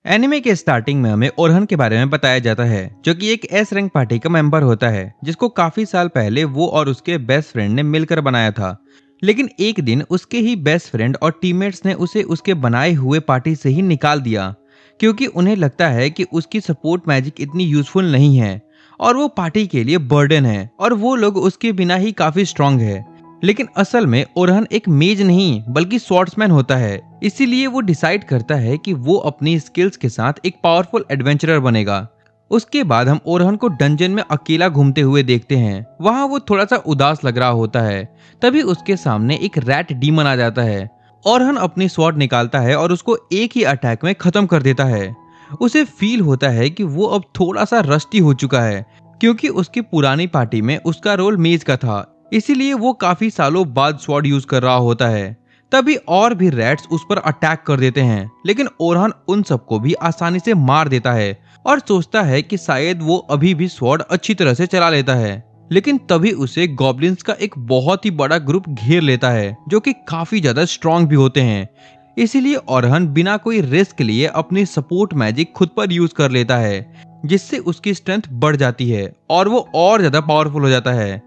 Anime के starting में हमें ओरहन के बारे में बताया जाता है, जो कि एक एस रैंक पार्टी का मेंबर होता है जिसको काफी साल पहले वो और उसके बेस्ट फ्रेंड ने मिलकर बनाया था। लेकिन एक दिन उसके ही बेस्ट फ्रेंड और टीममेट्स ने उसे उसके बनाए हुए पार्टी से ही निकाल दिया, क्योंकि उन्हें लगता है कि उसकी सपोर्ट मैजिक इतनी यूजफुल नहीं है और वो पार्टी के लिए बर्डन है और वो लोग उसके बिना ही काफी स्ट्रांग है। लेकिन असल में ओरहन एक मेज नहीं बल्कि स्वॉर्ड्समैन होता है, इसीलिए वो डिसाइड करता है कि वो अपनी स्किल्स के साथ एक पावरफुल एडवेंचरर बनेगा। उसके बाद हम ओरहन को डंजन में अकेला घूमते हुए देखते हैं। वहाँ वो थोड़ा सा उदास लग रहा होता है। तभी उसके सामने एक रैट डीमन आ जाता है। ओरहन अपनी स्वॉर्ड निकालता है और उसको एक ही अटैक में खत्म कर देता है। उसे फील होता है कि वो अब थोड़ा सा रस्टी हो चुका है, क्योंकि उसकी पुरानी पार्टी में उसका रोल मेज का था, इसीलिए वो काफी सालों बाद स्वॉर्ड यूज कर रहा होता है। तभी और भी रैट्स उस पर अटैक कर देते हैं, लेकिन ओरहन उन सबको भी आसानी से मार देता है और सोचता है कि शायद वो अभी भी स्वॉर्ड अच्छी तरह से चला लेता है। लेकिन तभी उसे गॉब्लिन्स का एक बहुत ही बड़ा ग्रुप घेर लेता है, जो कि काफी ज्यादा स्ट्रांग भी होते हैं। इसीलिए ओरहन बिना कोई रिस्क लिए अपनी सपोर्ट मैजिक खुद पर यूज कर लेता है, जिससे उसकी स्ट्रेंथ बढ़ जाती है और वो और ज्यादा पावरफुल हो जाता है।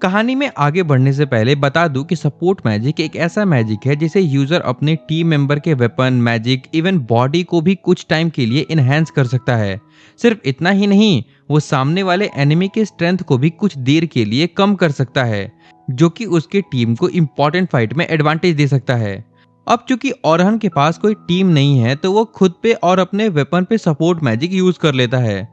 कहानी में आगे बढ़ने से पहले बता दूं कि सपोर्ट मैजिक एक ऐसा मैजिक है जिसे यूजर अपने टीम मेंबर के वेपन, मैजिक, इवन बॉडी को भी कुछ टाइम के लिए इनहेंस कर सकता है। सिर्फ इतना ही नहीं, वो सामने वाले एनिमी के स्ट्रेंथ को भी कुछ देर के लिए कम कर सकता है, जो कि उसके टीम को इंपॉर्टेंट फाइट में एडवांटेज दे सकता है। अब चूंकि ओरहन के पास कोई टीम नहीं है, तो वो खुद पे और अपने वेपन पे सपोर्ट मैजिक यूज कर लेता है।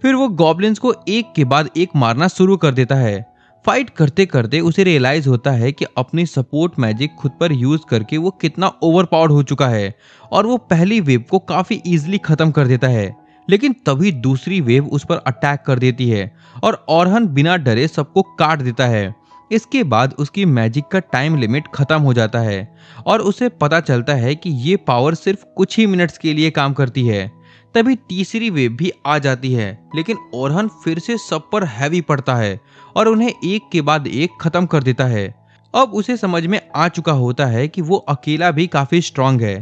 फिर वो गॉब्लिन्स को एक के बाद एक मारना शुरू कर देता है। फाइट करते करते उसे रियलाइज होता है कि अपनी सपोर्ट मैजिक खुद पर यूज करके वो कितना ओवरपावर्ड हो चुका है और वो पहली वेव को काफी इजीली खत्म कर देता है। लेकिन तभी दूसरी वेव उस पर अटैक कर देती है और ओरहन बिना डरे सबको काट देता है। इसके बाद उसकी मैजिक का टाइम लिमिट खत्म हो जाता है और उसे पता चलता है कि ये पावर सिर्फ कुछ ही मिनट्स के लिए काम करती है। तभी तीसरी वेव भी आ जाती है, लेकिन ओरहन फिर से सब पर हैवी पड़ता है और उन्हें एक के बाद एक खत्म कर देता है। अब उसे समझ में आ चुका होता है कि वो अकेला भी काफी स्ट्रांग है।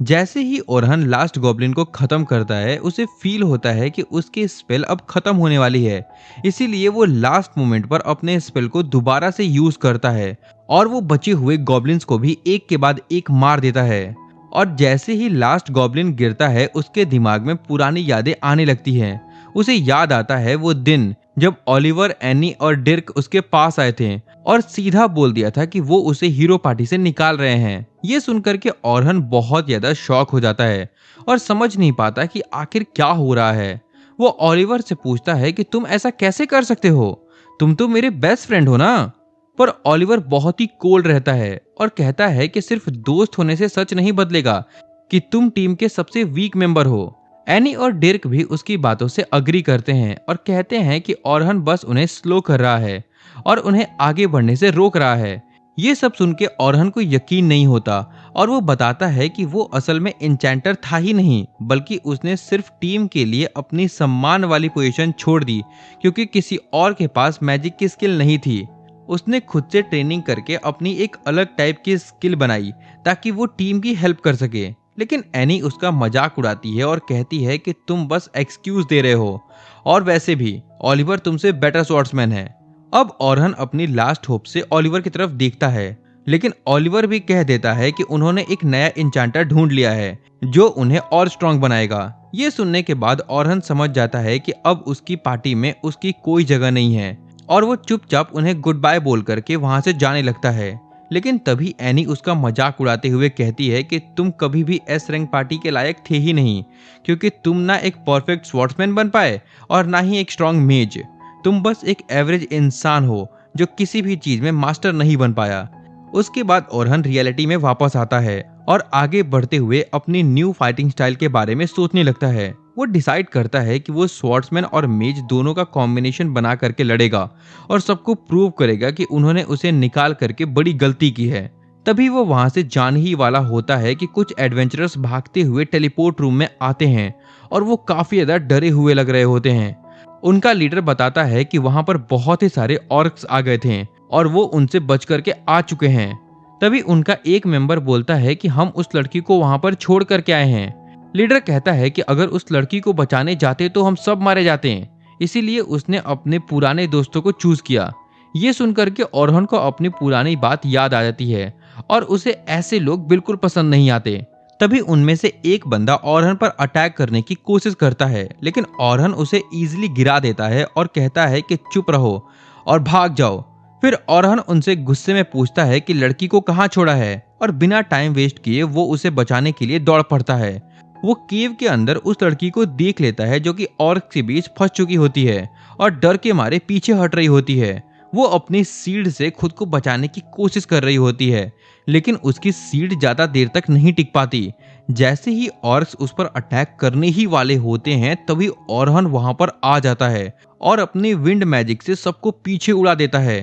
जैसे ही ओरहन लास्ट गॉब्लिन को खत्म करता है, उसे फील होता है कि उसकी स्पेल अब खत्म होने वाली है। इसीलिए वो लास्ट मोमेंट पर अपने स्पेल को दोबारा से यूज करता है और वो बचे हुए गॉब्लिन्स को भी एक के बाद एक मार देता है। और जैसे ही लास्ट गॉब्लिन गिरता है, उसके दिमाग में पुरानी यादें आने लगती हैं। उसे याद आता है वो दिन जब ओलिवर, एनी और डिर्क उसके पास आए थे और सीधा बोल दिया था कि वो उसे हीरो पार्टी से निकाल रहे हैं। ये सुनकर के ओरहन बहुत ज्यादा शॉक हो जाता है और समझ नहीं पाता कि आखिर क्या हो रहा है। वो ओलिवर से पूछता है कि तुम ऐसा कैसे कर सकते हो, तुम तो मेरे बेस्ट फ्रेंड हो ना। पर ओलिवर बहुत ही कोल्ड रहता है और कहता है कि सिर्फ दोस्त होने से सच नहीं बदलेगा कि तुम टीम के सबसे वीक मेंबर हो। एनी और डिर्क भी उसकी बातों से अग्री करते हैं और कहते हैं कि ओरहन बस उन्हें स्लो कर रहा है और उन्हें आगे बढ़ने से रोक रहा है। ये सब सुन के ओरहन को यकीन नहीं होता और वो बताता है कि वो असल में एन्चेंटर था ही नहीं, बल्कि उसने सिर्फ टीम के लिए अपनी सम्मान वाली पोजीशन छोड़ दी, क्योंकि किसी और के पास मैजिक की स्किल नहीं थी। उसने खुद से ट्रेनिंग करके अपनी एक अलग टाइप की स्किल बनाई ताकि वो टीम की हेल्प कर सके। लेकिन एनी उसका मजाक उड़ाती है और कहती है कि तुम बस एक्सक्यूज दे रहे हो और वैसे भी ओलिवर तुमसे बेटर स्वॉर्ड्समैन है। अब ओरहन अपनी लास्ट होप से ओलिवर की तरफ देखता है, लेकिन ओलिवर भी कह देता है कि उन्होंने एक नया एन्चेंटर ढूंढ लिया है जो उन्हें और स्ट्रांग बनाएगा। ये सुनने के बाद ओरहन समझ जाता है कि अब उसकी पार्टी में उसकी कोई जगह नहीं है और वो चुपचाप उन्हें गुड बाय बोल करके वहां से जाने लगता है। लेकिन तभी एनी उसका मजाक उड़ाते हुए कहती है कि तुम कभी भी एस रैंक पार्टी के लायक थे ही नहीं, क्योंकि तुम ना एक परफेक्ट स्वॉर्ड्समैन बन पाए और ना ही एक स्ट्रांग मेज। तुम बस एक एवरेज इंसान हो जो किसी भी चीज में मास्टर नहीं बन पाया। उसके बाद ओरहन रियलिटी में वापस आता है और आगे बढ़ते हुए अपनी न्यू फाइटिंग स्टाइल के बारे में सोचने लगता है। वो डिसाइड करता है कि वो स्वॉर्ड्समैन और मेज दोनों का कॉम्बिनेशन बना करके लड़ेगा और सबको प्रूव करेगा कि उन्होंने उसे निकाल करके बड़ी गलती की है। तभी वो वहां से जाने ही वाला होता है कि कुछ एडवेंचरर्स भागते हुए टेलीपोर्ट रूम में आते हैं और वो काफी ज्यादा डरे हुए लग रहे होते हैं। उनका लीडर बताता है कि वहां पर बहुत ही सारे ऑर्क्स आ गए थे और वो उनसे बच करके आ चुके हैं। तभी उनका एक मेंबर बोलता है कि हम उस लड़की को वहां पर छोड़ करके आए हैं। लीडर कहता है कि अगर उस लड़की को बचाने जाते तो हम सब मारे जाते हैं, इसीलिए उसने अपने पुराने दोस्तों को चूज किया। ये सुनकर के ओरहन को अपनी पुरानी बात याद आ जाती है और उसे ऐसे लोग बिल्कुल पसंद नहीं आते। तभी उनमें से एक बंदा ओरहन पर अटैक करने की कोशिश करता है, लेकिन ओरहन उसे इजीली गिरा देता है और कहता है कि चुप रहो और भाग जाओ। फिर ओरहन उनसे गुस्से में पूछता है कि लड़की को कहाँ छोड़ा है, और बिना टाइम वेस्ट किए वो उसे बचाने के लिए दौड़ पड़ता है। वो केव के अंदर उस लड़की को देख लेता है जो कि ऑर्क के बीच फंस चुकी होती है और डर के मारे पीछे हट रही होती है। वो अपनी सीड से खुद को बचाने की कोशिश कर रही होती है, लेकिन उसकी सीड ज्यादा देर तक नहीं टिक पाती। जैसे ही ऑर्क्स उस पर अटैक करने ही वाले होते हैं, तभी ओरहन वहां पर आ जाता है और अपनी विंड मैजिक से सबको पीछे उड़ा देता है।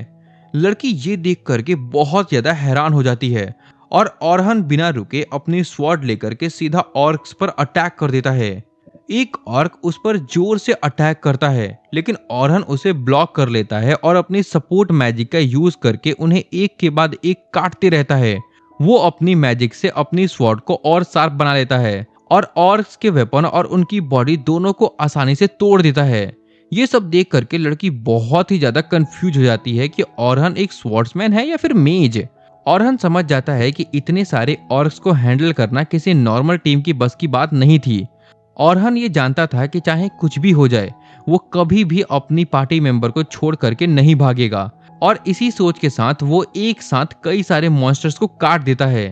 लड़की ये देख करके बहुत ज्यादा हैरान हो जाती है और ओरहन बिना रुके अपनी स्वॉर्ड लेकर के सीधा ऑर्क्स पर अटैक कर देता है। एक ऑर्क उस पर जोर से अटैक करता है, लेकिन ओरहन उसे ब्लॉक कर लेता है और अपनी सपोर्ट मैजिक का यूज करके उन्हें एक के बाद एक काटते रहता है। वो अपनी मैजिक से अपनी स्वॉर्ड को और शार्प बना लेता है और ऑर्क्स के वेपन और उनकी बॉडी दोनों को आसानी से तोड़ देता है। ये सब देख करके लड़की बहुत ही ज्यादा कंफ्यूज हो जाती है कि ओरहन एक स्वॉर्ड्समैन है या फिर मेज। ओरहन समझ जाता है कि इतने सारे ऑर्क्स को हैंडल करना किसी नॉर्मल टीम की बस की बात नहीं थी। ओरहन ये जानता था कि चाहे कुछ भी हो जाए, वो कभी भी अपनी पार्टी मेंबर को छोड़ करके नहीं भागेगा, और इसी सोच के साथ वो एक साथ कई सारे मॉन्स्टर्स को काट देता है।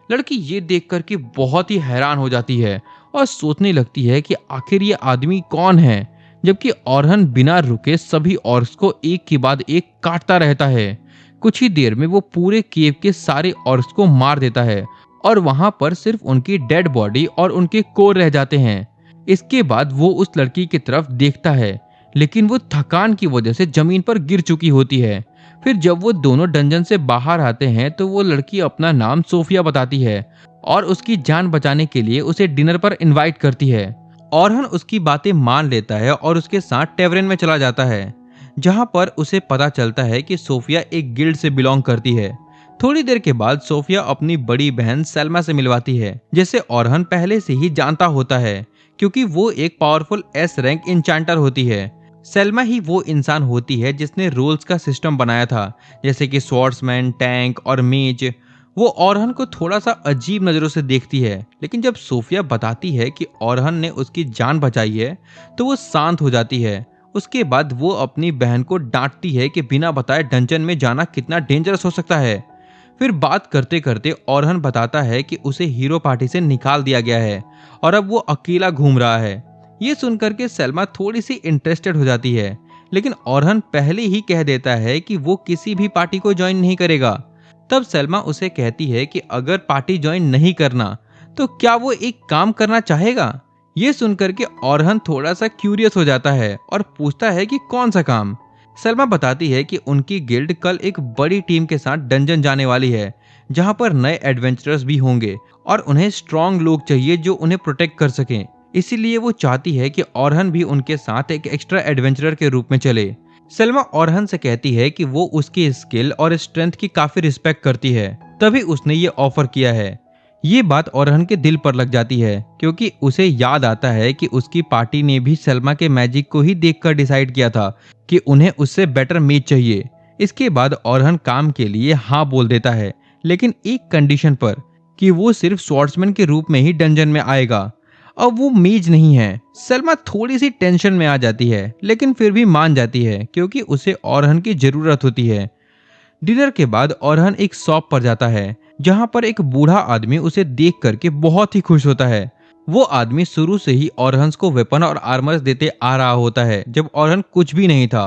लड़की ये देख करके बहुत ही हैरान हो जाती है और सोचने लगती है कि आखिर ये आदमी कौन है, जबकि ओरहन बिना रुके सभी ऑर्क्स को एक के बाद एक काटता रहता है। कुछ ही देर में वो पूरे केव के सारे ऑर्क्स को मार देता है और वहां पर सिर्फ उनकी डेड बॉडी और उनके कोर रह जाते हैं। इसके बाद वो उस लड़की की तरफ देखता है, लेकिन वो थकान की वजह से जमीन पर गिर चुकी होती है। फिर जब वो दोनों डंजन से बाहर आते हैं तो वो लड़की अपना नाम सोफिया बताती है और उसकी जान बचाने के लिए उसे डिनर पर इनवाइट करती है। ओरहन उसकी बातें मान लेता है और उसके साथ टेवरेन में चला जाता है, जहां पर उसे पता चलता है कि सोफिया एक गिल्ड से बिलोंग करती है। थोड़ी देर के बाद सोफिया अपनी बड़ी बहन सेल्मा से मिलवाती है, जिसे ओरहन पहले से ही जानता होता है क्योंकि वो एक पावरफुल एस रैंक इंचांटर होती है। सेल्मा ही वो इंसान होती है जिसने रोल्स का सिस्टम बनाया था, जैसे कि स्वॉर्ड्समैन, टैंक और मेज। वो ओरहन को थोड़ा सा अजीब नजरों से देखती है, लेकिन जब सोफिया बताती है कि ओरहन ने उसकी जान बचाई है तो वो शांत हो जाती है। उसके बाद वो अपनी बहन को डांटती है कि बिना बताए डंजन में जाना कितना डेंजरस हो सकता है। फिर बात करते करते ओरहन बताता है कि उसे हीरो पार्टी से निकाल दिया गया है और अब वो अकेला घूम रहा है। ये सुनकर के सेल्मा थोड़ी सी इंटरेस्टेड हो जाती है, लेकिन ओरहन पहले ही कह देता है कि वो किसी भी पार्टी को ज्वाइन नहीं करेगा। तब सेल्मा उसे कहती है कि अगर पार्टी ज्वाइन नहीं करना तो क्या वो एक काम करना चाहेगा। ये सुनकर के ओरहन थोड़ा सा क्यूरियस हो जाता है और पूछता है कि कौन सा काम। सेल्मा बताती है कि उनकी गिल्ड कल एक बड़ी टीम के साथ डंजन जाने वाली है, जहां पर नए एडवेंचरर्स भी होंगे और उन्हें स्ट्रॉन्ग लोग चाहिए जो उन्हें प्रोटेक्ट कर सकें। इसीलिए वो चाहती है कि ओरहन भी उनके साथ एक एक्स्ट्रा एडवेंचरर के रूप में चले। सेल्मा ओरहन से कहती है कि वो उसकी स्किल और स्ट्रेंथ की काफी रिस्पेक्ट करती है, तभी उसने ये ऑफर किया है। ये बात ओरहन के दिल पर लग जाती है, क्योंकि उसे याद आता है कि उसकी पार्टी ने भी सेल्मा के मैजिक को ही देखकर डिसाइड किया था कि उन्हें उससे बेटर मेज चाहिए। इसके बाद ओरहन काम के लिए हाँ बोल देता है, लेकिन एक कंडीशन पर कि वो सिर्फ स्वॉर्ड्समैन के रूप में ही डंजन में आएगा। अब वो मेज नहीं है। सेल्मा थोड़ी सी टेंशन में आ जाती है, लेकिन फिर भी मान जाती है क्योंकि उसे ओरहन की जरूरत होती है। डिनर के बाद ओरहन एक शॉप पर जाता है, जहां पर एक बूढ़ा आदमी उसे देख करके बहुत ही खुश होता है। वो आदमी शुरू से ही ओरहन को वेपन और आर्मर्स देते आ रहा होता है, जब ओरहन कुछ भी नहीं था।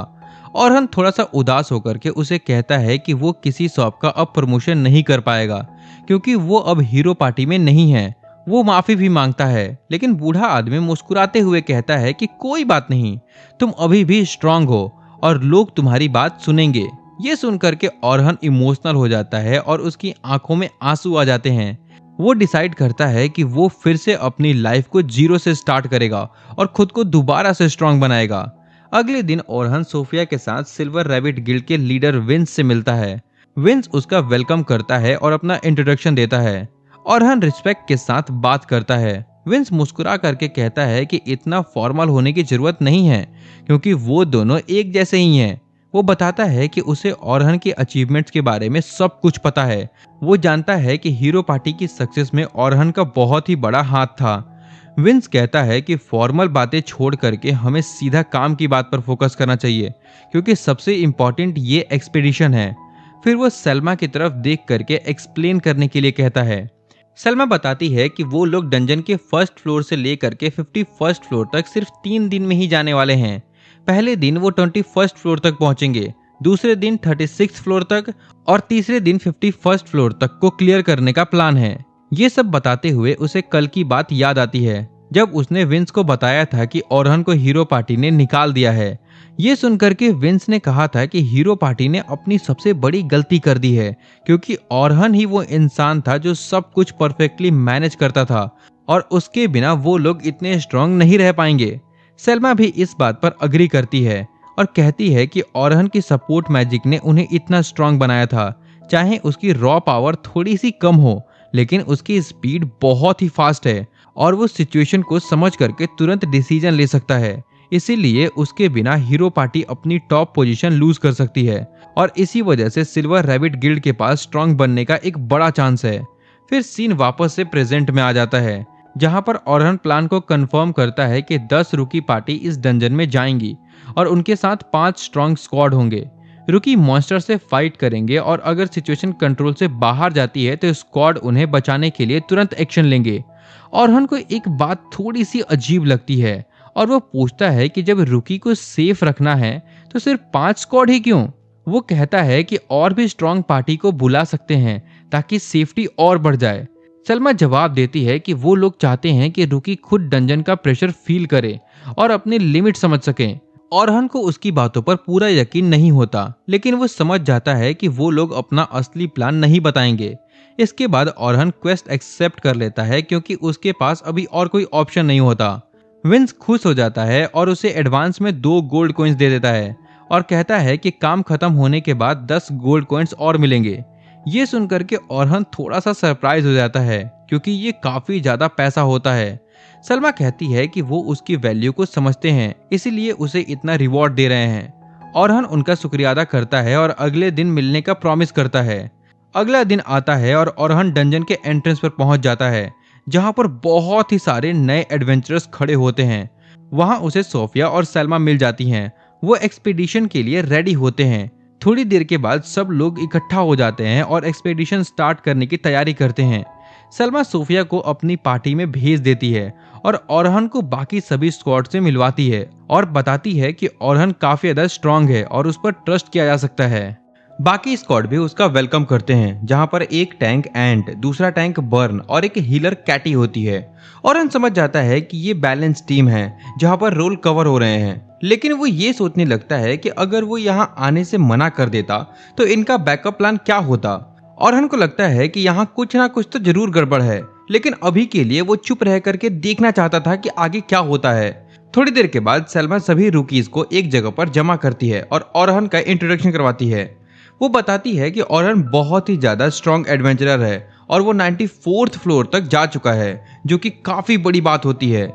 ओरहन थोड़ा सा उदास होकर के उसे कहता है कि वो किसी शॉप का अब प्रमोशन नहीं कर पाएगा, क्योंकि वो अब हीरो पार्टी में नहीं है। वो माफी भी मांगता है, लेकिन बूढ़ा आदमी मुस्कुराते हुए कहता है कि कोई बात नहीं, तुम अभी भी स्ट्रांग हो और लोग तुम्हारी बात सुनेंगे। ये सुनकर के ओरहन इमोशनल हो जाता है और उसकी आंखों में आंसू आ जाते हैं। वो डिसाइड करता है कि वो फिर से अपनी लाइफ को जीरो से स्टार्ट करेगा और खुद को दोबारा से स्ट्रांग बनाएगा। अगले दिन ओरहन सोफिया के साथ सिल्वर रैबिट गिल्ड के लीडर विंस से मिलता है। विंस उसका वेलकम करता है और अपना इंट्रोडक्शन देता है। ओरहन रिस्पेक्ट के साथ बात करता है। विंस मुस्कुरा करके कहता है कि इतना फॉर्मल होने की जरूरत नहीं है क्योंकि वो दोनों एक जैसे ही हैं। वो बताता है कि उसे ऑरहन के अचीवमेंट्स के बारे में सब कुछ पता है। वो जानता है कि हीरो पार्टी की सक्सेस में ऑरहन का बहुत ही बड़ा हाथ था। विंस कहता है कि फॉर्मल बातें छोड़ करके हमें सीधा काम की बात पर फोकस करना चाहिए क्योंकि सबसे इम्पोर्टेंट ये एक्सपीडिशन है। फिर वो सलमा की तरफ देख करके एक्सप्लेन करने के लिए कहता है। सलमा बताती है कि वो लोग डंजन के फर्स्ट फ्लोर से लेकर के 51st फ्लोर तक सिर्फ 3 दिन में ही जाने वाले हैं। पहले दिन वो 21st फ्लोर तक पहुंचेंगे, दूसरे दिन 36th फ्लोर तक और तीसरे दिन 51st फ्लोर तक को क्लियर करने का प्लान है। ये सब बताते हुए उसे कल की बात याद आती है जब उसने विंस को बताया था कि ऑरहन को हीरो पार्टी ने निकाल दिया है। ये सुनकर के विंस ने कहा था कि हीरो पार्टी ने अपनी सबसे बड़ी गलती कर दी है क्योंकि ऑरहन ही वो इंसान था जो सब कुछ परफेक्टली मैनेज करता था और उसके बिना वो लोग इतने स्ट्रांग नहीं रह पाएंगे। सलमा भी इस बात पर अग्री करती है और कहती है कि ऑरहन की सपोर्ट मैजिक ने उन्हें इतना स्ट्रांग बनाया था। चाहे उसकी रॉ पावर थोड़ी सी कम हो लेकिन उसकी स्पीड बहुत ही फास्ट है और वो सिचुएशन को समझ करके तुरंत डिसीजन ले सकता है। इसीलिए उसके बिना हीरो पार्टी अपनी टॉप पोजीशन लूज कर सकती है और इसी वजह से सिल्वर रैबिट गिल्ड के पास स्ट्रांग बनने का एक बड़ा चांस है। फिर सीन वापस से प्रेजेंट में आ जाता है जहां पर ऑरहन प्लान को कंफर्म करता है कि 10 रुकी पार्टी इस डंजन में जाएंगी और उनके साथ 5 स्ट्रांग स्क्वाड होंगे। रुकी मॉन्स्टर से फाइट करेंगे और अगर सिचुएशन कंट्रोल से बाहर जाती है तो स्क्वाड उन्हें बचाने के लिए तुरंत एक्शन लेंगे। ऑरहन को एक बात थोड़ी सी अजीब लगती है और वो पूछता है कि जब रुकी को सेफ रखना है तो सिर्फ 5 स्क्वाड ही क्यों। वो कहता है कि और भी स्ट्रांग पार्टी को बुला सकते हैं ताकि सेफ्टी और बढ़ जाए। सलमा जवाब देती है कि वो लोग चाहते हैं कि रुकी खुद डंजन का प्रेशर फील करे और अपनी लिमिट समझ सके। ऑरहन को उसकी बातों पर पूरा यकीन नहीं होता लेकिन वो समझ जाता है कि वो लोग अपना असली प्लान नहीं बताएंगे। इसके बाद ऑरहन क्वेस्ट एक्सेप्ट कर लेता है क्योंकि उसके पास अभी और कोई ऑप्शन नहीं होता। विंस खुश हो जाता है और उसे एडवांस में 2 गोल्ड कॉइंस दे देता है और कहता है कि काम खत्म होने के बाद 10 गोल्ड कॉइंस और मिलेंगे। ये सुनकर के ऑरहन थोड़ा सा सरप्राइज हो जाता है क्योंकि ये काफी ज्यादा पैसा होता है। सलमा कहती है कि वो उसकी वैल्यू को समझते हैं इसीलिए उसे इतना रिवॉर्ड दे रहे हैं। ऑरहन उनका शुक्रिया अदा करता है और अगले दिन मिलने का प्रॉमिस करता है। अगला दिन आता है और ऑरहन डंजन के एंट्रेंस पर पहुंच जाता है जहां पर बहुत ही सारे नए एडवेंचरर्स खड़े होते हैं। वहां उसे सोफिया और सलमा मिल जाती हैं। वो एक्सपीडिशन के लिए रेडी होते हैं। थोड़ी देर के बाद सब लोग इकट्ठा हो जाते हैं और एक्सपीडिशन स्टार्ट करने की तैयारी करते हैं। सलमा सोफिया को अपनी पार्टी में भेज देती है और ऑरहन को बाकी सभी स्क्वाड से मिलवाती है और बताती है कि ऑरहन काफी ज्यादा स्ट्रांग है और उस पर ट्रस्ट किया जा सकता है। बाकी स्क्वाड भी उसका वेलकम करते हैं जहां पर एक टैंक एंड, दूसरा टैंक बर्न और एक हीलर कैटी होती है। ऑरहन समझ जाता है कि ये बैलेंस टीम है जहां पर रोल कवर हो रहे हैं लेकिन वो ये सोचने लगता है कि अगर वो यहाँ आने से मना कर देता तो इनका बैकअप प्लान क्या होता। ऑरहन को लगता है कि यहाँ कुछ ना कुछ तो जरूर गड़बड़ है लेकिन अभी के लिए वो चुप रह करके देखना चाहता था कि आगे क्या होता है। थोड़ी देर के बाद सलमा सभी रुकीज को एक जगह पर जमा करती है और ऑरहन का इंट्रोडक्शन करवाती है। वो बताती है कि ऑरहन बहुत ही ज्यादा स्ट्रॉन्ग एडवेंचरर है और वो 94th फ्लोर तक जा चुका है जो कि काफी बड़ी बात होती है।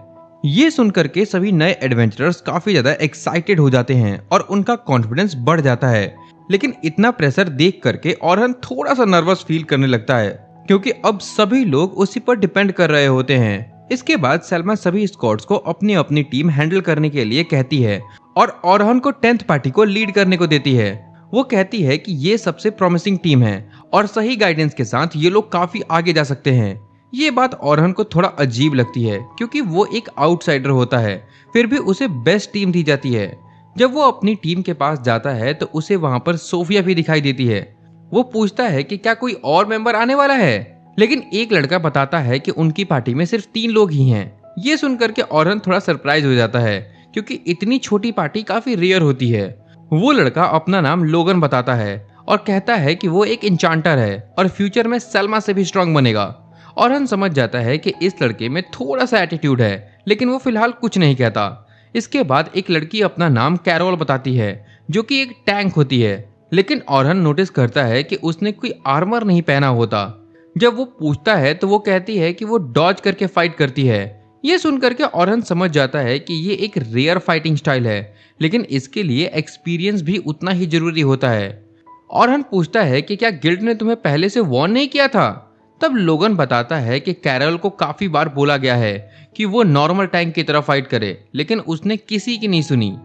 ये सुनकर के सभी नए एडवेंचरर्स काफी ज्यादा एक्साइटेड हो जाते हैं और उनका कॉन्फिडेंस बढ़ जाता है लेकिन इतना प्रेशर देख करके ऑरहन थोड़ा सा नर्वस फील करने लगता है क्योंकि अब सभी लोग उसी पर डिपेंड कर रहे होते हैं। इसके बाद सलमा सभी स्क्वाड्स को अपनी अपनी टीम हैंडल करने के लिए कहती है और ऑरहन को 10th पार्टी को लीड करने को देती है। वो कहती है कि ये सबसे प्रॉमिसिंग टीम है और सही गाइडेंस के साथ ये लोग काफी आगे जा सकते हैं। ये बात ऑरहन को थोड़ा अजीब लगती है क्योंकि वो एक आउटसाइडर होता है फिर भी उसे बेस्ट टीम दी जाती है। जब वो अपनी टीम के पास जाता है तो उसे वहां पर सोफिया भी दिखाई देती है। वो पूछता है कि क्या कोई और मेंबर आने वाला है लेकिन एक लड़का बताता है कि उनकी पार्टी में सिर्फ 3 लोग ही हैं। ये सुनकर के ऑरहन थोड़ा सरप्राइज हो जाता है क्योंकि इतनी छोटी पार्टी काफी रेयर होती है। वो लड़का अपना नाम लोगन बताता है और कहता है कि वो एक इंचांटर है और फ्यूचर में सलमा से भी स्ट्रांग बनेगा। ऑरहन समझ जाता है कि इस लड़के में थोड़ा सा एटीट्यूड है लेकिन वो फिलहाल कुछ नहीं कहता। इसके बाद एक लड़की अपना नाम कैरोल बताती है जो कि एक टैंक होती है लेकिन ऑरहन नोटिस करता है कि उसने कोई आर्मर नहीं पहना होता। जब वो पूछता है तो वो कहती है कि वो डॉज करके फाइट करती है ये सुनकर के ऑरहन समझ जाता है कि ये एक रेयर फाइटिंग स्टाइल है, लेकिन इसके लिए एक्सपीरियंस भी उतना ही जरूरी होता है। ऑरहन पूछता है कि क्या गिल्ड ने तुम्हें पहले से वार्न नहीं किया था? तब लोगन बताता है कि कैरल को काफी बार बोला गया है कि वो नॉर्मल टैंक की तरह फाइट करे, लेकिन उसने किसी की नहीं सुनी।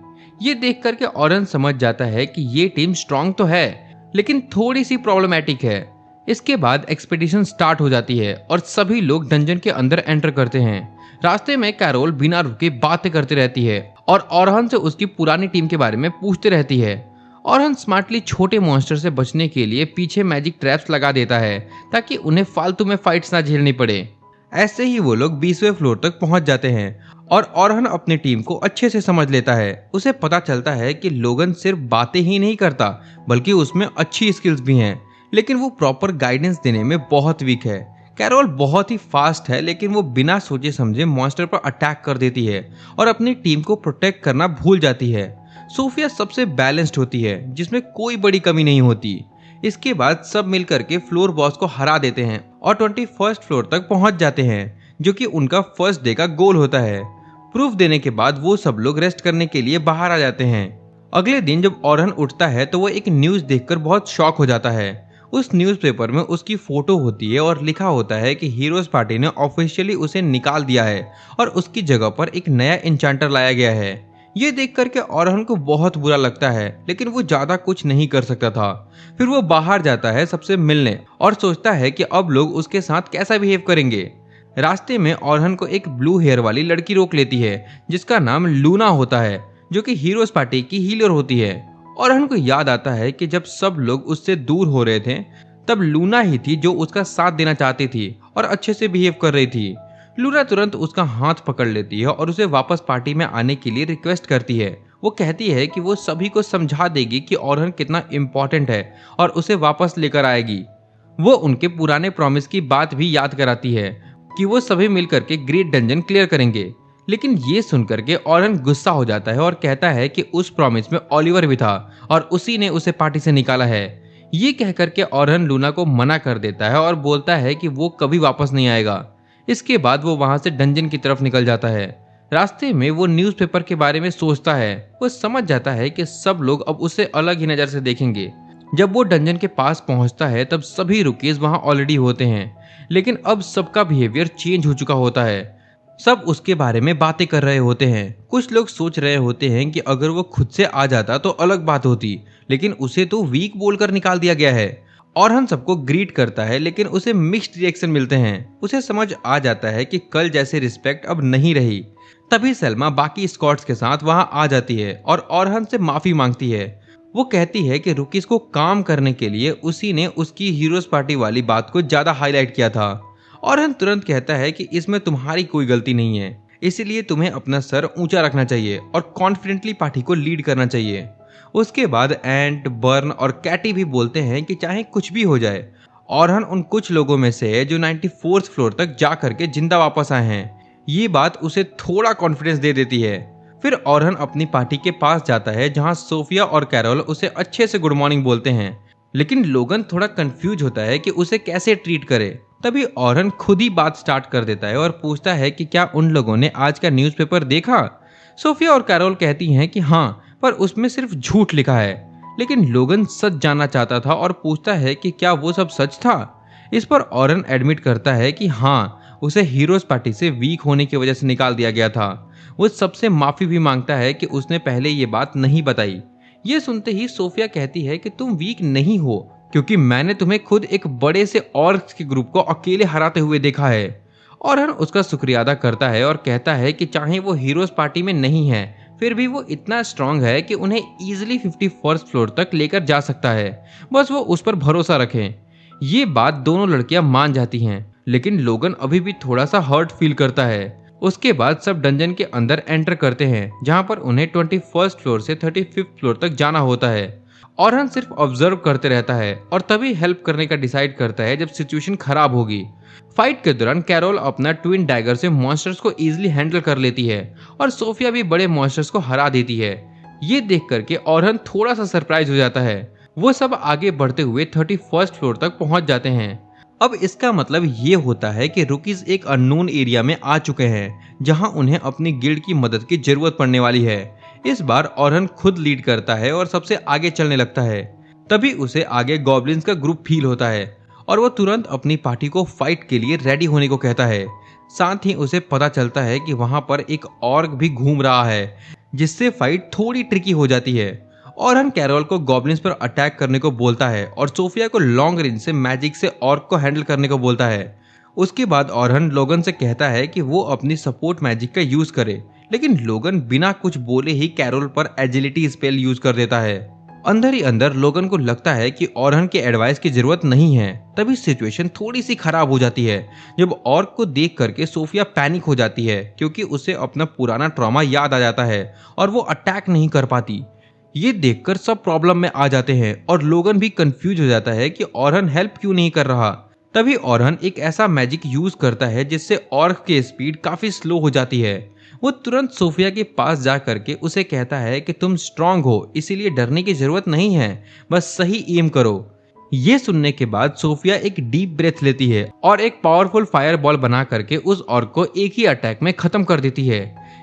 ये देख करके ऑरहन समझ जाता है कि ये टीम स्ट्रांग तो है, लेकिन थोड़ी सी प्रॉब्लमैटिक है। इसके बाद एक्सपेडिशन स्टार्ट हो जाती है और सभी लोग डंजन के अंदर एंटर करते हैं। रास्ते में कैरोल बिना रुके बातें करती रहती है और ऑरहन से उसकी पुरानी टीम के बारे में पूछते रहती है। ऑरहन स्मार्टली छोटे मॉन्स्टर से बचने के लिए पीछे मैजिक ट्रैप्स लगा देता है ताकि उन्हें फालतू में फाइट्स ना झेलनी पड़े। ऐसे ही वो लोग 20वें फ्लोर तक पहुंच जाते हैं और ऑरहन अपनी टीम को अच्छे से समझ लेता है। उसे पता चलता है कि लोगन सिर्फ बातें ही नहीं करता, बल्कि उसमें अच्छी स्किल्स भी हैं, लेकिन वो प्रॉपर गाइडेंस देने में बहुत वीक है। कैरोल बहुत ही फास्ट है, लेकिन वो बिना सोचे समझे मॉन्स्टर पर अटैक कर देती है और अपनी टीम को प्रोटेक्ट करना भूल जाती है। सोफिया सबसे बैलेंस्ड होती है, जिसमें कोई बड़ी कमी नहीं होती। इसके बाद सब मिलकर के फ्लोर बॉस को हरा देते हैं और 21st फ्लोर तक पहुंच जाते हैं, जो कि उनका फर्स्ट डे का गोल होता है। प्रूफ देने के बाद वो सब लोग रेस्ट करने के लिए बाहर आ जाते हैं। अगले दिन जब ऑरहन उठता है तो वो एक न्यूज़ देखकर बहुत शॉक हो जाता है। उस न्यूज़पेपर में उसकी फोटो होती है और लिखा होता है कि हीरोज पार्टी ने ऑफिशियली उसे निकाल दिया है और उसकी जगह पर एक नया इंचांटर लाया गया है। ये देख करके ऑरहन को बहुत बुरा लगता है, लेकिन वो ज्यादा कुछ नहीं कर सकता था। फिर वो बाहर जाता है सबसे मिलने और सोचता है कि अब लोग उसके साथ कैसा बिहेव करेंगे। रास्ते में ऑरहन को एक ब्लू हेयर वाली लड़की रोक लेती है, जिसका नाम लूना होता है, जो कि हीरोज पार्टी की हीलर होती है। ऑरहन को याद आता है कि जब सब लोग उससे दूर हो रहे थे, तब लूना ही थी जो उसका साथ देना चाहती थी और अच्छे से बिहेव कर रही थी। लूना तुरंत उसका हाथ पकड़ लेती है और उसे वापस पार्टी में आने के लिए रिक्वेस्ट करती है। वो कहती है कि वो सभी को समझा देगी कि ऑरहन कितना इम्पोर्टेंट है और उसे वापस लेकर आएगी। वो उनके पुराने प्रॉमिस की बात भी याद कराती है कि वो सभी मिलकर के ग्रेट डंजन क्लियर करेंगे। लेकिन ये सुनकर के ऑरहन गुस्सा हो जाता है और कहता है कि उस प्रॉमिस में ओलिवर भी था और उसी ने उसे पार्टी से निकाला है। ये कहकर के ऑरहन लूना को मना कर देता है और बोलता है कि वो कभी वापस नहीं आएगा। इसके बाद वो वहां से डंजन की तरफ निकल जाता है। रास्ते में वो न्यूज़पेपर के बारे में सोचता है। वो समझ जाता है कि सब लोग अब उसे अलग ही नजर से देखेंगे। जब वो डंजन के पास पहुंचता है तब सभी रुकीज वहां ऑलरेडी होते हैं, लेकिन अब सबका बिहेवियर चेंज हो चुका होता है। सब उसके बारे में बातें कर रहे होते हैं। कुछ लोग सोच रहे होते हैं कि अगर वो खुद से आ जाता तो अलग बात होती, लेकिन उसे तो वीक बोलकर निकाल दिया गया है। ऑरहन सबको ग्रीट करता है, लेकिन उसे मिक्स्ड रिएक्शन मिलते हैं। उसे समझ आ जाता है कि कल जैसे रिस्पेक्ट अब नहीं रही। तभी सलमा बाकी स्कॉट्स के साथ वहां आ जाती है और ऑरहन से माफी मांगती है। वो कहती है कि रुकीज को काम करने के लिए उसी ने उसकी हीरोज पार्टी वाली बात को ज्यादा हाईलाइट किया था। ऑरहन तुरंत कहता है कि इसमें तुम्हारी कोई गलती नहीं है, इसीलिए तुम्हें अपना सर ऊंचा रखना चाहिए और कॉन्फिडेंटली पार्टी को लीड करना चाहिए। उसके बाद एंट, बर्न और कैटी भी बोलते हैं कि चाहे कुछ भी हो जाए, ऑरहन उन कुछ लोगों में से है जो 94th फ्लोर तक जा करके जिंदा वापस आए हैं। ये बात उसे थोड़ा कॉन्फिडेंस दे देती है। फिर ऑरहन अपनी पार्टी के पास जाता है जहां सोफिया और कैरोल उसे अच्छे से गुड मॉर्निंग बोलते हैं, लेकिन लोगन थोड़ा कंफ्यूज होता है कि उसे कैसे ट्रीट करे। तभी ऑरहन खुद ही बात स्टार्ट कर देता है और पूछता है कि क्या उन लोगों ने आज का न्यूज़पेपर देखा। सोफिया और कैरोल कहती हैं कि हाँ, पर उसमें सिर्फ झूठ लिखा है। लेकिन लोगन सच जानना चाहता था और पूछता है कि क्या वो सब सच था। इस पर ऑरहन एडमिट करता है कि हाँ, उसे हीरोज पार्टी से वीक होने की वजह से निकाल दिया गया था। वो सबसे माफी भी मांगता है कि उसने पहले ये बात नहीं बताई। ये सुनते ही सोफिया कहती है कि तुम वीक नहीं हो, क्योंकि मैंने तुम्हें खुद एक बड़े से ऑर्क्स के ग्रुप को अकेले हराते हुए देखा है। ऑरहन उसका शुक्रिया अदा करता है और कहता है कि चाहे वो हीरोज पार्टी में नहीं है, फिर भी वो इतना स्ट्रांग है कि उन्हें इजीली 51st फ्लोर तक लेकर जा सकता है, बस वो उस पर भरोसा रखें। ये बात दोनों लड़कियां मान जाती हैं, लेकिन लोगन अभी भी थोड़ा सा हर्ट फील करता है। उसके बाद सब डंजन के अंदर एंटर करते हैं, जहां पर उन्हें 21st फ्लोर से 35th फ्लोर तक जाना होता है। ऑरहन सिर्फ ऑब्जर्व करते रहता है और तभी हेल्प करने का डिसाइड करता है जब सिचुएशन खराब होगी। फाइट के दौरान कैरोल अपना ट्विन डैगर से मॉन्स्टर्स को इजीली हैंडल कर लेती है और सोफिया भी बड़े मॉन्स्टर्स को हरा देती है। ये देख करके ऑरहन थोड़ा सा सरप्राइज हो जाता है। वो सब आगे बढ़ते हुए 31st फ्लोर तक पहुंच जाते हैं। अब इसका मतलब ये होता है कि रुकीज एक अननोन एरिया में आ चुके हैं जहां उन्हें अपनी गिल्ड की मदद की जरूरत पड़ने वाली है। इस बार ओरहन खुद लीड करता है और सबसे आगे चलने लगता है। तभी उसे आगे गॉब्लिन्स का ग्रुप फील होता है और वो तुरंत अपनी पार्टी को फाइट के लिए रेडी होने को कहता है। साथ ही उसे पता चलता है कि वहां पर एक ऑर्क भी घूम रहा है, जिससे फाइट थोड़ी ट्रिकी हो जाती है। ओरहन कैरोल को गॉब्लिन्स पर अटैक करने को बोलता है और सोफिया को लॉन्ग रेंज से मैजिक से ऑर्क को हैंडल करने को बोलता है। उसके बाद ओरहन लोगन से कहता है कि वो अपनी सपोर्ट मैजिक का यूज करे, लेकिन लोगन बिना कुछ बोले ही कैरोल पर एजिलिटी स्पेल यूज कर देता है। अंदर ही अंदर लोगन को लगता है कि ओरहन के एडवाइस की जरूरत नहीं है। तभी सिचुएशन थोड़ी सी खराब हो जाती है जब ऑर्क को देख करके सोफिया पैनिक हो जाती है, क्योंकि उसे अपना पुराना ट्रॉमा याद आ जाता है और वो अटैक नहीं कर पाती। ये देखकर सब प्रॉब्लम में आ जाते हैं और लोगन भी कंफ्यूज हो जाता है कि ओरहन हेल्प क्यों नहीं कर रहा। तभी ओरहन एक ऐसा मैजिक यूज करता है जिससे ऑर्क की स्पीड काफी स्लो हो जाती है। वो तुरंत सोफिया के पास जा करके उसे कहता है कि तुम स्ट्रांग हो, इसीलिए डरने की जरूरत नहीं है, बस सही एम करो। ये सुनने के बाद सोफिया एक डीप ब्रेथ लेती है और एक पावरफुल फायर बॉल बना करके उस ऑर्क को एक ही अटैक में खत्म कर देती है।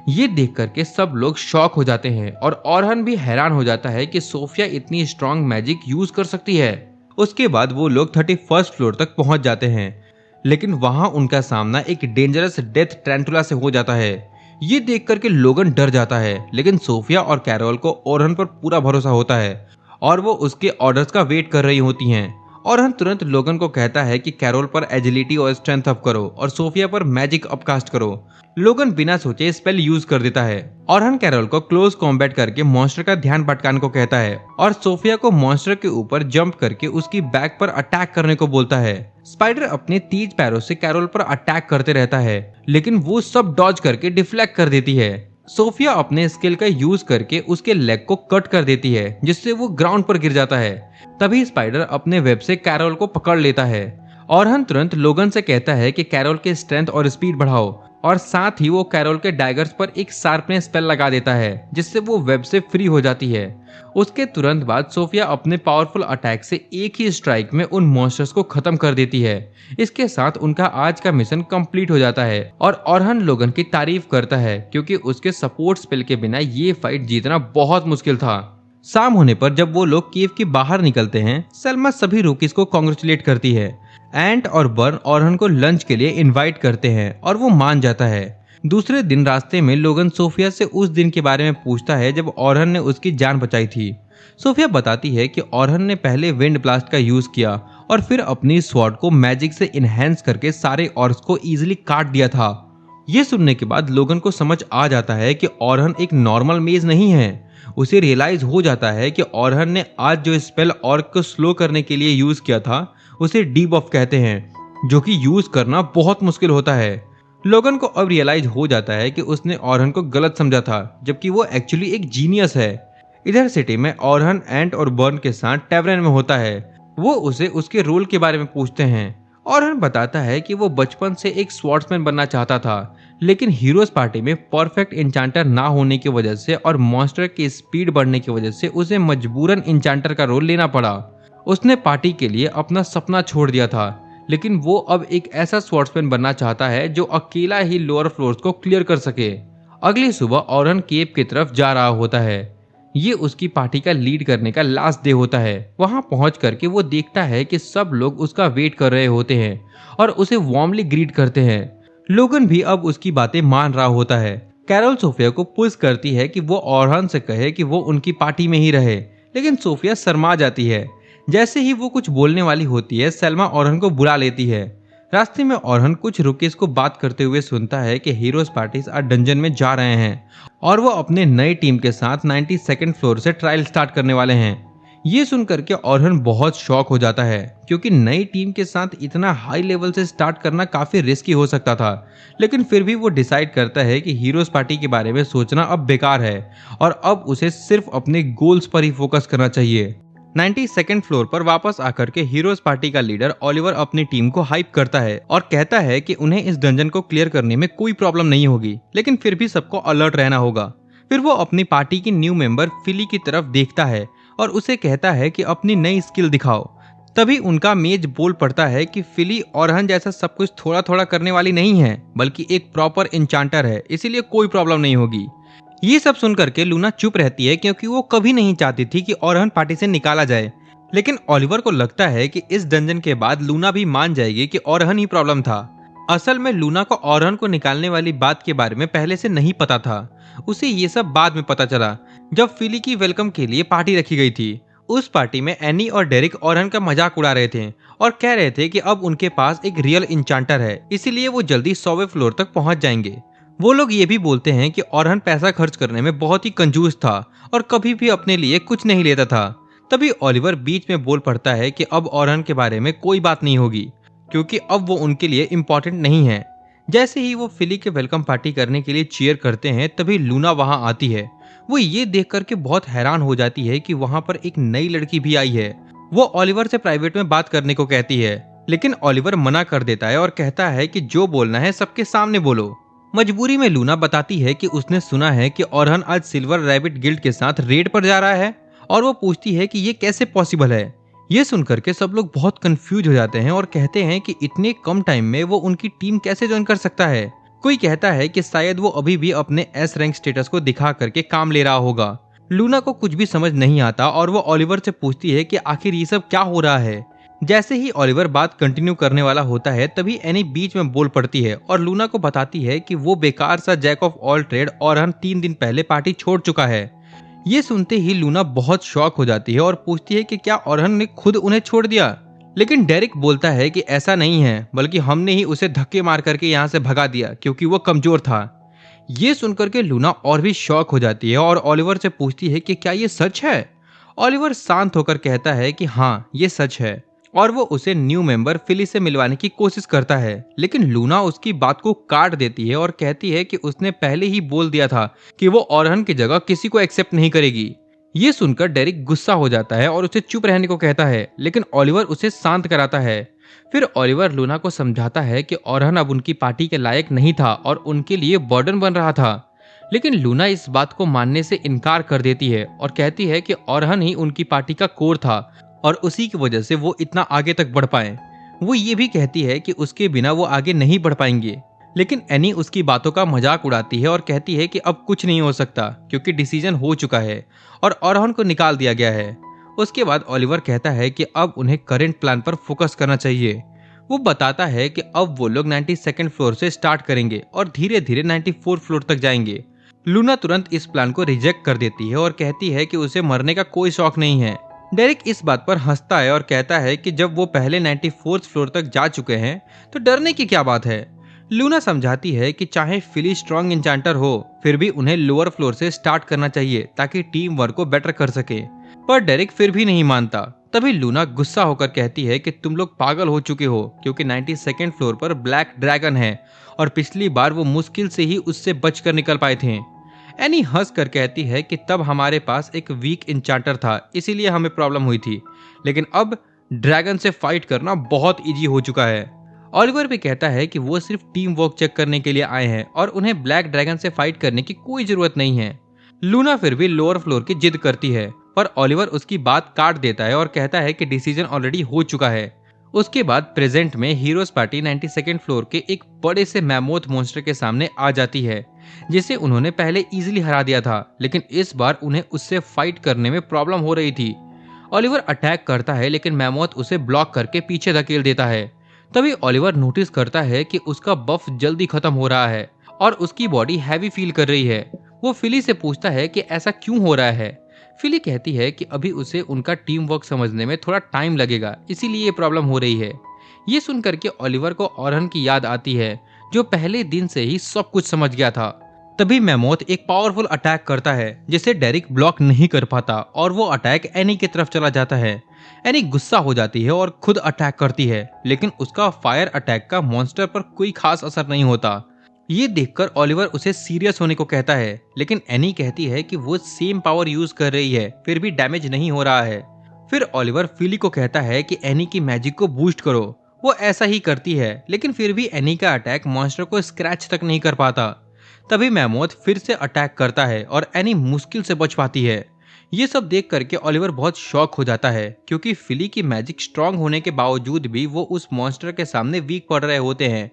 ये देख करके सब लोग शॉक हो जाते हैं और ओरहन भी हैरान हो जाता है कि सोफिया इतनी स्ट्रांग मैजिक यूज कर सकती है। उसके बाद वो लोग 31st फ्लोर तक पहुंच जाते हैं, लेकिन वहां उनका सामना एक डेंजरस डेथ टैरेंटुला से हो जाता है। ये देख करके लोगन डर जाता है, लेकिन सोफिया और कैरोल को ओरहन पर पूरा भरोसा होता है और वो उसके ऑर्डर्स का वेट कर रही होती हैं। ओरहन तुरंत लोगन को कहता है कि कैरोल पर एजिलिटी और स्ट्रेंथ अप करो और सोफिया पर मैजिक अपकास्ट करो। लोगन बिना सोचे स्पेल यूज कर देता है। ओरहन कैरोल को क्लोज कॉम्बैट करके मॉन्स्टर का ध्यान भटकाने को कहता है और सोफिया को मॉन्स्टर के ऊपर जंप करके उसकी बैक पर अटैक करने को बोलता है। स्पाइडर अपने तेज पैरों से कैरोल पर अटैक करते रहता है, लेकिन वो सब डॉज करके डिफ्लेक्ट कर देती है। सोफिया अपने स्किल का यूज करके उसके लेग को कट कर देती है, जिससे वो ग्राउंड पर गिर जाता है। तभी स्पाइडर अपने वेब से कैरोल को पकड़ लेता है। ओरहन तुरंत लोगन से कहता है कि कैरोल के स्ट्रेंथ और स्पीड बढ़ाओ और साथ ही वो कैरोल के डैगर्स पर एक शार्पनेस स्पेल लगा देता है, जिससे वो वेब से फ्री हो जाती है। उसके तुरंत बाद सोफिया अपने पावरफुल अटैक से एक ही स्ट्राइक में उन मॉन्स्टर्स को खत्म कर देती है। इसके साथ उनका आज का मिशन कंप्लीट हो जाता है और ओरहन लोगन की तारीफ करता है, क्योंकि उसके सपोर्ट स्पेल के बिना ये फाइट जीतना बहुत मुश्किल था। शाम होने पर जब वो लोग केव के बाहर निकलते हैं, सलमा सभी रूकीज को कांग्रेचुलेट करती है। एंट और बर्न ओरहन को लंच के लिए इनवाइट करते हैं और वो मान जाता है। दूसरे दिन रास्ते में लोगन सोफिया से उस दिन के बारे में पूछता है जब ओरहन ने उसकी जान बचाई थी। सोफिया बताती है कि ओरहन ने पहले विंड ब्लास्ट का यूज किया और फिर अपनी स्वॉर्ड को मैजिक से इनहेंस करके सारे ऑर्क्स को इजीली काट दिया था। ये सुनने के बाद लोगन को समझ आ जाता है कि ओरहन एक नॉर्मल मेज नहीं है। उसे रियलाइज हो जाता है कि ओरहन ने आज जो स्पेल ऑर्क को स्लो करने के लिए यूज किया था उसे डीबफ कहते हैं, जो कि यूज करना बहुत मुश्किल होता है। लोगन को अब रियलाइज हो जाता है कि उसने ओरहन को गलत समझा था, जबकि वो एक्चुअली एक जीनियस है। इधर सिटी में ओरहन एंट और बर्न के साथ टैवरन में होता है। वो उसे उसके रोल के बारे में पूछते हैं। ओरहन बताता है कि वो बचपन से एक स्वॉर्ड्समैन बनना चाहता था, लेकिन हीरोज पार्टी में परफेक्ट इंचांटर ना होने की वजह से और मॉन्स्टर की स्पीड बढ़ने की वजह से उसे मजबूरन इंचांटर का रोल लेना पड़ा। उसने पार्टी के लिए अपना सपना छोड़ दिया था, लेकिन वो अब एक ऐसा स्वॉर्ड्समैन बनना चाहता है जो अकेला ही लोअर फ्लोर्स को क्लियर कर सके। अगली सुबह ओरहन केव की तरफ जा रहा होता है। ये उसकी पार्टी का लीड करने का लास्ट डे होता है। वहां पहुंच करके वो देखता है कि सब लोग उसका वेट कर रहे होते हैं और उसे वार्मली ग्रीट करते हैं। लोगन भी अब उसकी बातें मान रहा होता है। कैरोल सोफिया को पुश करती है कि वो ओरहन से कहे कि वो उनकी पार्टी में ही रहे, लेकिन सोफिया शर्मा जाती है। जैसे ही वो कुछ बोलने वाली होती है, सेल्मा ओरहन को बुला लेती है। रास्ते में ओरहन कुछ रुकीज को बात करते हुए सुनता है कि हीरोज पार्टीज आज डंजन में जा रहे हैं और वो अपने नई टीम के साथ 92nd फ्लोर से ट्रायल स्टार्ट करने वाले हैं। ये सुनकर के ओरहन बहुत शॉक हो जाता है, क्योंकि नई टीम के साथ इतना हाई लेवल से स्टार्ट करना काफी रिस्की हो सकता था। लेकिन फिर भी वो डिसाइड करता है कि हीरोज पार्टी के बारे में सोचना अब बेकार है और अब उसे सिर्फ अपने गोल्स पर ही फोकस करना चाहिए। 92nd फ्लोर पर वापस आकर के हीरोज पार्टी का लीडर ओलिवर अपनी टीम को हाइप करता है और कहता है कि उन्हें इस डंजन को क्लियर करने में कोई प्रॉब्लम नहीं होगी, लेकिन फिर भी सबको अलर्ट रहना होगा। फिर वो अपनी पार्टी की न्यू मेंबर फिली की तरफ देखता है और उसे कहता है कि अपनी नई स्किल दिखाओ। तभी उनका मेज बोल पड़ता है कि फिली ओरहन जैसा सब कुछ थोड़ा थोड़ा करने वाली नहीं है, बल्कि एक प्रॉपर इंचांटर है, इसीलिए कोई प्रॉब्लम नहीं होगी। ये सब सुनकर के लूना चुप रहती है क्योंकि वो कभी नहीं चाहती थी कि ओरहन पार्टी से निकाला जाए। लेकिन ओलिवर को लगता है कि इस डंजन के बाद लूना भी मान जाएगी कि ओरहन ही प्रॉब्लम था। असल में लूना को ओरहन को निकालने वाली बात के बारे में पहले से नहीं पता था। उसे ये सब बाद में पता चला जब फिली की वेलकम के लिए पार्टी रखी गई थी। उस पार्टी में एनी और डेरिक ओरहन का मजाक उड़ा रहे थे और कह रहे थे कि अब उनके पास एक रियल इंचांटर है, इसीलिए वो जल्दी 100वें फ्लोर तक पहुंच जाएंगे। वो लोग ये भी बोलते हैं कि ओरहन पैसा खर्च करने में बहुत ही कंजूस था और कभी भी अपने लिए कुछ नहीं लेता था। तभी ओलिवर बीच में बोल पड़ता है कि अब ओरहन के बारे में कोई बात नहीं होगी क्योंकि अब वो उनके लिए इम्पोर्टेंट नहीं है। जैसे ही वो फिली के वेलकम पार्टी करने के लिए चीयर करते हैं तभी लूना वहां आती है। वो ये देख करके बहुत हैरान हो जाती है कि वहां पर एक नई लड़की भी आई है। वो ओलिवर से प्राइवेट में बात करने को कहती है, लेकिन ओलिवर मना कर देता है और कहता है कि जो बोलना है सबके सामने बोलो। मजबूरी में लूना बताती है कि उसने सुना है कि ओरहन आज सिल्वर रैबिट गिल्ड के साथ रेड पर जा रहा है और वो पूछती है कि ये कैसे पॉसिबल है। ये सुनकर के सब लोग बहुत कंफ्यूज हो जाते हैं और कहते हैं कि इतने कम टाइम में वो उनकी टीम कैसे ज्वाइन कर सकता है। कोई कहता है कि शायद वो अभी भी अपने एस रैंक स्टेटस को दिखा करके काम ले रहा होगा। लूना को कुछ भी समझ नहीं आता और वो ओलिवर से पूछती है कि आखिर ये सब क्या हो रहा है। जैसे ही ओलिवर बात कंटिन्यू करने वाला होता है तभी एनी बीच में बोल पड़ती है और लूना को बताती है कि वो बेकार सा जैक ऑफ ऑल ट्रेड ओरहन 3 दिन पहले पार्टी छोड़ चुका है। ये सुनते ही लूना बहुत शॉक हो जाती है और पूछती है कि क्या ओरहन ने खुद उन्हें छोड़ दिया। लेकिन डेरिक बोलता है कि ऐसा नहीं है, बल्कि हमने ही उसे धक्के मार करके यहाँ से भगा दिया क्योंकि वो कमजोर था। ये सुनकर के लूना और भी शॉक हो जाती है और ओलिवर से पूछती है कि क्या ये सच है। ओलिवर शांत होकर कहता है कि हाँ ये सच है और वो उसे न्यू मेंबर फिली से मिलवाने की कोशिश करता है। लेकिन लूना उसकी बात को काट देती है और कहती है कि उसने पहले ही बोल दिया था कि वो ओरहन की जगह किसी को एक्सेप्ट नहीं करेगी। ये सुनकर डेरिक गुस्सा हो जाता है और उसे चुप रहने को कहता है, लेकिन ओलिवर उसे शांत कराता है। फिर ओलिवर लूना को समझाता है कि ओरहन अब उनकी पार्टी के लायक नहीं था और उनके लिए बर्डन बन रहा था। लेकिन लूना इस बात को मानने से इनकार कर देती है और कहती है कि ओरहन ही उनकी पार्टी का कोर था और उसी की वजह से वो इतना आगे तक बढ़ पाए। वो ये भी कहती है कि उसके बिना वो आगे नहीं बढ़ पाएंगे। लेकिन एनी उसकी बातों का मजाक उड़ाती है और कहती है कि अब कुछ नहीं हो सकता क्योंकि डिसीजन हो चुका है और ओरहन को निकाल दिया गया है। उसके बाद ओलिवर कहता है कि अब उन्हें करंट प्लान पर फोकस करना चाहिए। वो बताता है कि अब वो लोग 92nd फ्लोर से स्टार्ट करेंगे और धीरे धीरे 94 फ्लोर तक जाएंगे। लूना तुरंत इस प्लान को रिजेक्ट कर देती है और कहती है कि उसे मरने का कोई शौक नहीं है। डेरिक इस बात पर हंसता है और कहता है कि जब वो पहले 94th फ्लोर तक जा चुके हैं तो डरने की क्या बात है। लूना समझाती है कि चाहे फिली स्ट्रॉन्ग इंचांटर हो फिर भी उन्हें लोअर फ्लोर से स्टार्ट करना चाहिए ताकि टीम वर्क को बेटर कर सके। पर डेरिक फिर भी नहीं मानता। तभी लूना गुस्सा होकर कहती है कि तुम लोग पागल हो चुके हो क्योंकि 92nd फ्लोर पर ब्लैक ड्रैगन है और पिछली बार वो मुश्किल से ही उससे बचकर निकल पाए थे। एनी हंस कर कहती है कि तब हमारे पास एक वीक इंचांटर था, इसीलिए हमें प्रॉब्लम हुई थी, लेकिन अब ड्रैगन से फाइट करना बहुत इजी हो चुका है। ओलिवर भी कहता है कि वो सिर्फ टीम वर्क चेक करने के लिए आए हैं और उन्हें ब्लैक ड्रैगन से फाइट करने की कोई जरूरत नहीं है। लूना फिर भी लोअर फ्लोर की जिद करती है पर ओलिवर उसकी बात काट देता है और कहता है कि डिसीजन ऑलरेडी हो चुका है। उसके बाद प्रेजेंट में हीरोज पार्टी 92nd फ्लोर के एक बड़े से मैमोथ मॉन्स्टर के सामने आ जाती है जिसे उन्होंने पहले इजीली हरा दिया था, लेकिन इस बार उन्हें उससे फाइट करने में प्रॉब्लम हो रही थी। ओलिवर अटैक करता है लेकिन मैमोथ उसे ब्लॉक करके पीछे धकेल देता है। तभी ओलिवर नोटिस करता है कि उसका बफ जल्दी खत्म हो रहा है और उसकी बॉडी हैवी फील कर रही है। वो फिली से पूछता है कि ऐसा क्यों हो रहा है। फिली कहती है कि अभी उसे उनका टीम वर्क समझने में थोड़ा टाइम लगेगा, इसीलिए ये प्रॉब्लम हो रही है। ये सुनकर के ओलिवर को ओरहन की याद आती है जो पहले दिन से ही सब कुछ समझ गया था। तभी मैमोथ एक पावरफुल अटैक करता है जिसे डेरिक ब्लॉक नहीं कर पाता और वो अटैक एनी की तरफ चला जाता है। एनी गुस्सा हो जाती है और खुद अटैक करती है, लेकिन उसका फायर अटैक का मॉन्स्टर पर कोई खास असर नहीं होता। ये देखकर ओलिवर उसे सीरियस होने को कहता है, लेकिन एनी कहती है कि वो सेम पावर यूज कर रही है फिर भी डैमेज नहीं हो रहा है। फिर ओलिवर फिली को कहता है कि एनी की मैजिक को बूस्ट करो। वो ऐसा ही करती है, लेकिन फिर भी एनी का अटैक मॉन्स्टर को स्क्रैच तक नहीं कर पाता। तभी मैमोथ फिर से अटैक करता है और एनी मुश्किल से बच पाती है। ये सब देख करके ओलिवर बहुत शॉक हो जाता है, क्योंकि फिली की मैजिक स्ट्रांग होने के बावजूद भी वो उस मॉन्स्टर के सामने वीक पड़ रहे होते हैं।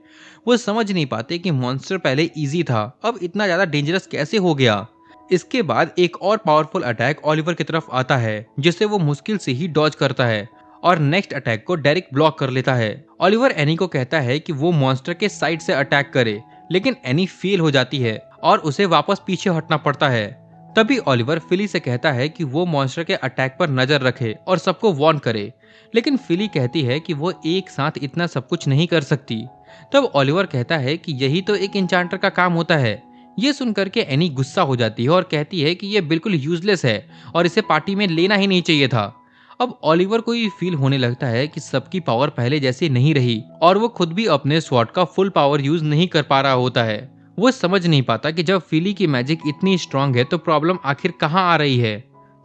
वो समझ नहीं पाते कि मॉन्स्टर पहले इजी था, अब इतना ज्यादा डेंजरस कैसे हो गया। इसके बाद एक और पावरफुल अटैक ओलिवर की तरफ आता है, जिसे वो मुश्किल से ही डॉज करता है और नेक्स्ट अटैक को डायरेक्ट ब्लॉक कर लेता है। ओलिवर एनी को कहता है कि वो मॉन्स्टर के साइड से अटैक करे, लेकिन एनी फेल हो जाती है और उसे वापस पीछे हटना पड़ता है। तभी ओलिवर फिली से कहता है कि वो मॉन्स्टर के अटैक पर नजर रखे और सबको वार्न करे, लेकिन फिली कहती है कि वो एक साथ इतना सब कुछ नहीं कर सकती। तब ओलिवर कहता है कि यही तो एक इंचांटर का काम होता है। ये सुनकर के एनी गुस्सा हो जाती है और कहती है कि ये बिल्कुल यूजलेस है और इसे पार्टी में लेना ही नहीं चाहिए था। अब ओलिवर को ये फील होने लगता है कि सबकी पावर पहले जैसी नहीं रही और वो खुद भी अपने स्वॉर्ड का फुल पावर यूज नहीं कर पा रहा होता है। वो समझ नहीं पाता कि जब फिली की मैजिक इतनी स्ट्रांग है तो प्रॉब्लम आखिर कहाँ आ रही है।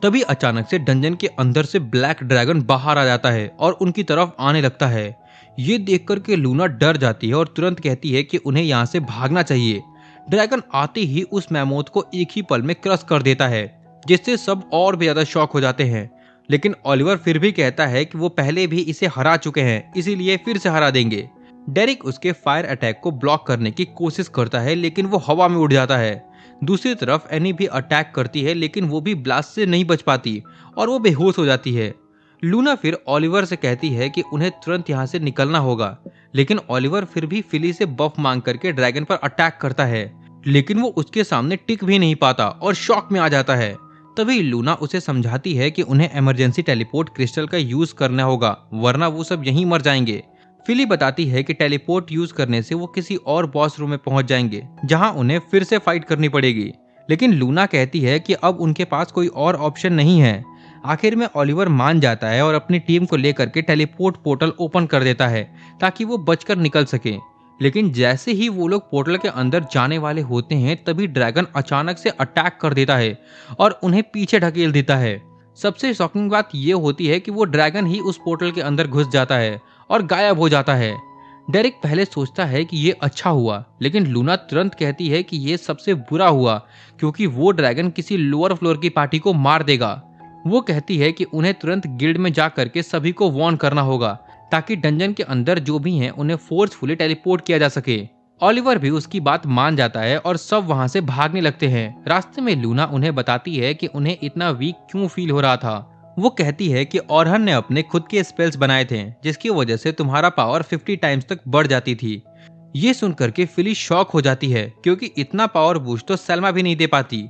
तभी अचानक से डंजन के अंदर से ब्लैक ड्रैगन बाहर आ जाता है और उनकी तरफ आने लगता है। ये देख करके लूना डर जाती है और तुरंत कहती है कि उन्हें यहाँ से भागना चाहिए। ड्रैगन आते ही उस मैमोथ को एक ही पल में क्रश कर देता है, जिससे सब और भी ज्यादा शॉक हो जाते हैं। लेकिन ओलिवर फिर भी कहता है कि वो पहले भी इसे हरा चुके हैं, इसीलिए फिर से हरा देंगे। डेरिक उसके फायर अटैक को ब्लॉक करने की कोशिश करता है, लेकिन वो हवा में उड़ जाता है। दूसरी तरफ एनी भी अटैक करती है, लेकिन वो भी ब्लास्ट से नहीं बच पाती और वो बेहोश हो जाती है। लूना फिर ओलिवर से कहती है कि उन्हें तुरंत यहाँ से निकलना होगा, लेकिन ओलिवर फिर भी फिली से बफ मांग करके ड्रैगन पर अटैक करता है, लेकिन वो उसके सामने टिक भी नहीं पाता और शॉक में आ जाता है। तभी लूना उसे समझाती है कि उन्हें इमरजेंसी टेलीपोर्ट क्रिस्टल का यूज करना होगा, वरना वो सब यहीं मर जाएंगे। फिली बताती है कि टेलीपोर्ट यूज करने से वो किसी और बॉस रूम में पहुंच जाएंगे, जहां उन्हें फिर से फाइट करनी पड़ेगी। लेकिन लूना कहती है कि अब उनके पास कोई और ऑप्शन नहीं है। आखिर में ओलिवर मान जाता है और अपनी टीम को लेकर के टेलीपोर्ट पोर्टल ओपन कर देता है ताकि वो बचकर निकल सके। लेकिन जैसे ही वो लोग पोर्टल के अंदर जाने वाले होते हैं, तभी ड्रैगन अचानक से अटैक कर देता है और उन्हें पीछे ढकेल देता है। सबसे शॉकिंग बात ये होती है कि वो ड्रैगन ही उस पोर्टल के अंदर घुस जाता है और गायब हो जाता है। डेरिक पहले सोचता है कि ये अच्छा हुआ, लेकिन लूना तुरंत कहती है कि ये सबसे बुरा हुआ, क्योंकि वो ड्रैगन किसी लोअर फ्लोर की पार्टी को मार देगा। वो कहती है कि उन्हें तुरंत गिल्ड में जा करके सभी को वार्न करना होगा, ताकि डंजन के अंदर जो भी हैं उन्हें फोर्सफुली टेलीपोर्ट किया जा सके। ओलिवर भी उसकी बात मान जाता है और सब वहां से भागने लगते हैं। रास्ते में लूना उन्हें बताती है कि उन्हें इतना वीक क्यों फील हो रहा था। वो कहती है कि ओरहन ने अपने खुद के स्पेल्स बनाए थे, जिसकी वजह से तुम्हारा पावर 50 टाइम्स तक बढ़ जाती थी। ये सुनकर के फिली शॉक हो जाती है, क्योंकि इतना पावर बूस्ट तो सैल्मा भी नहीं दे पाती।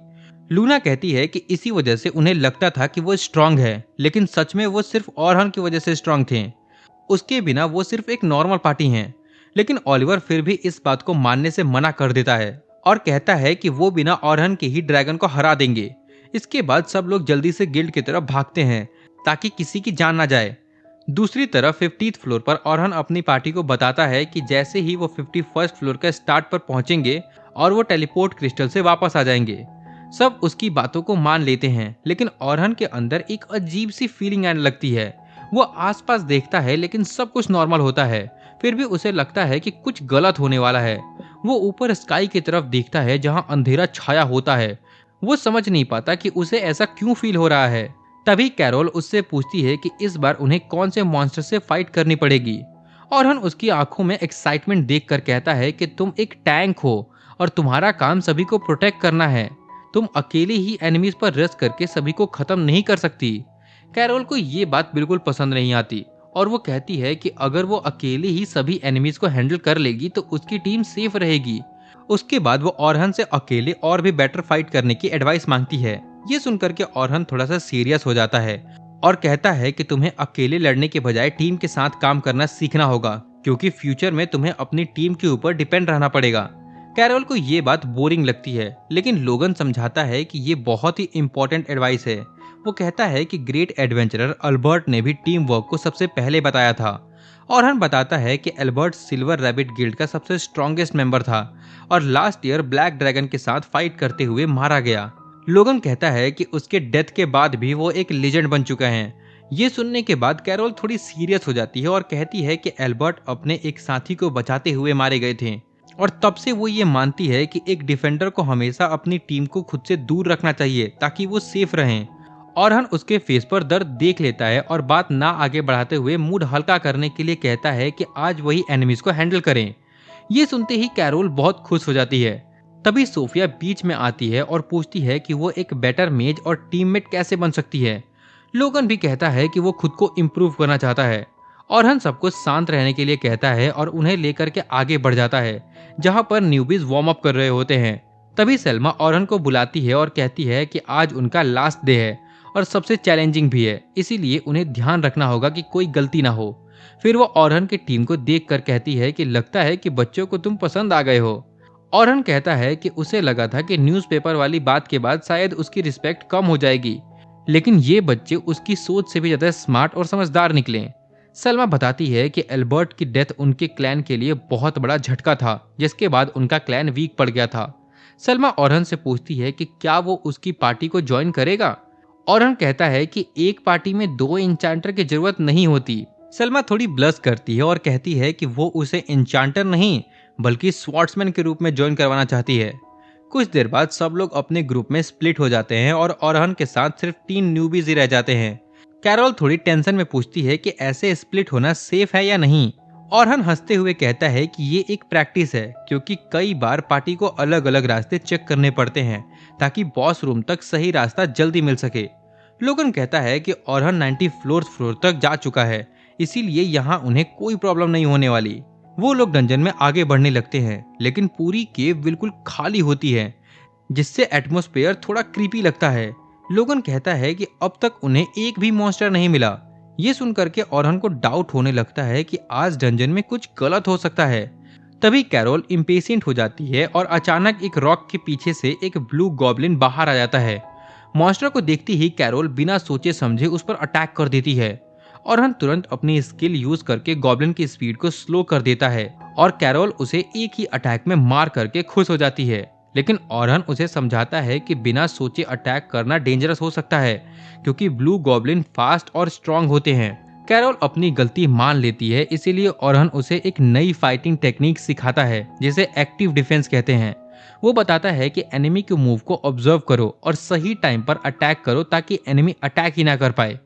लूना कहती है कि इसी वजह से उन्हें लगता था कि वो स्ट्रांग है, लेकिन सच में वो सिर्फ ओरहन की वजह से स्ट्रांग थे। उसके बिना वो सिर्फ एक नॉर्मल पार्टी हैं। लेकिन ओलिवर फिर भी इस बात को मानने से मना कर देता है और कहता है कि वो बिना ओरहन के ही ड्रैगन को हरा देंगे। इसके बाद सब लोग जल्दी से गिल्ड की तरफ भागते हैं ताकि किसी की जान ना जाए। दूसरी तरफ 50th फ्लोर पर ओरहन अपनी पार्टी को बताता है कि जैसे ही वो 51st फ्लोर के स्टार्ट पर पहुंचेंगे और वो टेलीपोर्ट क्रिस्टल से वापस आ जाएंगे। सब उसकी बातों को मान लेते हैं, लेकिन ओरहन के अंदर एक अजीब सी फीलिंग आने लगती है। वो आसपास देखता है, लेकिन सब कुछ नॉर्मल होता है। फिर भी उसे लगता है कि कुछ गलत होने वाला है। वो ऊपर स्काई की तरफ देखता है, जहां अंधेरा छाया होता है। वो समझ नहीं पाता कि उसे ऐसा क्यों फील हो रहा है। तभी कैरोल उससे पूछती है कि इस बार उन्हें कौन से मॉन्स्टर से फाइट करनी पड़ेगी। ओरहन उसकी आंखों में एक्साइटमेंट देखकर कहता है कि तुम एक टैंक हो और तुम्हारा काम सभी को प्रोटेक्ट करना है। तुम अकेले ही एनिमीज पर रश करके सभी को खत्म नहीं कर सकती। कैरोल को ये बात बिल्कुल पसंद नहीं आती और वो कहती है कि अगर वो अकेले ही सभी एनिमीज को हैंडल कर लेगी तो उसकी टीम सेफ रहेगी। उसके बाद वो ओरहन से अकेले और भी बेटर फाइट करने की एडवाइस मांगती है। ये सुनकर के ओरहन थोड़ा सा सीरियस हो जाता है और कहता है कि तुम्हें अकेले लड़ने के बजाय टीम के साथ काम करना सीखना होगा, क्योंकि फ्यूचर में तुम्हें अपनी टीम के ऊपर डिपेंड रहना पड़ेगा। कैरोल को ये बात बोरिंग लगती है, लेकिन लोगन समझाता है कि ये बहुत ही इंपॉर्टेंट एडवाइस है। वो कहता है कि ग्रेट एडवेंचरर अल्बर्ट ने भी टीम वर्क को सबसे पहले बताया था। ओरहन बताता है कि अल्बर्ट सिल्वर रैबिट गिल्ड का सबसे स्ट्रॉन्गेस्ट मेंबर था और लास्ट ईयर ब्लैक ड्रैगन के साथ फाइट करते हुए मारा गया। लोगन कहता है कि उसके डेथ के बाद भी वो एक लेजेंड बन चुका है। ये सुनने के बाद कैरोल थोड़ी सीरियस हो जाती है और कहती है कि अल्बर्ट अपने एक साथी को बचाते हुए मारे गए थे और तब से वो ये मानती है कि एक डिफेंडर को हमेशा अपनी टीम को खुद से दूर रखना चाहिए ताकि वो सेफ रहें। औरहन उसके फेस पर दर्द देख लेता है और बात ना आगे बढ़ाते हुए मूड हल्का करने के लिए कहता है कि आज वही एनिमीज को हैंडल करें। ये सुनते ही कैरोल बहुत खुश हो जाती है। तभी सोफिया बीच में आती है और पूछती है कि वो एक बेटर मेज और टीममेट कैसे बन सकती है। लोगन भी कहता है कि वो खुद को इम्प्रूव करना चाहता है। औरहन सबको शांत रहने के लिए कहता है और उन्हें लेकर के आगे बढ़ जाता है, जहां पर न्यूबीज वार्म अप कर रहे होते हैं। तभी सलमा औरहन को बुलाती है और कहती है कि आज उनका लास्ट डे है और सबसे चैलेंजिंग भी है, इसीलिए उन्हें ध्यान रखना होगा कि कोई गलती ना हो। फिर वो औरहन की टीम को देख कर कहती है कि लगता है कि बच्चों को तुम पसंद आ गए हो। औरहन कहता है कि उसे लगा था कि न्यूज़पेपर वाली बात के बाद शायद उसकी रिस्पेक्ट कम हो जाएगी, लेकिन ये बच्चे उसकी सोच से भी ज्यादा स्मार्ट और समझदार निकले। सलमा बताती है कि एल्बर्ट की डेथ उनके क्लैन के लिए बहुत बड़ा झटका था, जिसके बाद उनका क्लैन वीक पड़ गया था। सलमा औरहन से पूछती है कि क्या वो उसकी पार्टी को ज्वाइन करेगा। औरहन कहता है कि एक पार्टी में 2 इंचांटर की जरूरत नहीं होती। सलमा थोड़ी ब्लश करती है और कहती है कि वो उसे इंचांटर नहीं बल्कि स्वॉर्ड्समैन के रूप में ज्वाइन करवाना चाहती है। कुछ देर बाद सब लोग अपने ग्रुप में स्प्लिट हो जाते हैं और औरहन के साथ सिर्फ 3 न्यूबीज ही रह जाते हैं। कैरोल थोड़ी टेंशन में पूछती है कि ऐसे स्प्लिट होना सेफ है या नहीं। औरहन हंसते हुए कहता है कि ये एक प्रैक्टिस है, क्योंकि कई बार पार्टी को अलग अलग रास्ते चेक करने पड़ते हैं ताकि बॉस रूम तक सही रास्ता जल्दी मिल सके। लोगन कहता है कि औरहन 90 फ्लोर तक जा चुका है, इसीलिए यहाँ उन्हें कोई प्रॉब्लम नहीं होने वाली। वो लोग डंजन में आगे बढ़ने लगते हैं, लेकिन पूरी केव बिल्कुल खाली होती है, जिससे एटमॉस्फेयर थोड़ा क्रीपी लगता है। लोगन कहता है कि अब तक उन्हें एक भी मॉन्स्टर नहीं मिला। ये सुनकर के औरहन को डाउट होने लगता है कि आज डंजन में कुछ गलत हो सकता है। तभी कैरोल इम्पेशेंट हो जाती है और अचानक एक रॉक के पीछे से एक ब्लू गॉब्लिन बाहर आ जाता है। मॉन्स्टर को देखती ही कैरोल बिना सोचे समझे उस पर अटैक कर देती है। औरहन तुरंत अपनी स्किल यूज करके गॉब्लिन की स्पीड को स्लो कर देता है और कैरोल उसे एक ही अटैक में मार करके खुश हो जाती है। लेकिन औरहन उसे समझाता है कि बिना सोचे अटैक करना डेंजरस हो सकता है, क्योंकि ब्लू गॉब्लिन फास्ट और स्ट्रांग होते हैं। कैरोल अपनी गलती मान लेती है, इसीलिए औरहन उसे एक नई फाइटिंग टेक्निक सिखाता है जिसे एक्टिव डिफेंस कहते हैं। वो बताता है कि एनिमी के मूव को ऑब्जर्व करो और सही टाइम पर अटैक करो ताकि एनिमी अटैक ही ना कर पाए।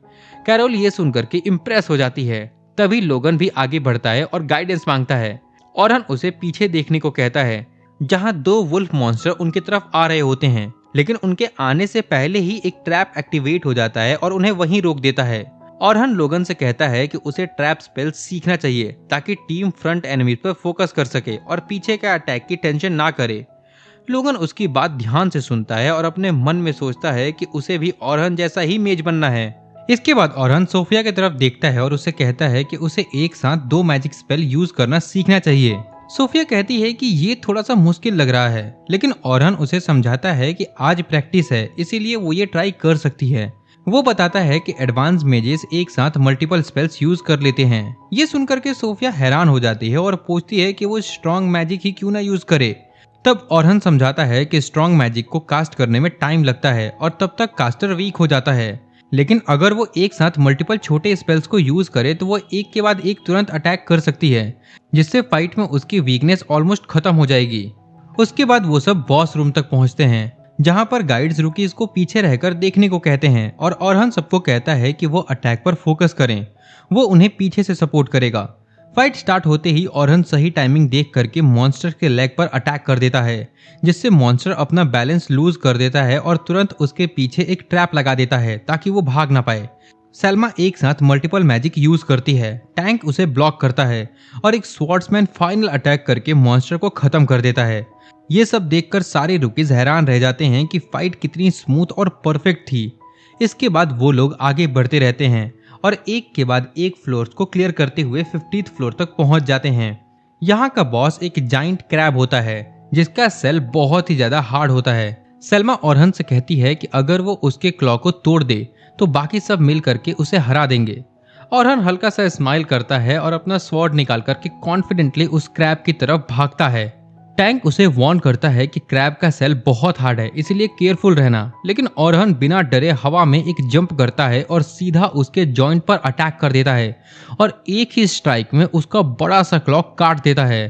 कैरोल ये सुनकर के इम्प्रेस हो जाती है। तभी लोगन भी आगे बढ़ता है और गाइडेंस मांगता है। औरहन उसे पीछे देखने को कहता है, जहां 2 वुल्फ मॉन्स्टर उनकी तरफ आ रहे होते हैं, लेकिन उनके आने से पहले ही एक ट्रैप एक्टिवेट हो जाता है और उन्हें वहीं रोक देता है। औरहन लोगन से कहता है कि उसे ट्रैप स्पेल सीखना चाहिए ताकि टीम फ्रंट एनिमीज पर फोकस कर सके और पीछे का अटैक की टेंशन ना करे। लोगन उसकी बात ध्यान से सुनता है और अपने मन में सोचता है कि उसे भी औरहन जैसा ही मेज बनना है। इसके बाद औरहन सोफिया की तरफ देखता है और उसे कहता है कि उसे एक साथ 2 मैजिक स्पेल यूज करना सीखना चाहिए। सोफिया कहती है कि ये थोड़ा सा मुश्किल लग रहा है, लेकिन औरहन उसे समझाता है कि आज प्रैक्टिस है, इसीलिए वो ये ट्राई कर सकती है। वो बताता है कि एडवांस मेजेस एक साथ मल्टीपल स्पेल्स यूज कर लेते हैं। ये सुनकर के सोफिया हैरान हो जाती है और पूछती है कि वो स्ट्रॉन्ग मैजिक ही क्यों ना यूज करे। तब औरहन समझाता है कि स्ट्रॉन्ग मैजिक को कास्ट करने में टाइम लगता है और तब तक कास्टर वीक हो जाता है, लेकिन अगर वो एक साथ मल्टीपल छोटे स्पेल्स को यूज करे तो वो एक के बाद एक तुरंत अटैक कर सकती है, जिससे फाइट में उसकी वीकनेस ऑलमोस्ट खत्म हो जाएगी। उसके बाद वो सब बॉस रूम तक पहुंचते हैं, जहां पर गाइड्स रुकीज को पीछे रहकर देखने को कहते हैं और औरहन सबको कहता है कि वो अटैक पर फोकस करें, वो उन्हें पीछे से सपोर्ट करेगा। फाइट स्टार्ट होते ही औरहन सही टाइमिंग देख करके मॉन्स्टर के लेग पर अटैक कर देता है, जिससे मॉन्स्टर अपना बैलेंस लूज कर देता है और तुरंत उसके पीछे एक ट्रैप लगा देता है ताकि वो भाग ना पाए। सलमा एक साथ मल्टीपल मैजिक यूज करती है, टैंक उसे ब्लॉक करता है और एक स्वॉर्ड्समैन फाइनल अटैक करके मॉन्स्टर को खत्म कर देता है। ये सब देखकर सारे रुकीज हैरान रह जाते हैं कि फाइट कितनी स्मूथ और परफेक्ट थी। इसके बाद वो लोग आगे बढ़ते रहते हैं और एक के बाद एक फ्लोर को क्लियर करते हुए 50th फ्लोर तक पहुंच जाते हैं। यहाँ का बॉस एक जाइंट क्रैब होता है, जिसका सेल बहुत ही ज्यादा हार्ड होता है। सलमा औरहन से कहती है कि अगर वो उसके क्लॉ को तोड़ दे तो बाकी सब मिल करके उसे हरा देंगे। औरहन हल्का सा स्माइल करता है और अपना स्वॉर्ड निकाल करके कॉन्फिडेंटली उस क्रैब की तरफ भागता है। टैंक उसे वार्न करता है कि क्रैब का सेल बहुत हार्ड है, इसलिए केयरफुल रहना, लेकिन औरहन बिना डरे हवा में एक जंप करता है और सीधा उसके जॉइंट पर अटैक कर देता है और एक ही स्ट्राइक में उसका बड़ा सा क्लॉ काट देता है।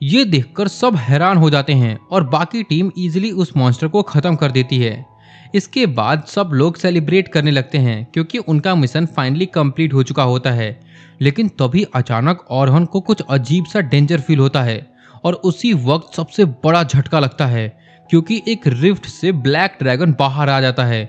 ये देखकर सब हैरान हो जाते हैं और बाकी टीम इजीली उस मॉन्स्टर को खत्म कर देती है। इसके बाद सब लोग सेलिब्रेट करने लगते हैं क्योंकि उनका मिशन फाइनली कंप्लीट हो चुका होता है। लेकिन तभी अचानक ओरहन को कुछ अजीब सा डेंजर फील होता है और उसी वक्त सबसे बड़ा झटका लगता है क्योंकि एक रिफ्ट से ब्लैक ड्रैगन बाहर आ जाता है।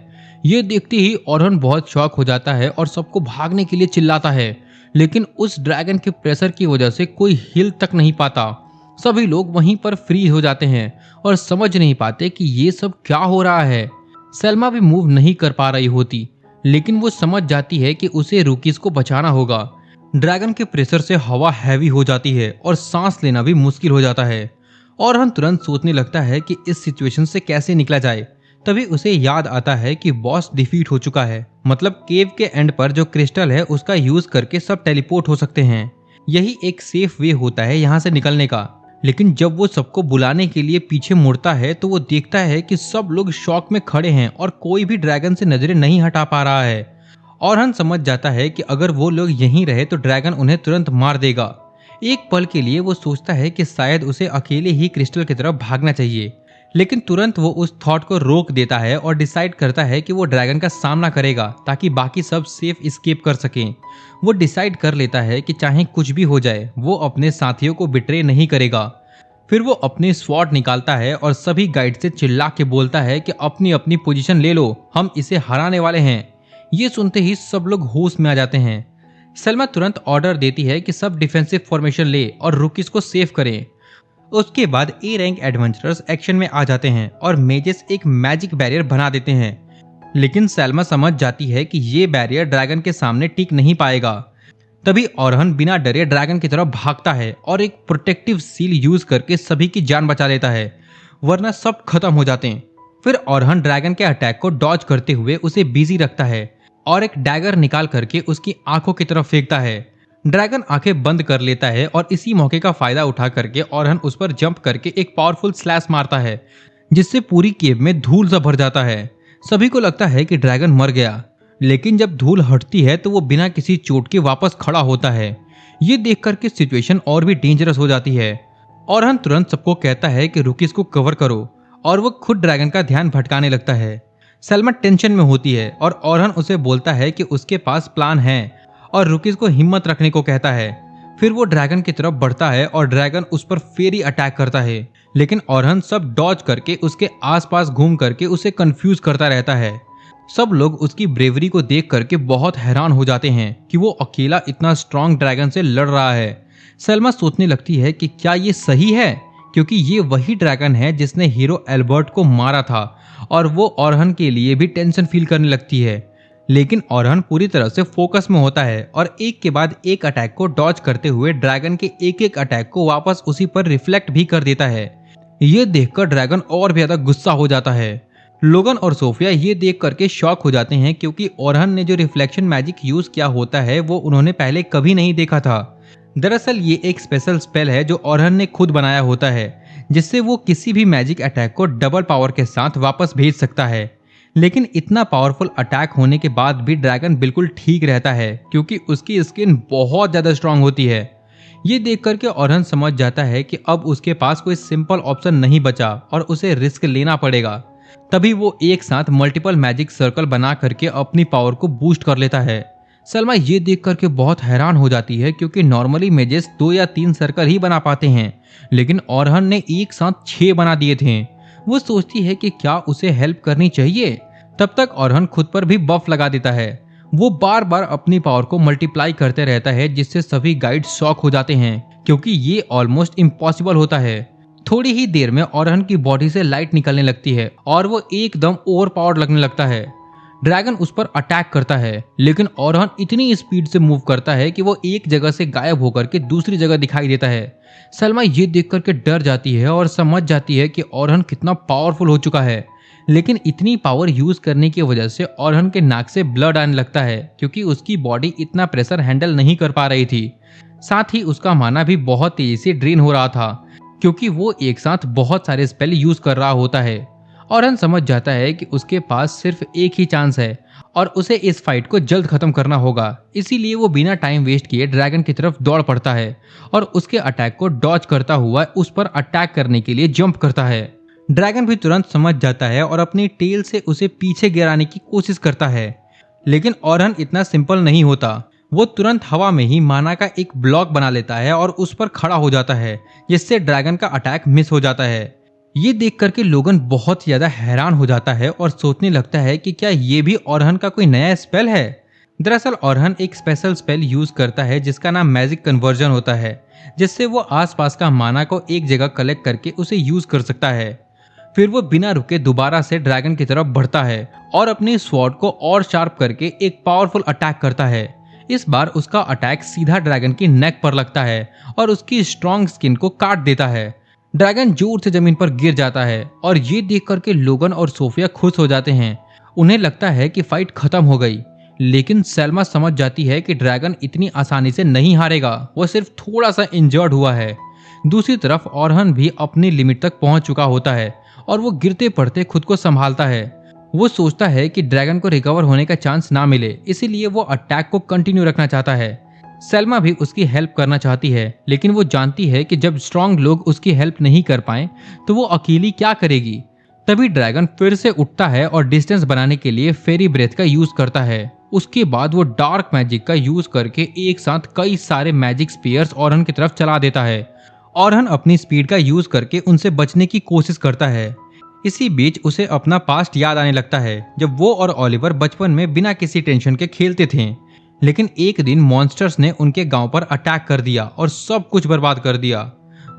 ये देखते ही ओरहन बहुत शॉक हो जाता है और सबको भागने के लिए चिल्लाता है, लेकिन उस ड्रैगन के प्रेशर की वजह से कोई हिल तक नहीं पाता। सभी लोग वहीं पर फ्रीज हो जाते हैं और समझ नहीं पाते कि ये सब क्या हो रहा है। सेल्मा भी मूव नहीं कर पा रही होती, लेकिन वो समझ जाती है कि उसे रूकीज को बचाना होगा। ड्रैगन के प्रेशर से हवा हैवी हो जाती है और सांस लेना भी मुश्किल हो जाता है। ओरहन तुरंत सोचने लगता है कि इस सिचुएशन से कैसे निकला जाए। तभी उसे याद आता है कि बॉस डिफीट हो चुका है, मतलब केव के एंड पर जो क्रिस्टल है उसका यूज करके सब टेलीपोर्ट हो सकते हैं। यही एक सेफ वे होता है यहाँ से निकलने का। लेकिन जब वो सबको बुलाने के लिए पीछे मुड़ता है तो वो देखता है कि सब लोग शॉक में खड़े हैं और कोई भी ड्रैगन से नजरें नहीं हटा पा रहा है। ओरहन समझ जाता है कि अगर वो लोग यहीं रहे तो ड्रैगन उन्हें तुरंत मार देगा। एक पल के लिए वो सोचता है कि शायद उसे अकेले ही क्रिस्टल की तरफ भागना चाहिए, लेकिन तुरंत वो उस थॉट को रोक देता है और डिसाइड करता है कि वो ड्रैगन का सामना करेगा ताकि बाकी सब सेफ एस्केप कर सकें। वो डिसाइड कर लेता है कि चाहे कुछ भी हो जाए वो अपने साथियों को बिट्रे नहीं करेगा। फिर वो अपने स्वॉर्ड निकालता है और सभी गाइड से चिल्ला के बोलता है कि अपनी अपनी पोजीशन ले लो, हम इसे हराने वाले हैं। ये सुनते ही सब लोग होश में आ जाते हैं। सेल्मा तुरंत ऑर्डर देती है कि सब डिफेंसिव फॉर्मेशन ले और रूकीज को सेव करें। उसके बाद ए रैंक एडवेंचरर्स एक्शन में आ जाते हैं और मेजेस एक मैजिक बैरियर बना देते हैं। लेकिन सेल्मा समझ जाती है कि ये बैरियर ड्रैगन के सामने टिक नहीं पाएगा। तभी ओरहन बिना डरे ड्रैगन की तरफ भागता है और एक प्रोटेक्टिव सील यूज करके सभी की जान बचा लेता है, वरना सब खत्म हो जाते हैं। फिर ओरहन ड्रैगन के अटैक को डॉज करते हुए उसे बिजी रखता है और एक डैगर निकाल करके उसकी आंखों की तरफ फेंकता है। ड्रैगन आंखें बंद कर लेता है और इसी मौके का फायदा उठा करके ओरहन उस पर जंप करके एक पावरफुल स्लैश मारता है, जिससे पूरी केव में धूल सा भर जाता है। सभी को लगता है कि ड्रैगन मर गया, लेकिन जब धूल हटती है तो वो बिना किसी चोट के वापस खड़ा होता है। ये देख करके सिचुएशन और भी डेंजरस हो जाती है। ओरहन तुरंत सबको कहता है कि रूकीज को कवर करो और वो खुद ड्रैगन का ध्यान भटकाने लगता है। सेल्मा टेंशन में होती है और ओरहन उसे बोलता है कि उसके पास प्लान है और रूकीज को हिम्मत रखने को कहता है। फिर वो ड्रैगन की तरफ बढ़ता है और ड्रैगन उस पर फेरी अटैक करता है, लेकिन ओरहन सब डॉज करके उसके आसपास घूम करके उसे कंफ्यूज करता रहता है। सब लोग उसकी ब्रेवरी को देख करके बहुत हैरान हो जाते हैं कि वो अकेला इतना स्ट्रॉन्ग ड्रैगन से लड़ रहा है। सेल्मा सोचने लगती है कि क्या ये सही है, क्योंकि ये वही ड्रैगन है जिसने हीरो एल्बर्ट को मारा था और वो ओरहन के लिए भी टेंशन फील करने लगती है। लेकिन ओरहन पूरी तरह से फोकस में होता है और एक के बाद एक अटैक को डॉज करते हुए ड्रैगन के एक एक अटैक को वापस उसी पर रिफ्लेक्ट भी कर देता है। ये देखकर ड्रैगन और भी ज्यादा गुस्सा हो जाता है। लोगन और सोफिया ये देख करके शॉक हो जाते हैं क्योंकि ओरहन ने जो रिफ्लेक्शन मैजिक यूज किया होता है वो उन्होंने पहले कभी नहीं देखा था। दरअसल ये एक स्पेशल स्पेल है जो ओरहन ने खुद बनाया होता है, जिससे वो किसी भी मैजिक अटैक को डबल पावर के साथ वापस भेज सकता है। लेकिन इतना पावरफुल अटैक होने के बाद भी ड्रैगन बिल्कुल ठीक रहता है क्योंकि उसकी स्किन बहुत ज्यादा स्ट्रांग होती है। ये देख करके ओरहन समझ जाता है कि अब उसके पास कोई सिंपल ऑप्शन नहीं बचा और उसे रिस्क लेना पड़ेगा। तभी वो एक साथ मल्टीपल मैजिक सर्कल बना करके अपनी पावर को बूस्ट कर लेता है। सलमा ये देख करके बहुत हैरान हो जाती है क्योंकि नॉर्मली मेजेस 2 या 3 सर्कल ही बना पाते हैं, लेकिन ओरहन ने एक साथ 6 बना दिए थे। वो सोचती है कि क्या उसे हेल्प करनी चाहिए। तब तक ओरहन खुद पर भी बफ लगा देता है। वो बार बार अपनी पावर को मल्टीप्लाई करते रहता है, जिससे सभी गाइड शॉक हो जाते हैं क्योंकि ये ऑलमोस्ट इम्पॉसिबल होता है। थोड़ी ही देर में ओरहन की बॉडी से लाइट निकलने लगती है और वो एकदम ओवर पावर लगने लगता है। ड्रैगन उस पर अटैक करता है, लेकिन ओरहन इतनी स्पीड से मूव करता है कि वो एक जगह से गायब होकर के दूसरी जगह दिखाई देता है। सलमा ये देख करके डर जाती है और समझ जाती है कि ओरहन कितना पावरफुल हो चुका है। लेकिन इतनी पावर यूज करने की वजह से ओरहन के नाक से ब्लड आने लगता है क्योंकि उसकी बॉडी इतना प्रेशर हैंडल नहीं कर पा रही थी। साथ ही उसका माना भी बहुत तेजी से ड्रेन हो रहा था क्योंकि वो एक साथ बहुत सारे स्पेल यूज कर रहा होता है। ओरहन समझ जाता है कि उसके पास सिर्फ एक ही चांस है और उसे इस फाइट को जल्द खत्म करना होगा। इसीलिए वो बिना टाइम वेस्ट किए ड्रैगन की तरफ दौड़ पड़ता है और उसके अटैक को डॉज करता हुआ उस पर अटैक करने के लिए जंप करता है। ड्रैगन भी तुरंत समझ जाता है और अपनी टेल से उसे पीछे गिराने की कोशिश करता है, लेकिन ओरहन इतना सिंपल नहीं होता। वो तुरंत हवा में ही माना का एक ब्लॉक बना लेता है और उस पर खड़ा हो जाता है, जिससे ड्रैगन का अटैक मिस हो जाता है। ये देख करके लोगन बहुत ज्यादा हैरान हो जाता है और सोचने लगता है कि क्या ये भी ओरहन का कोई नया स्पेल है। दरअसल ओरहन एक स्पेशल स्पेल यूज करता है जिसका नाम मैजिक कन्वर्जन होता है, जिससे वो आसपास का माना को एक जगह कलेक्ट करके उसे यूज कर सकता है। फिर वो बिना रुके दोबारा से ड्रैगन की तरफ बढ़ता है और अपनी स्वॉर्ड को और शार्प करके एक पावरफुल अटैक करता है। इस बार उसका अटैक सीधा ड्रैगन की नेक पर लगता है और उसकी स्ट्रॉन्ग स्किन को काट देता है। ड्रैगन जोर से जमीन पर गिर जाता है और ये देख करके लोगन और सोफिया खुश हो जाते हैं। उन्हें लगता है कि फाइट खत्म हो गई, लेकिन सेल्मा समझ जाती है कि ड्रैगन इतनी आसानी से नहीं हारेगा, वो सिर्फ थोड़ा सा इंजर्ड हुआ है। दूसरी तरफ ओरहन भी अपनी लिमिट तक पहुंच चुका होता है और वो गिरते पड़ते खुद को संभालता है। वो सोचता है कि ड्रैगन को रिकवर होने का चांस ना मिले, इसीलिए वो अटैक को कंटिन्यू रखना चाहता है। सेल्मा भी उसकी हेल्प करना चाहती है, लेकिन वो जानती है कि जब स्ट्रांग लोग उसकी हेल्प नहीं कर पाए तो वो अकेली क्या करेगी। तभी ड्रैगन फिर से उठता है और डिस्टेंस बनाने के लिए फेरी ब्रेथ का यूज करता है। उसके बाद वो डार्क मैजिक का यूज करके एक साथ कई सारे मैजिक स्पीयर्स ओरहन की तरफ चला देता है। ओरहन अपनी स्पीड का यूज करके उनसे बचने की कोशिश करता है। इसी बीच उसे अपना पास्ट याद आने लगता है, जब वो और ओलिवर बचपन में बिना किसी टेंशन के खेलते थे। लेकिन एक दिन मॉन्स्टर्स ने उनके गांव पर अटैक कर दिया और सब कुछ बर्बाद कर दिया।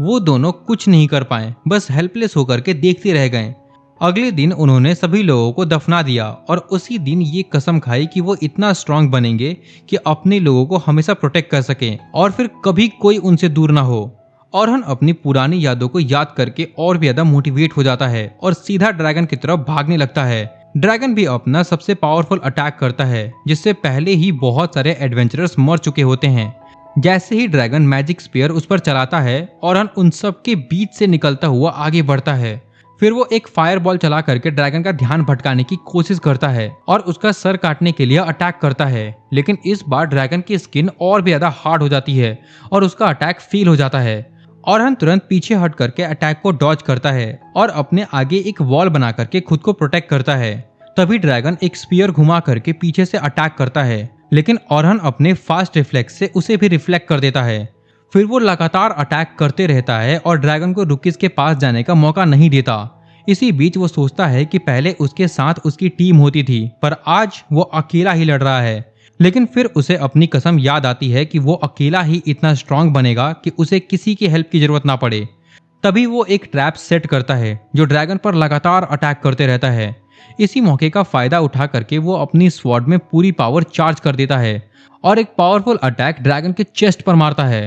वो दोनों कुछ नहीं कर पाए, बस हेल्पलेस होकर के देखते रह गए। अगले दिन उन्होंने सभी लोगों को दफना दिया और उसी दिन ये कसम खाई कि वो इतना स्ट्रांग बनेंगे कि अपने लोगों को हमेशा प्रोटेक्ट कर सकें और फिर कभी कोई उनसे दूर ना हो। ओरहन अपनी पुरानी यादों को याद करके और भी ज्यादा मोटिवेट हो जाता है और सीधा ड्रैगन की तरफ भागने लगता है। ड्रैगन भी अपना सबसे पावरफुल अटैक करता है, जिससे पहले ही बहुत सारे एडवेंचरर्स मर चुके होते हैं। जैसे ही ड्रैगन मैजिक स्पीयर उस पर चलाता है, ओरहन उन सब के बीच से निकलता हुआ आगे बढ़ता है। फिर वो एक फायर बॉल चला करके ड्रैगन का ध्यान भटकाने की कोशिश करता है और उसका सर काटने के लिए अटैक करता है, लेकिन इस बार ड्रैगन की स्किन और भी ज्यादा हार्ड हो जाती है और उसका अटैक फेल हो जाता है। ओरहन तुरंत पीछे हट करके अटैक को डॉज करता है और अपने आगे एक वॉल बना करके खुद को प्रोटेक्ट करता है। तभी ड्रैगन एक स्पीयर घुमा करके पीछे से अटैक करता है, लेकिन ओरहन अपने फास्ट रिफ्लेक्स से उसे भी रिफ्लेक्ट कर देता है। फिर वो लगातार अटैक करते रहता है और ड्रैगन को रुकिस के पास जाने का मौका नहीं देता। इसी बीच वो सोचता है कि पहले उसके साथ उसकी टीम होती थी, पर आज वो अकेला ही लड़ रहा है। लेकिन फिर उसे अपनी कसम याद आती है कि वो अकेला ही इतना स्ट्रांग बनेगा कि उसे किसी की हेल्प की जरूरत ना पड़े। तभी वो एक ट्रैप सेट करता है जो ड्रैगन पर लगातार अटैक करते रहता है। इसी मौके का फायदा उठा करके वो अपनी स्वॉर्ड में पूरी पावर चार्ज कर देता है और एक पावरफुल अटैक ड्रैगन के चेस्ट पर मारता है।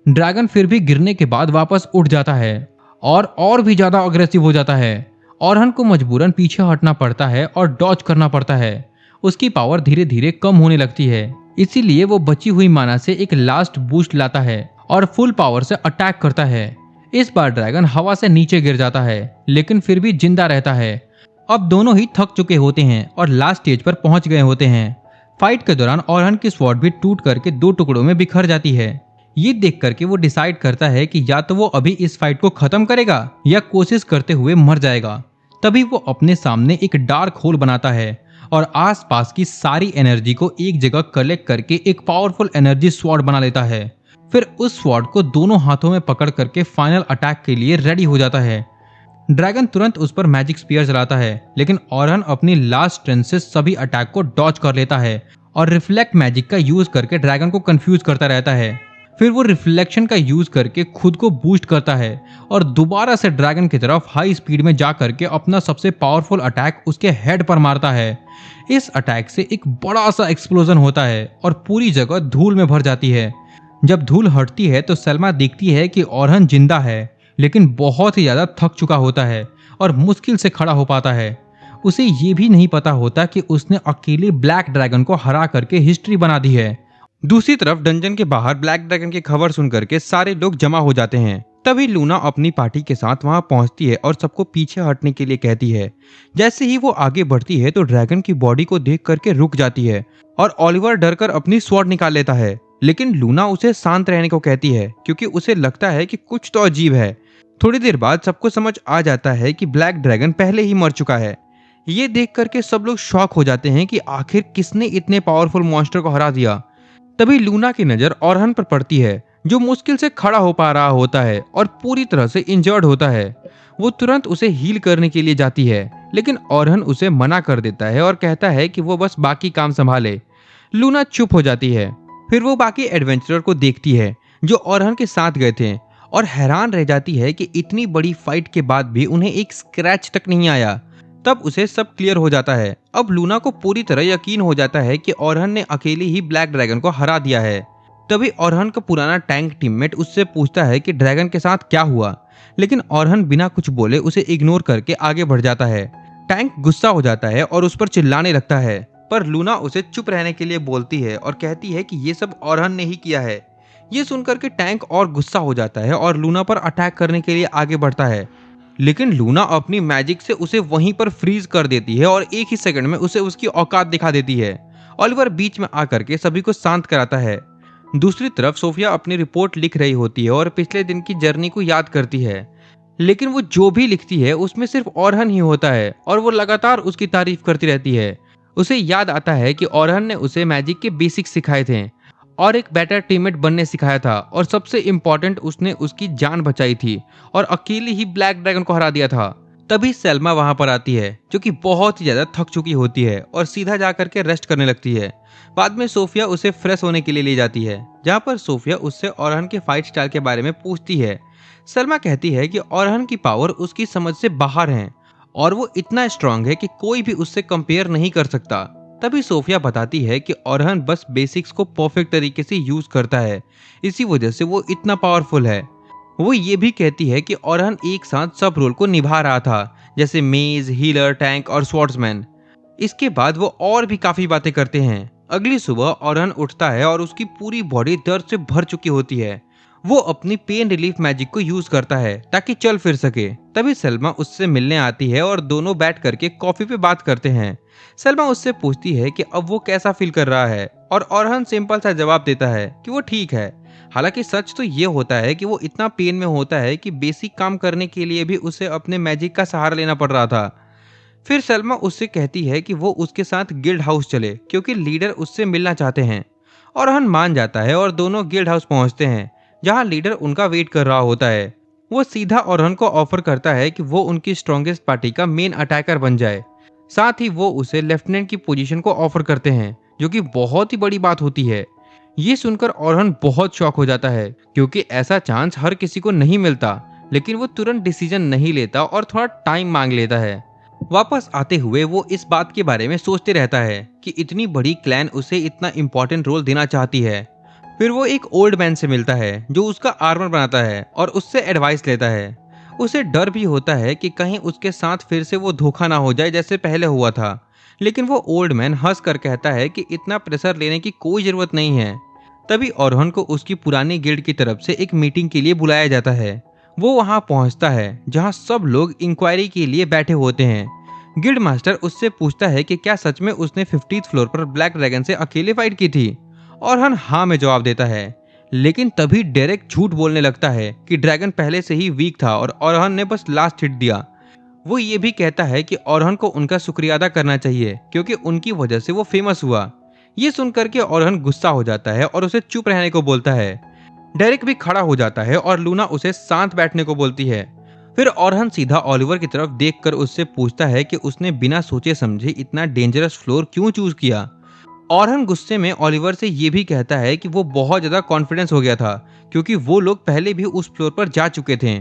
ड्रैगन फिर भी गिरने के बाद वापस उठ जाता है और भी ज्यादा अग्रेसिव हो जाता है। ओरहन को मजबूरन पीछे हटना पड़ता है और डॉज करना पड़ता है। उसकी पावर धीरे धीरे कम होने लगती है, इसीलिए वो बची हुई माना से एक लास्ट बूस्ट लाता है और फुल पावर से अटैक करता है। इस बार ड्रैगन हवा से नीचे गिर जाता है, लेकिन फिर भी जिंदा रहता है। अब दोनों ही थक चुके होते हैं और लास्ट स्टेज पर पहुंच गए होते हैं। फाइट के दौरान ओरहन की स्वॉर्ड भी टूट करके 2 टुकड़ों में बिखर जाती है। ये देख करके वो डिसाइड करता है कि या तो वो अभी इस फाइट को खत्म करेगा या कोशिश करते हुए मर जाएगा। तभी वो अपने सामने एक डार्क होल बनाता है और आसपास की सारी एनर्जी को एक जगह कलेक्ट करके एक पावरफुल एनर्जी स्वॉर्ड बना लेता है। फिर उस स्वॉर्ड को दोनों हाथों में पकड़ करके फाइनल अटैक के लिए रेडी हो जाता है। ड्रैगन तुरंत उस पर मैजिक स्पीयर चलाता है, लेकिन ओरहन अपनी लास्ट स्ट्रेंथ से सभी अटैक को डॉज कर लेता है और रिफ्लेक्ट मैजिक का यूज करके ड्रैगन को कंफ्यूज करता रहता है। फिर वो रिफ्लेक्शन का यूज करके खुद को बूस्ट करता है और दोबारा से ड्रैगन की तरफ हाई स्पीड में जा करके अपना सबसे पावरफुल अटैक उसके हेड पर मारता है। इस अटैक से एक बड़ा सा एक्सप्लोजन होता है और पूरी जगह धूल में भर जाती है। जब धूल हटती है तो सलमा देखती है कि ओरहन जिंदा है, लेकिन बहुत ही ज्यादा थक चुका होता है और मुश्किल से खड़ा हो पाता है। उसे ये भी नहीं पता होता कि उसने अकेले ब्लैक ड्रैगन को हरा करके हिस्ट्री बना दी है। दूसरी तरफ डंजन के बाहर ब्लैक ड्रैगन की खबर सुन करके सारे लोग जमा हो जाते हैं। तभी लूना अपनी पार्टी के साथ वहां पहुंचती है और सबको पीछे हटने के लिए कहती है। जैसे ही वो आगे बढ़ती है तो ड्रैगन की बॉडी को देख करके रुक जाती है और ओलिवर डर कर अपनी स्वॉर्ड निकाल लेता है, लेकिन लूना उसे शांत रहने को कहती है क्योंकि उसे लगता है कि कुछ तो अजीब है। थोड़ी देर बाद सबको समझ आ जाता है कि ब्लैक ड्रैगन पहले ही मर चुका है। ये देख करके सब लोग शॉक हो जाते हैं कि आखिर किसने इतने पावरफुल मॉन्स्टर को हरा दिया। तभी लूना की नजर ओरहन पर पड़ती है, जो मुश्किल से खड़ा हो पा रहा होता है और पूरी तरह से इंजर्ड होता है। वो तुरंत उसे हील करने के लिए जाती है, लेकिन ओरहन उसे मना कर देता है और कहता है कि वो बस बाकी काम संभाले। लूना चुप हो जाती है। फिर वो बाकी एडवेंचरर को देखती है जो ओरहन के साथ गए थे, और हैरान रह जाती है कि इतनी बड़ी फाइट के बाद भी उन्हें एक स्क्रैच तक नहीं आया। तब उसे सब क्लियर हो जाता है। अब लूना को पूरी तरह यकीन हो जाता है कि ओरहन ने अकेले ही ब्लैक ड्रैगन को हरा दिया है। तभी ओरहन का पुराना टैंक टीममेट उससे पूछता है कि ड्रैगन के साथ क्या हुआ, लेकिन ओरहन बिना कुछ बोले उसे इग्नोर करके आगे बढ़ जाता है। टैंक गुस्सा हो जाता है और उस पर चिल्लाने लगता है, पर लूना उसे चुप रहने के लिए बोलती है और कहती है कि ये सब ओरहन ने ही किया है। ये सुनकर के टैंक और गुस्सा हो जाता है और लूना पर अटैक करने के लिए आगे बढ़ता है, लेकिन लूना अपनी मैजिक से उसे वहीं पर फ्रीज कर देती है और एक ही सेकंड में उसे उसकी औकात दिखा देती है। ओलिवर बीच में आकर के सभी को शांत कराता है। दूसरी तरफ सोफिया अपनी रिपोर्ट लिख रही होती है और पिछले दिन की जर्नी को याद करती है, लेकिन वो जो भी लिखती है उसमें सिर्फ ओरहन ही होता है और वो लगातार उसकी तारीफ करती रहती है। उसे याद आता है कि ओरहन ने उसे मैजिक के बेसिक्स सिखाए थे और एक बेटर टीममेट बनने सिखाया था, और सबसे इम्पोर्टेंट उसने उसकी जान बचाई थी और अकेले ही ब्लैक ड्रैगन को हरा दिया था। तभी सेल्मा वहां पर आती है, जो कि बहुत ही ज्यादा थक चुकी होती है और सीधा जाकर के रेस्ट करने लगती है। बाद में सोफिया उसे फ्रेश होने के लिए ले जाती है, जहां पर सोफिया उससे ओरहन के फाइट स्टाइल के बारे में पूछती है। सेल्मा कहती है कि ओरहन की पावर उसकी समझ से बाहर है और वो इतना स्ट्रांग है कि कोई भी उससे कंपेयर नहीं कर सकता। तभी सोफिया बताती है कि ओरहन बस बेसिक्स को परफेक्ट तरीके से यूज करता है, इसी वजह से वो इतना पावरफुल है। वो ये भी कहती है कि ओरहन एक साथ सब रोल को निभा रहा था, जैसे मेज, हीलर, टैंक और स्वॉर्ड्समैन। इसके बाद वो और भी काफी बातें करते हैं। अगली सुबह ओरहन उठता है और उसकी पूरी बॉडी दर्द से भर चुकी होती है। वो अपनी पेन रिलीफ मैजिक को यूज करता है ताकि चल फिर सके। तभी सलमा उससे मिलने आती है और दोनों बैठ करके कॉफी पे बात करते हैं। सलमा उससे पूछती है कि अब वो कैसा फील कर रहा है, और ओरहन सिंपल सा जवाब देता है कि वो ठीक है। हालांकि सच तो ये होता है कि वो इतना पेन में होता है कि बेसिक काम करने के लिए भी उसे अपने मैजिक का सहारा लेना पड़ रहा था। फिर सलमा उससे कहती है कि वो उसके साथ गिल्ड हाउस चले, क्योंकि लीडर उससे मिलना चाहते हैं। ओरहन मान जाता है और दोनों गिल्ड हाउस पहुंचते हैं, जहां लीडर उनका वेट कर रहा होता है। वो सीधा ओरहन को ऑफर करता है कि वो उनकी स्ट्रॉन्गेस्ट पार्टी का मेन अटैकर बन जाए। साथ ही वो उसे लेफ्टिनेंट की पोजीशन को ऑफर करते हैं, जो कि बहुत ही बड़ी बात होती है। ये सुनकर ओरहन बहुत शॉक हो जाता है, क्योंकि ऐसा चांस हर किसी को नहीं मिलता। लेकिन वो तुरंत डिसीजन नहीं लेता और थोड़ा टाइम मांग लेता है। वापस आते हुए वो इस बात के बारे में सोचते रहता है कि इतनी बड़ी क्लैन उसे इतना इम्पोर्टेंट रोल देना चाहती है। फिर वो एक ओल्ड मैन से मिलता है जो उसका आर्मर बनाता है और उससे एडवाइस लेता है। उसे डर भी होता है कि कहीं उसके साथ फिर से वो धोखा ना हो जाए जैसे पहले हुआ था, लेकिन वो ओल्ड मैन हंस कर कहता है कि इतना प्रेशर लेने की कोई जरूरत नहीं है। तभी ओरहन को उसकी पुरानी गिल्ड की तरफ से एक मीटिंग के लिए बुलाया जाता है। वो वहां पहुंचता है जहां सब लोग इंक्वायरी के लिए बैठे होते हैं। गिल्ड मास्टर उससे पूछता है कि क्या सच में उसने 50th फ्लोर पर ब्लैक ड्रैगन से अकेले फाइट की थी। ओरहन हाँ में जवाब देता है, लेकिन तभी डेरेक झूठ बोलने लगता है कि ड्रैगन पहले से ही वीक था और ओरहन ने बस लास्ट हिट दिया। वो ये भी कहता है कि ओरहन को उनका शुक्रिया अदा करना चाहिए, क्योंकि उनकी वजह से वो फेमस हुआ। ये सुनकर के ओरहन गुस्सा हो जाता है और उसे चुप रहने को बोलता है। डेरेक भी खड़ा हो जाता है और लूना उसे शांत बैठने को बोलती है। फिर ओरहन सीधा ओलिवर की तरफ देखकर उससे पूछता है कि उसने बिना सोचे समझे इतना डेंजरस फ्लोर क्यों चूज किया। ओरहन गुस्से में ओलिवर से ये भी कहता है कि वो बहुत ज्यादा कॉन्फिडेंस हो गया था, क्योंकि वो लोग पहले भी उस फ्लोर पर जा चुके थे।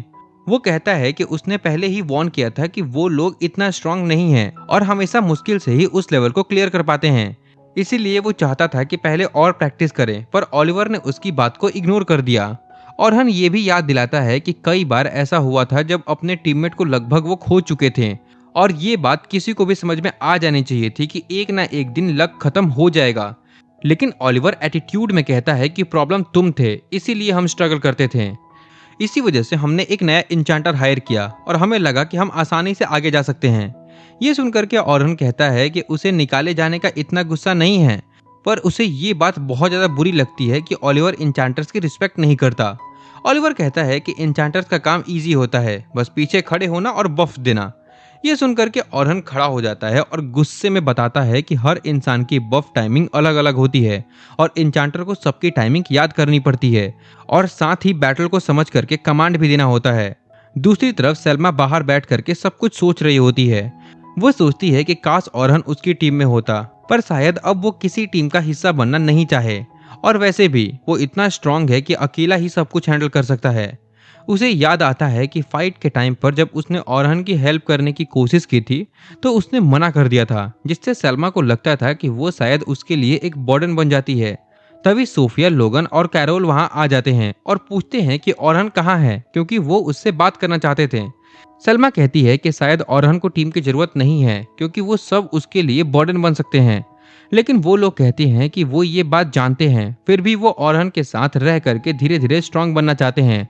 वो कहता है कि उसने पहले ही वार्न किया था कि वो लोग इतना स्ट्रांग नहीं हैं और हमेशा मुश्किल से ही उस लेवल को क्लियर कर पाते हैं। इसीलिए वो चाहता था कि पहले और प्रैक्टिस करें, पर ओलिवर ने उसकी बात को इग्नोर कर दिया। ओरहन ये भी याद दिलाता है कि कई बार ऐसा हुआ था जब अपने टीममेट को लगभग वो खो चुके थे, और ये बात किसी को भी समझ में आ जानी चाहिए थी कि एक ना एक दिन लक खत्म हो जाएगा। लेकिन ओलिवर एटीट्यूड में कहता है कि प्रॉब्लम तुम थे, इसीलिए हम स्ट्रगल करते थे। इसी वजह से हमने एक नया इंचांटर हायर किया और हमें लगा कि हम आसानी से आगे जा सकते हैं। ये सुनकर के ओरहन कहता है कि उसे निकाले जाने का इतना गुस्सा नहीं है, पर उसे ये बात बहुत ज्यादा बुरी लगती है कि ओलिवर इंचांटर्स की रिस्पेक्ट नहीं करता। ओलिवर कहता है कि एन्चेंटर्स का काम इजी होता है, बस पीछे खड़े होना और बफ देना। ये सुनकर के ओरहन खड़ा हो जाता है और गुस्से में बताता है कि हर इंसान की बफ टाइमिंग अलग अलग होती है और एन्चेंटर को सबकी टाइमिंग याद करनी पड़ती है और साथ ही बैटल को समझ करके कमांड भी देना होता है। दूसरी तरफ सेल्मा बाहर बैठ करके सब कुछ सोच रही होती है। वो सोचती है कि काश ओरहन उसकी टीम में होता, पर शायद अब वो किसी टीम का हिस्सा बनना नहीं चाहे और वैसे भी वो इतना स्ट्रांग है कि अकेला ही सब कुछ हैंडल कर सकता है। उसे याद आता है कि फाइट के टाइम पर जब उसने ओरहन की हेल्प करने की कोशिश की थी तो उसने मना कर दिया था, जिससे सेल्मा को लगता था कि वो शायद उसके लिए एक बर्डन बन जाती है। तभी सोफिया, लोगन और कैरोल वहां आ जाते हैं और पूछते हैं कि ओरहन कहाँ है, क्योंकि वो उससे बात करना चाहते थे। सेल्मा कहती है कि शायद ओरहन को टीम की जरूरत नहीं है क्योंकि वो सब उसके लिए बर्डन बन सकते हैं, लेकिन वो लोग कहते हैं कि वो ये बात जानते हैं, फिर भी वो ओरहन के साथ रह करके धीरे धीरे स्ट्रांग बनना चाहते हैं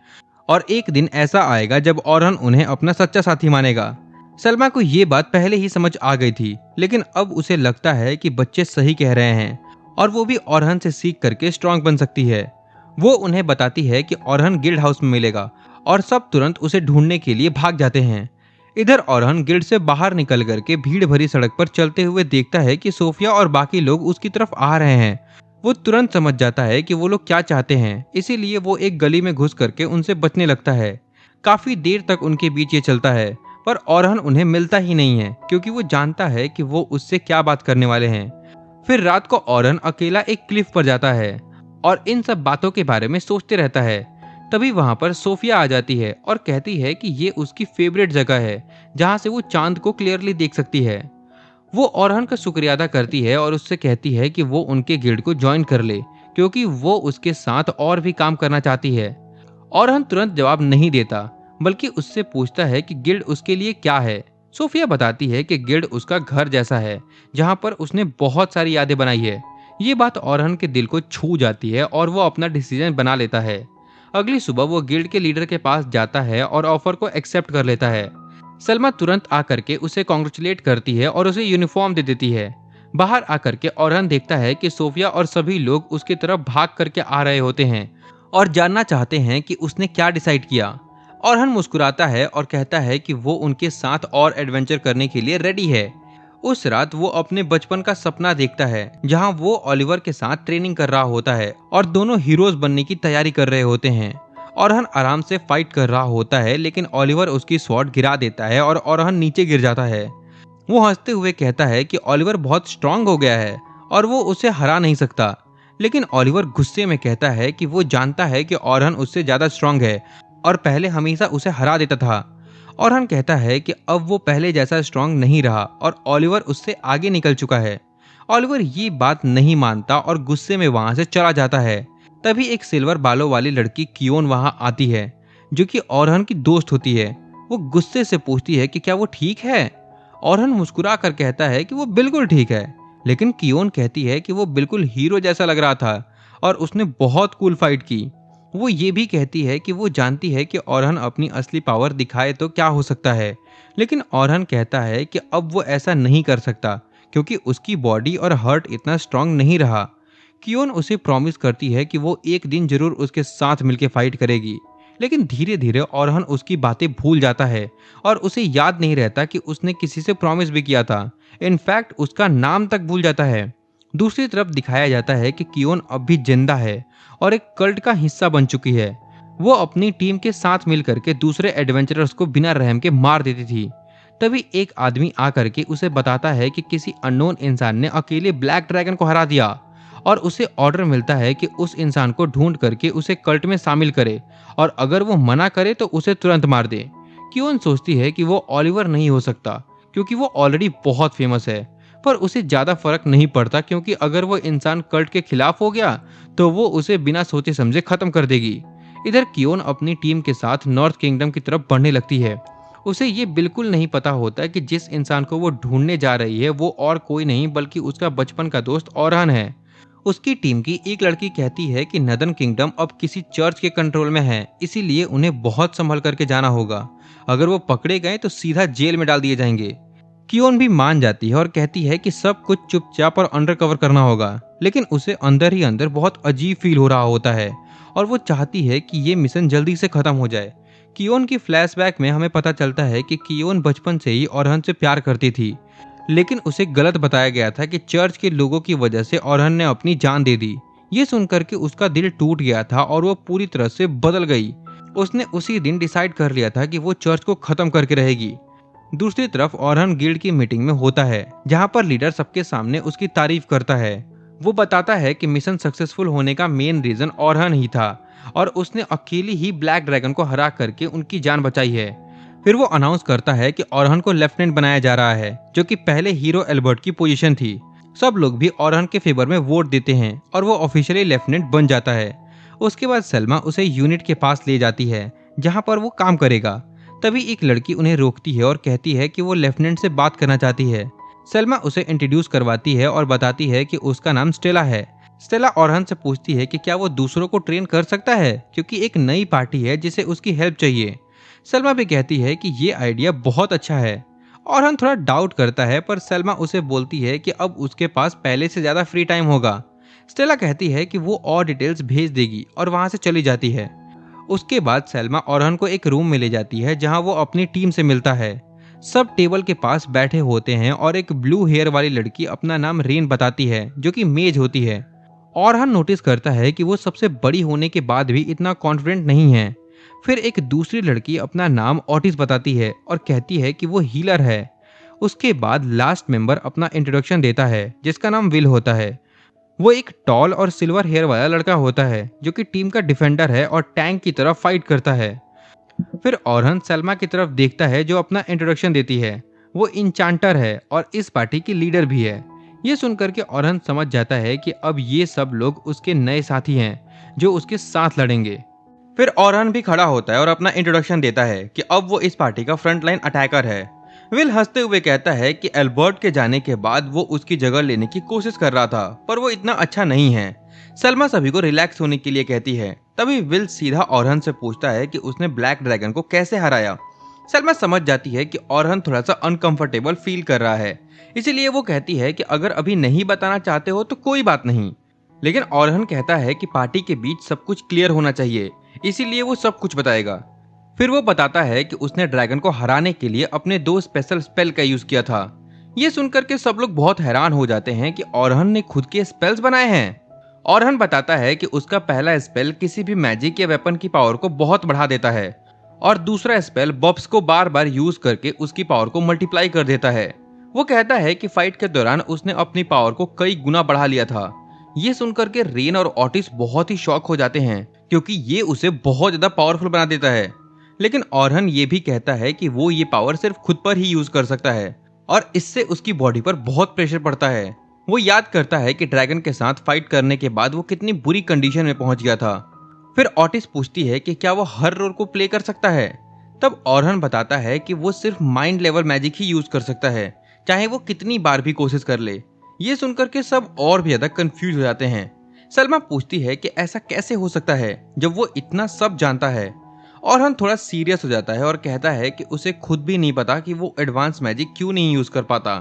और एक दिन ऐसा आएगा जब ओरहन उन्हें अपना सच्चा साथी मानेगा। सलमा को ये बात पहले ही समझ आ गई थी, लेकिन अब उसे लगता है कि बच्चे सही कह रहे हैं और वो भी ओरहन से सीख करके स्ट्रांग बन सकती है। वो उन्हें बताती है कि ओरहन गिल्ड हाउस में मिलेगा और सब तुरंत उसे ढूंढने के लिए भाग जाते हैं। इधर ओरहन गिल्ड से बाहर निकल करके भीड़ भरी सड़क पर चलते हुए देखता है कि सोफिया और बाकी लोग उसकी तरफ आ रहे हैं। वो तुरंत समझ जाता है कि वो लोग क्या चाहते हैं, इसीलिए वो एक गली में घुस करके उनसे बचने लगता है। काफी देर तक उनके बीच ये चलता है, पर ओरहन उन्हें मिलता ही नहीं है क्योंकि वो जानता है कि वो उससे क्या बात करने वाले हैं। फिर रात को ओरहन अकेला एक क्लिफ पर जाता है और इन सब बातों के बारे में सोचते रहता है। तभी वहां पर सोफिया आ जाती है और कहती है कि ये उसकी फेवरेट जगह है जहां से वो चांद को क्लियरली देख सकती है। वो ओरहन का शुक्रिया अदा करती है और उससे कहती है कि वो उनके गिल्ड को ज्वाइन कर ले क्योंकि वो उसके साथ और भी काम करना चाहती है। ओरहन तुरंत जवाब नहीं देता, बल्कि उससे पूछता है कि गिल्ड उसके लिए क्या है। सोफिया बताती है कि गिल्ड उसका घर जैसा है जहां पर उसने बहुत सारी यादें बनाई है। ये बात ओरहन के दिल को छू जाती है और वो अपना डिसीजन बना लेता है। अगली सुबह वो गिल्ड के लीडर के पास जाता है और ऑफर को एक्सेप्ट कर लेता है। सलमा तुरंत आकर के उसे कॉन्ग्रेचुलेट करती है और उसे यूनिफॉर्म दे देती है। बाहर आकर के ओरहन देखता है कि सोफिया और सभी लोग उसकी तरफ भाग करके आ रहे होते हैं और जानना चाहते हैं कि उसने क्या डिसाइड किया। ओरहन मुस्कुराता है और कहता है कि वो उनके साथ और एडवेंचर करने के लिए रेडी है। उस रात वो अपने बचपन का सपना देखता है जहां वो ओलिवर के साथ ट्रेनिंग कर रहा होता है और दोनों हीरोज बनने की तैयारी कर रहे होते हैं। ओरहन आराम से फाइट कर रहा होता है, लेकिन ओलिवर उसकी स्वॉर्ड गिरा देता है और ओरहन नीचे गिर जाता है। वो हंसते हुए कहता है कि ओलिवर बहुत स्ट्रांग हो गया है और वो उसे हरा नहीं सकता, लेकिन ओलिवर गुस्से में कहता है कि वो जानता है कि ओरहन उससे ज्यादा स्ट्रांग है और पहले हमेशा उसे हरा देता था। ओरहन कहता है कि अब वो पहले जैसा स्ट्रांग नहीं रहा और ओलिवर उससे आगे निकल चुका है। ओलिवर ये बात नहीं मानता और गुस्से में वहां से चला जाता है। तभी एक सिल्वर बालों वाली लड़की कियोन वहां आती है जो कि ओरहन की दोस्त होती है। वो गुस्से से पूछती है कि क्या वो ठीक है। ओरहन मुस्कुरा कर कहता है कि वो बिल्कुल ठीक है, लेकिन कियोन कहती है कि वो बिल्कुल हीरो जैसा लग रहा था और उसने बहुत कूल फाइट की। वो ये भी कहती है कि वो जानती है कि ओरहन अपनी असली पावर दिखाए तो क्या हो सकता है, लेकिन ओरहन कहता है कि अब वो ऐसा नहीं कर सकता क्योंकि उसकी बॉडी और हार्ट इतना स्ट्रांग नहीं रहा। कियोन उसे प्रॉमिस करती है कि वो एक दिन जरूर उसके साथ मिलकर फाइट करेगी, लेकिन धीरे धीरे ओरहन उसकी बातें भूल जाता है और उसे याद नहीं रहता कि उसने किसी से प्रॉमिस भी किया था। इनफैक्ट उसका नाम तक भूल जाता है। दूसरी तरफ दिखाया जाता है कि कियोन अब भी जिंदा है और एक कल्ट का हिस्सा बन चुकी है। वो अपनी टीम के साथ मिलकर के दूसरे एडवेंचरर्स को बिना रहम के मार देती थी। तभी एक आदमी आकर के उसे बताता है कि किसी अननोन इंसान ने अकेले ब्लैक ड्रैगन को हरा दिया और उसे ऑर्डर मिलता है कि उस इंसान को ढूंढ करके उसे कल्ट में शामिल करे और अगर वो मना करे तो उसे तुरंत मार दे। कियोन सोचती है कि वो ओलिवर नहीं हो सकता क्योंकि वो ऑलरेडी बहुत फेमस है, पर उसे ज्यादा फर्क नहीं पड़ता क्योंकि अगर वो इंसान कल्ट के खिलाफ हो गया तो वो उसे बिना सोचे समझे खत्म कर देगी। इधर कियोन अपनी टीम के साथ नॉर्थ किंगडम की तरफ बढ़ने लगती है। उसे ये बिल्कुल नहीं पता होता कि जिस इंसान को वो ढूंढने जा रही है वो और कोई नहीं बल्कि उसका बचपन का दोस्त ओरहन है। उसकी टीम की एक लड़की कहती है कि नदन किंगडम अब किसी चर्च के कंट्रोल में है, इसीलिए उन्हें बहुत संभल करके जाना होगा। अगर वो पकड़े गए तो सीधा जेल में डाल दिए जाएंगे। कियोन भी मान जाती है और कहती है कि सब कुछ चुपचाप और अंडर कवर करना होगा, लेकिन उसे अंदर ही अंदर बहुत अजीब फील हो रहा होता है और वो चाहती है कि ये मिशन जल्दी से खत्म हो जाए। कियोन की फ्लैशबैक में हमें पता चलता है कि कियोन बचपन से ही ओरहन से प्यार करती थी, लेकिन उसे गलत बताया गया था कि चर्च के लोगों की वजह से ओरहन ने अपनी जान दे दी। ये सुनकर के उसका दिल टूट गया था और वो पूरी तरह से बदल गई। उसने उसी दिन डिसाइड कर लिया था कि वो चर्च को खत्म करके रहेगी। दूसरी तरफ ओरहन गिल्ड की मीटिंग में होता है, जहां पर लीडर सबके सामने उसकी तारीफ करता है। वो बताता है कि मिशन सक्सेसफुल होने का मेन रीजन ओरहन ही था और उसने अकेली ही ब्लैक ड्रैगन को हरा करके उनकी जान बचाई है। फिर वो अनाउंस करता है कि ओरहन को लेफ्टिनेंट बनाया जा रहा है, जो कि पहले हीरो एल्बर्ट की पोजीशन थी। सब लोग भी ओरहन के फेवर में वोट देते हैं और वो ऑफिशियली लेफ्टिनेंट बन जाता है। उसके बाद सलमा उसे यूनिट के पास ले जाती है, जहां पर वो काम करेगा। तभी एक लड़की उन्हें रोकती है और कहती है कि वो लेफ्टिनेंट से बात करना चाहती है। सलमा उसे इंट्रोड्यूस करवाती है और बताती है कि उसका नाम स्टेला है। स्टेला ओरहन से पूछती है कि क्या वो दूसरों को ट्रेन कर सकता है, क्योंकि एक नई पार्टी है जिसे उसकी हेल्प चाहिए। सलमा भी कहती है कि ये आइडिया बहुत अच्छा है। ओरहन थोड़ा डाउट करता है, पर सलमा उसे बोलती है कि अब उसके पास पहले से ज्यादा फ्री टाइम होगा। स्टेला कहती है कि वो और डिटेल्स भेज देगी और वहां से चली जाती है। उसके बाद सलमा ओरहन को एक रूम में ले जाती है, जहां वो अपनी टीम से मिलता है। सब टेबल के पास बैठे होते हैं और एक ब्लू हेयर वाली लड़की अपना नाम रेन बताती है, जो कि मेज होती है। ओरहन नोटिस करता है कि वो सबसे बड़ी होने के बाद भी इतना कॉन्फिडेंट नहीं है। फिर एक दूसरी लड़की अपना नाम ऑटिस बताती है और कहती है कि वो हीलर है। उसके बाद लास्ट मेंबर अपना इंट्रोडक्शन देता है, जिसका नाम विल होता है। वो एक टॉल और सिल्वर हेयर वाला लड़का होता है, जो कि टीम का डिफेंडर है और टैंक की तरफ फाइट करता है। फिर ओरहन सलमा की तरफ देखता है, जो अपना इंट्रोडक्शन देती है। वो इंचांटर है और इस पार्टी की लीडर भी है। ये सुनकर के ओरहन समझ जाता है कि अब ये सब लोग उसके नए साथी हैं, जो उसके साथ लड़ेंगे। फिर ओरहन भी खड़ा होता है और अपना इंट्रोडक्शन देता है कि अब वो इस पार्टी का फ्रंटलाइन अटैकर है। विल हंसते हुए कहता है कि एल्बर्ट के जाने के बाद वो उसकी जगह लेने की कोशिश कर रहा था, पर वो इतना अच्छा नहीं है। सलमा सभी को रिलैक्स होने के लिए कहती है। तभी विल सीधा ओरहन से पूछता है कि उसने ब्लैक ड्रैगन को कैसे हराया। सलमा समझ जाती है कि ओरहन थोड़ा सा अनकंफर्टेबल फील कर रहा है, इसीलिए वो कहती है कि अगर अभी नहीं बताना चाहते हो तो कोई बात नहीं। लेकिन ओरहन कहता है कि पार्टी के बीच सब कुछ क्लियर होना चाहिए, इसीलिए वो सब कुछ बताएगा। फिर वो बताता है कि उसने ड्रैगन को हराने के लिए अपने 2 स्पेशल स्पेल का यूज किया था। ये सुनकर के सब लोग बहुत हैरान हो जाते हैं कि ओरहन ने खुद के स्पेल्स बनाए हैं। ओरहन बताता है कि उसका पहला स्पेल किसी भी मैजिक या वेपन की पावर को बहुत बढ़ा देता है और दूसरा स्पेल बॉब्स को बार बार यूज करके उसकी पावर को मल्टीप्लाई कर देता है। वो कहता है कि फाइट के दौरान उसने अपनी पावर को कई गुना बढ़ा लिया था। ये सुनकर के रेन और ऑटिस बहुत ही शॉक हो जाते हैं, क्योंकि ये उसे बहुत ज्यादा पावरफुल बना देता है। लेकिन ओरहन ये भी कहता है कि वो ये पावर सिर्फ खुद पर ही यूज कर सकता है और इससे उसकी बॉडी पर बहुत प्रेशर पड़ता है। वो याद करता है कि ड्रैगन के साथ फाइट करने के बाद वो कितनी बुरी कंडीशन में पहुंच गया था। फिर ऑटिस पूछती है कि क्या वो हर रोल को प्ले कर सकता है। तब ओरहन बताता है कि वो सिर्फ माइंड लेवल मैजिक ही यूज कर सकता है, चाहे वो कितनी बार भी कोशिश कर ले। ये सुनकर के सब और भी ज्यादा कंफ्यूज हो जाते हैं। सलमा पूछती है कि ऐसा कैसे हो सकता है जब वो इतना सब जानता है। ओरहन थोड़ा सीरियस हो जाता है और कहता है कि उसे खुद भी नहीं पता कि वो एडवांस मैजिक क्यों नहीं यूज कर पाता।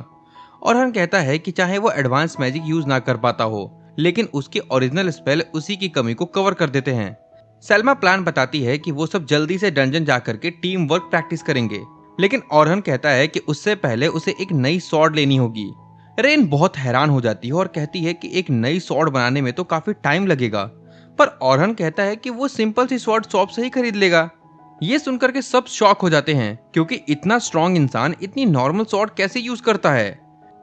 ओरहन कहता है कि चाहे वो एडवांस मैजिक यूज ना कर पाता हो, लेकिन उसके ओरिजिनल स्पेल उसी की कमी को कवर कर देते हैं। सलमा प्लान बताती है कि वो सब जल्दी से डंजन जाकर के टीम वर्क प्रैक्टिस करेंगे, लेकिन ओरहन कहता है कि उससे पहले उसे एक नई स्वॉर्ड लेनी होगी। रेन बहुत हैरान हो जाती है और कहती है कि एक नई स्वॉर्ड बनाने में तो काफी टाइम लगेगा, पर ओरहन कहता है कि वो सिंपल सी स्वॉर्ड शॉप से ही खरीद लेगा। ये सुनकर के सब शॉक हो जाते हैं, क्योंकि इतना स्ट्रॉन्ग इंसान इतनी नॉर्मल स्वॉर्ड कैसे यूज करता है।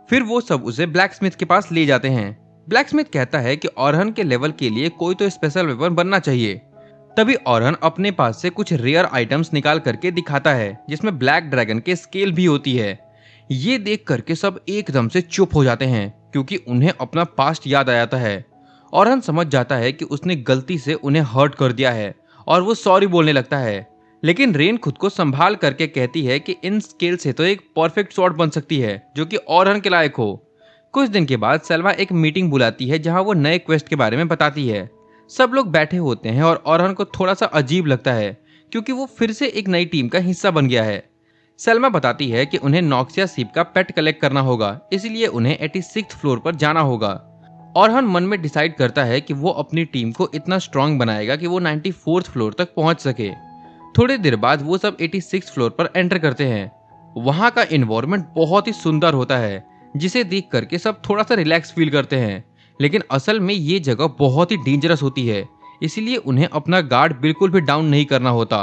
फिर वो सब उसे ब्लैक स्मिथ के पास ले जाते हैं। ब्लैक स्मिथ कहता है कि ओरहन के लेवल के लिए कोई तो स्पेशल वेपन बनना चाहिए। तभी ओरहन अपने पास से कुछ रेयर आइटम्स निकाल करके दिखाता है, जिसमें ब्लैक ड्रैगन के स्केल भी होती है। ये देख करके सब एकदम से चुप हो जाते हैं, क्योंकि उन्हें अपना पास्ट याद आ जाता है। ओरहन समझ जाता है कि उसने गलती से उन्हें हर्ट कर दिया है और वो सॉरी बोलने लगता है। लेकिन रेन खुद को संभाल करके कहती है कि इन स्केल से तो एक परफेक्ट स्वॉर्ड बन सकती है, जो कि ओरहन के लायक हो। कुछ दिन के बाद सलमा एक मीटिंग बुलाती है, जहां वो नए क्वेस्ट के बारे में बताती है। सब लोग बैठे होते हैं और ओरहन को थोड़ा सा अजीब लगता है, क्योंकि वो फिर से एक नई टीम का हिस्सा बन गया है। सलमा बताती है कि उन्हें नॉक्सिया सीप का पेट कलेक्ट करना होगा, इसलिए उन्हें 86th फ्लोर पर जाना होगा। ऑरहन मन में डिसाइड करता है कि वो अपनी टीम को इतना स्ट्रांग बनाएगा कि वो 94th फ्लोर तक पहुंच सके। थोड़ी देर बाद वो सब 86 फ्लोर पर एंटर करते हैं। वहां का एनवायरनमेंट बहुत ही सुंदर होता है, जिसे देख करके सब थोड़ा सा रिलैक्स फील करते हैं। लेकिन असल में ये जगह बहुत ही डेंजरस होती है, इसलिए उन्हें अपना गार्ड बिल्कुल भी डाउन नहीं करना होता।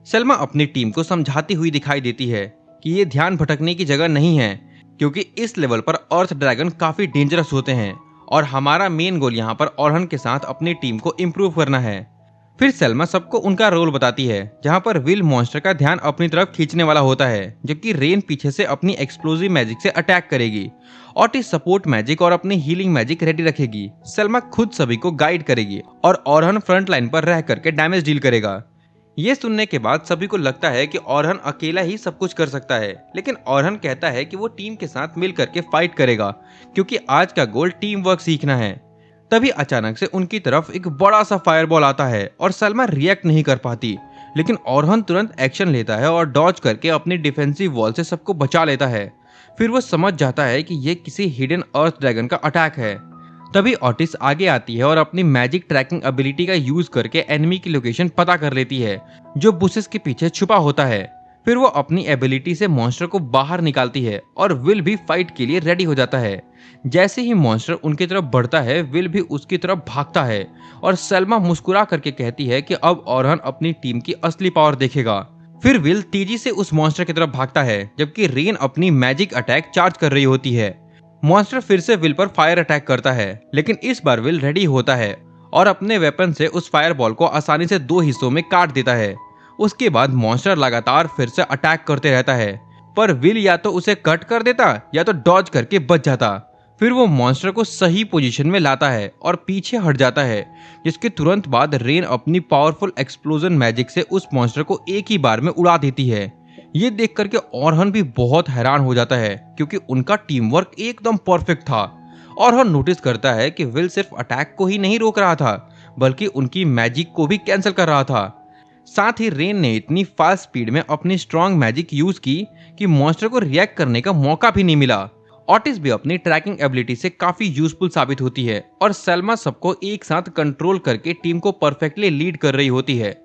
सलमा अपनी टीम को समझाती हुई दिखाई देती है कि ये ध्यान भटकने की जगह नहीं है, क्योंकि इस लेवल पर अर्थ ड्रैगन काफी डेंजरस होते हैं और हमारा मेन गोल यहाँ पर ऑरहन के साथ अपनी टीम को इम्प्रूव करना है। फिर सलमा सबको उनका रोल बताती है, जहाँ पर विल मॉन्स्टर का ध्यान अपनी तरफ खींचने वाला होता है, जबकि रेन पीछे से अपनी एक्सप्लोजिव मैजिक से अटैक करेगी। ऑटिस सपोर्ट मैजिक और अपनी हीलिंग मैजिक रेडी रखेगी। सलमा खुद सभी को गाइड करेगी और ऑरहन फ्रंट लाइन पर रह करके डैमेज डील करेगा। ये सुनने के बाद सभी को लगता है कि ऑरहन अकेला ही सब कुछ कर सकता है, लेकिन ऑरहन कहता है कि वो टीम के साथ मिल करके फाइट करेगा, क्योंकि आज का गोल टीम वर्क सीखना है। तभी अचानक से उनकी तरफ एक बड़ा सा फायरबॉल आता है और सलमा रिएक्ट नहीं कर पाती, लेकिन ऑरहन तुरंत एक्शन लेता है और डॉज करके अपनी डिफेंसिव वॉल से सबको बचा लेता है। फिर वो समझ जाता है कि ये किसी हिडन अर्थ ड्रैगन का अटैक है। तभी ऑटिस आगे आती है और अपनी मैजिक ट्रैकिंग एबिलिटी का यूज करके एनिमी की लोकेशन पता कर लेती है, जो बुशेस के पीछे छुपा होता है। फिर वो अपनी एबिलिटी से मॉन्स्टर को बाहर निकालती है और विल भी फाइट के लिए रेडी हो जाता है। जैसे ही मॉन्स्टर उनकी तरफ बढ़ता है, विल भी उसकी तरफ भागता है और सलमा मुस्कुरा करके कहती है कि अब ऑरहन अपनी टीम की असली पावर देखेगा। फिर विल तेजी से उस मॉन्स्टर की तरफ भागता है, जबकि रेन अपनी मैजिक अटैक चार्ज कर रही होती है। मॉन्स्टर फिर से विल पर फायर अटैक करता है, लेकिन इस बार विल रेडी होता है और अपने वेपन से उस फायर बॉल को आसानी से 2 हिस्सों में काट देता है। उसके बाद मॉन्स्टर लगातार फिर से अटैक करते रहता है, पर विल या तो उसे कट कर देता या तो डॉज करके बच जाता। फिर वो मॉन्स्टर को सही पोजीशन में लाता है और पीछे हट जाता है, जिसके तुरंत बाद रेन अपनी पावरफुल एक्सप्लोजन मैजिक से उस मॉन्स्टर को एक ही बार में उड़ा देती है। ये देख करके ऑरहन भी बहुत हैरान हो जाता है, क्योंकि उनका टीम वर्क एकदम परफेक्ट था। ऑरहन नोटिस करता है कि विल सिर्फ अटैक को ही नहीं रोक रहा था, बल्कि उनकी मैजिक को भी कैंसिल कर रहा था। साथ ही रेन ने इतनी फास्ट स्पीड में अपनी स्ट्रॉन्ग मैजिक यूज की कि मॉन्स्टर को रिएक्ट करने का मौका भी नहीं मिला। ऑटिस भी अपनी ट्रैकिंग एबिलिटी से काफी यूजफुल साबित होती है और सलमा सबको एक साथ कंट्रोल करके टीम को परफेक्टली लीड कर रही होती है।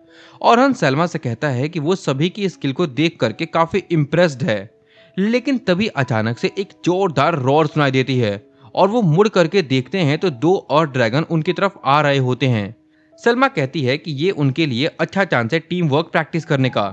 ऑरहन सलमा से कहता है कि वो सभी की स्किल को देख करके काफी इम्प्रेस्ड है, लेकिन तभी अचानक से एक जोरदार रोर सुनाई देती है और वो मुड़ करके देखते हैं तो 2 और ड्रैगन उनकी तरफ आ रहे होते हैं। सलमा कहती है कि ये उनके लिए अच्छा चांस है टीम वर्क प्रैक्टिस करने का।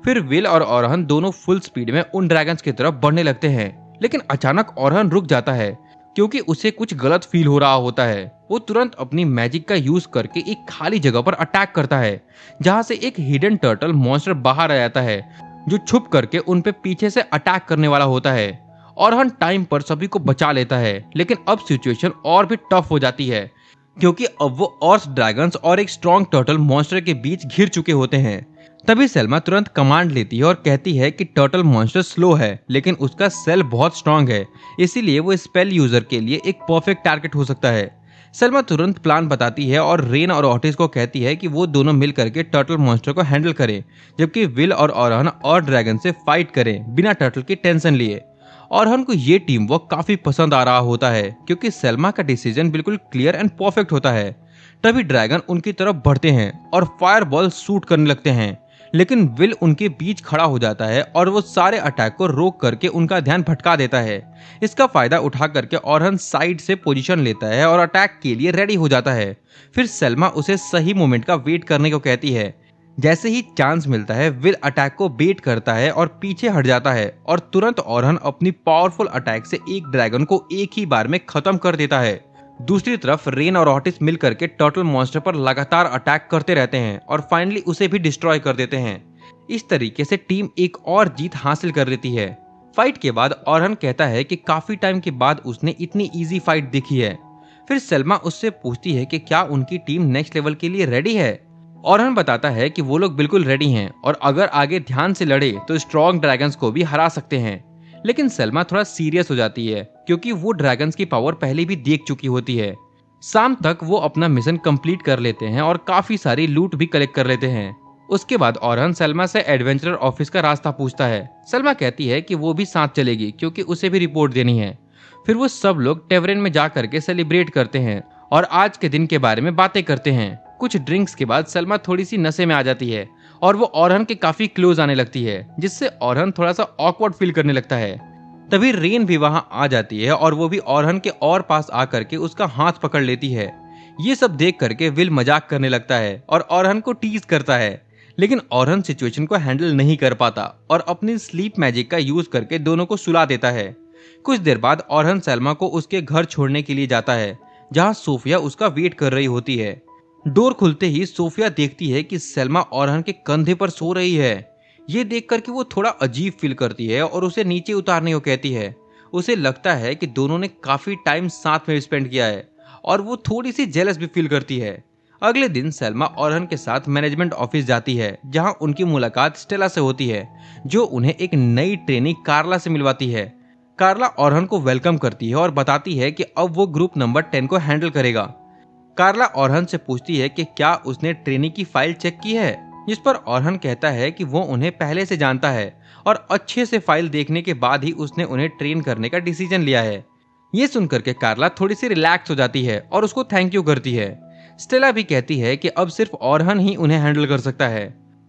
फिर विल और ऑरहन दोनों फुल स्पीड में उन ड्रैगन्स की तरफ बढ़ने लगते हैं, लेकिन अचानक ऑरहन रुक जाता है, क्योंकि उसे कुछ गलत फील हो रहा होता है। वो तुरंत अपनी मैजिक का यूज करके एक खाली जगह पर अटैक करता है, जहां से एक हिडन टर्टल मॉन्स्टर बाहर आ जाता है, जो छुप करके उन पे पीछे से अटैक करने वाला होता है। ऑरहन टाइम पर सभी को बचा लेता है, लेकिन अब सिचुएशन और भी टफ हो जाती है, क्योंकि अब वो अर्थ ड्रैगन्स और एक स्ट्रॉन्ग टर्टल मॉन्स्टर के बीच घिर चुके होते हैं। तभी सलमा तुरंत कमांड लेती है और कहती है कि टर्टल मॉन्स्टर स्लो है, लेकिन उसका सेल बहुत स्ट्रॉन्ग है, इसीलिए वो स्पेल यूजर के लिए एक परफेक्ट टारगेट हो सकता है। सलमा तुरंत प्लान बताती है और रेन और ऑटिस को कहती है कि वो दोनों मिल करके टर्टल मॉन्स्टर को हैंडल करें, जबकि विल और ऑरहन और ड्रैगन से फाइट करें बिना टर्टल की टेंशन लिए। ऑरहन को ये टीम वर्क काफी पसंद आ रहा होता है, क्योंकि सलमा का डिसीजन बिल्कुल क्लियर एंड परफेक्ट होता है। तभी ड्रैगन उनकी तरफ बढ़ते हैं और फायर बॉल शूट करने लगते हैं, लेकिन विल उनके बीच खड़ा हो जाता है और वो सारे अटैक को रोक करके उनका ध्यान भटका देता है। इसका फायदा उठा करके ऑरहन साइड से पोजीशन लेता है और अटैक के लिए रेडी हो जाता है। फिर सलमा उसे सही मोमेंट का वेट करने को कहती है। जैसे ही चांस मिलता है, विल अटैक को बेट करता है और पीछे हट जाता है और तुरंत ऑरहन अपनी पावरफुल अटैक से एक ड्रैगन को एक ही बार में खत्म कर देता है। दूसरी तरफ रेन और ऑटिस मिल करके टर्टल मॉन्स्टर पर लगातार अटैक करते रहते हैं और फाइनली उसे भी डिस्ट्रॉय कर देते हैं। इस तरीके से टीम एक और जीत हासिल कर लेती है। फाइट के बाद ऑरहन कहता है कि काफी टाइम के बाद उसने इतनी इजी फाइट देखी है। फिर सलमा उससे पूछती है कि क्या उनकी टीम नेक्स्ट लेवल के लिए रेडी है। ऑरहन बताता है कि वो लोग बिल्कुल रेडी हैं और अगर आगे ध्यान से लड़े तो स्ट्रॉन्ग ड्रैगन्स को भी हरा सकते हैं। लेकिन सलमा थोड़ा सीरियस हो जाती है, क्योंकि वो ड्रैगन्स की पावर पहले भी देख चुकी होती है। शाम तक वो अपना मिशन कंप्लीट कर लेते हैं और काफी सारी लूट भी कलेक्ट कर लेते हैं। उसके बाद ऑरहन सलमा से एडवेंचरर ऑफिस का रास्ता पूछता है। सलमा कहती है कि वो भी साथ चलेगी, क्योंकि उसे भी रिपोर्ट देनी है। फिर वो सब लोग टेवरेन में जा करके सेलिब्रेट करते हैं और आज के दिन के बारे में बातें करते हैं। कुछ ड्रिंक्स के बाद सलमा थोड़ी सी नशे में आ जाती है और वो ओरहन के काफी क्लोज आने लगती है, जिससे ओरहन थोड़ा सा ऑकवर्ड फील करने लगता है। तभी रेन भी वहां आ जाती है और वो भी ओरहन के और पास आकर के उसका हाथ पकड़ लेती है। ये सब देख करके विल मजाक करने लगता है और ओरहन को टीज करता है, लेकिन ओरहन सिचुएशन को हैंडल नहीं कर पाता और अपनी स्लीप मैजिक का यूज करके दोनों को सुला देता है। कुछ देर बाद ओरहन सलमा को उसके घर छोड़ने के लिए जाता है, जहां सोफिया उसका वेट कर रही होती है। डोर खुलते ही सोफिया देखती है कि सलमा ओरहन के कंधे पर सो रही है। ये देख करके वो थोड़ा अजीब फील करती है और उसे नीचे उतारने को कहती है। उसे लगता है कि दोनों ने काफी टाइम साथ में स्पेंड किया है और वो थोड़ी सी जेलस भी फील करती है। अगले दिन सलमा ओरहन के साथ मैनेजमेंट ऑफिस जाती है, जहां उनकी मुलाकात स्टेला से होती है, जो उन्हें एक नई ट्रेनी कार्ला से मिलवाती है। कार्ला ओरहन को वेलकम करती है और बताती है कि अब वो ग्रुप नंबर 10 को हैंडल करेगा। कार्ला ओरहन से पूछती है कि क्या उसने ट्रेनी की फाइल चेक की है, जिस पर ओरहन कहता है कि वो उन्हें पहले से जानता है और अच्छे से फाइल देखने के बाद ही उसने उन्हें ट्रेन करने का डिसीजन लिया है। ये सुनकर के कार्ला थोड़ी सी रिलैक्स हो जाती है और उसको थैंक यू करती है। स्टेला भी कहती है कि अब सिर्फ ओरहन ही उन्हें हैंडल कर सकता है।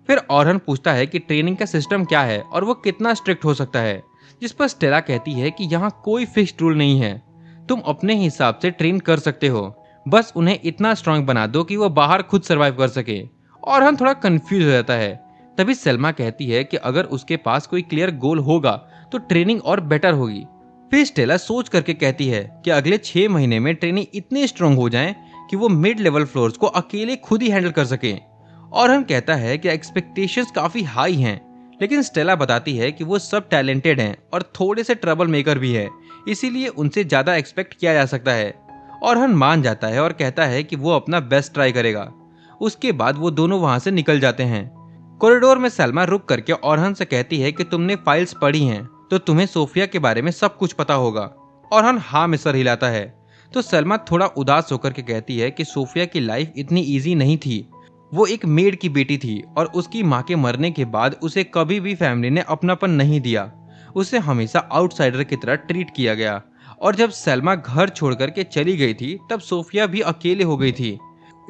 फिर ओरहन पूछता है कि ट्रेनिंग का सिस्टम क्या है और वो कितना स्ट्रिक्ट हो सकता है, जिस पर स्टेला कहती है कि यहाँ कोई फिक्स्ड रूल नहीं है, तुम अपने हिसाब से ट्रेन कर सकते हो, बस उन्हें इतना स्ट्रांग बना दो कि वो बाहर खुद सर्वाइव कर सके। ओरहन थोड़ा कंफ्यूज हो जाता है। तभी सलमा कहती है कि अगर उसके पास कोई क्लियर गोल होगा तो ट्रेनिंग और बेटर होगी। फिर स्टेला सोच करके कहती है कि अगले 6 महीने में ट्रेनिंग इतने स्ट्रांग हो जाएं कि वो मिड लेवल फ्लोर्स को अकेले खुद ही हैंडल कर सके। ओरहन कहता है कि एक्सपेक्टेशंस काफी हाई हैं, लेकिन स्टेला बताती है कि वो सब टैलेंटेड हैं और थोड़े से ट्रबल मेकर भी है, इसीलिए उनसे ज्यादा एक्सपेक्ट किया जा सकता है। ओरहन मान जाता है और कहता है कि वो अपना बेस्ट ट्राई करेगा। उसके बाद वो दोनों वहां से निकल जाते हैं। कॉरिडोर में सलमा रुक करके ओरहन से कहती है कि तुमने फाइल्स पढ़ी हैं तो तुम्हें सोफिया के बारे में सब कुछ पता होगा। ओरहन हाँ में सर हिलाता है। तो सलमा थोड़ा उदास होकर के कहती है कि सोफिया की लाइफ इतनी इजी नहीं थी। वो एक मेड की बेटी थी और उसकी माँ के मरने के बाद उसे कभी भी फैमिली ने अपनापन नहीं दिया। उसे हमेशा आउटसाइडर की तरह ट्रीट किया गया और जब सलमा घर छोड़ करके चली गई थी तब सोफिया भी अकेले हो गई थी।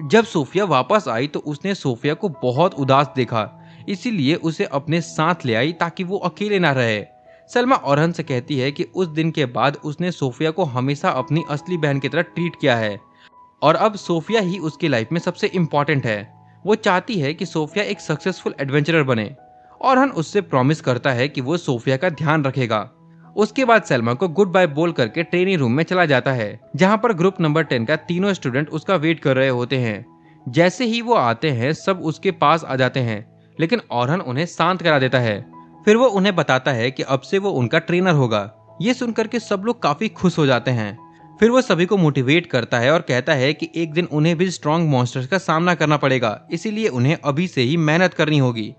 जब सोफिया वापस आई तो उसने सोफिया को बहुत उदास देखा, इसीलिए उसे अपने साथ ले आई ताकि वो अकेले ना रहे। सलमा ओरहन से कहती है कि उस दिन के बाद उसने सोफिया को हमेशा अपनी असली बहन की तरह ट्रीट किया है और अब सोफिया ही उसकी लाइफ में सबसे इम्पोर्टेंट है। वो चाहती है कि सोफिया एक सक्सेसफुल एडवेंचरर बने। ओरहन उससे प्रॉमिस करता है कि वो सोफिया का ध्यान रखेगा। उसके बाद सलमा को गुड बाय बोल करके ट्रेनिंग रूम में चला जाता है, जहां पर ग्रुप नंबर 10 का तीनों स्टूडेंट उसका वेट कर रहे होते हैं। जैसे ही वो आते हैं सब उसके पास आ जाते हैं, लेकिन ओरहन उन्हें शांत करा देता है। फिर वो उन्हें बताता है कि अब से वो उनका ट्रेनर होगा। ये सुनकर के सब लोग काफी खुश हो जाते हैं। फिर वो सभी को मोटिवेट करता है और कहता है कि एक दिन उन्हें भी स्ट्रॉन्ग मॉन्स्टर्स का सामना करना पड़ेगा, इसीलिए उन्हें अभी से ही मेहनत करनी होगी।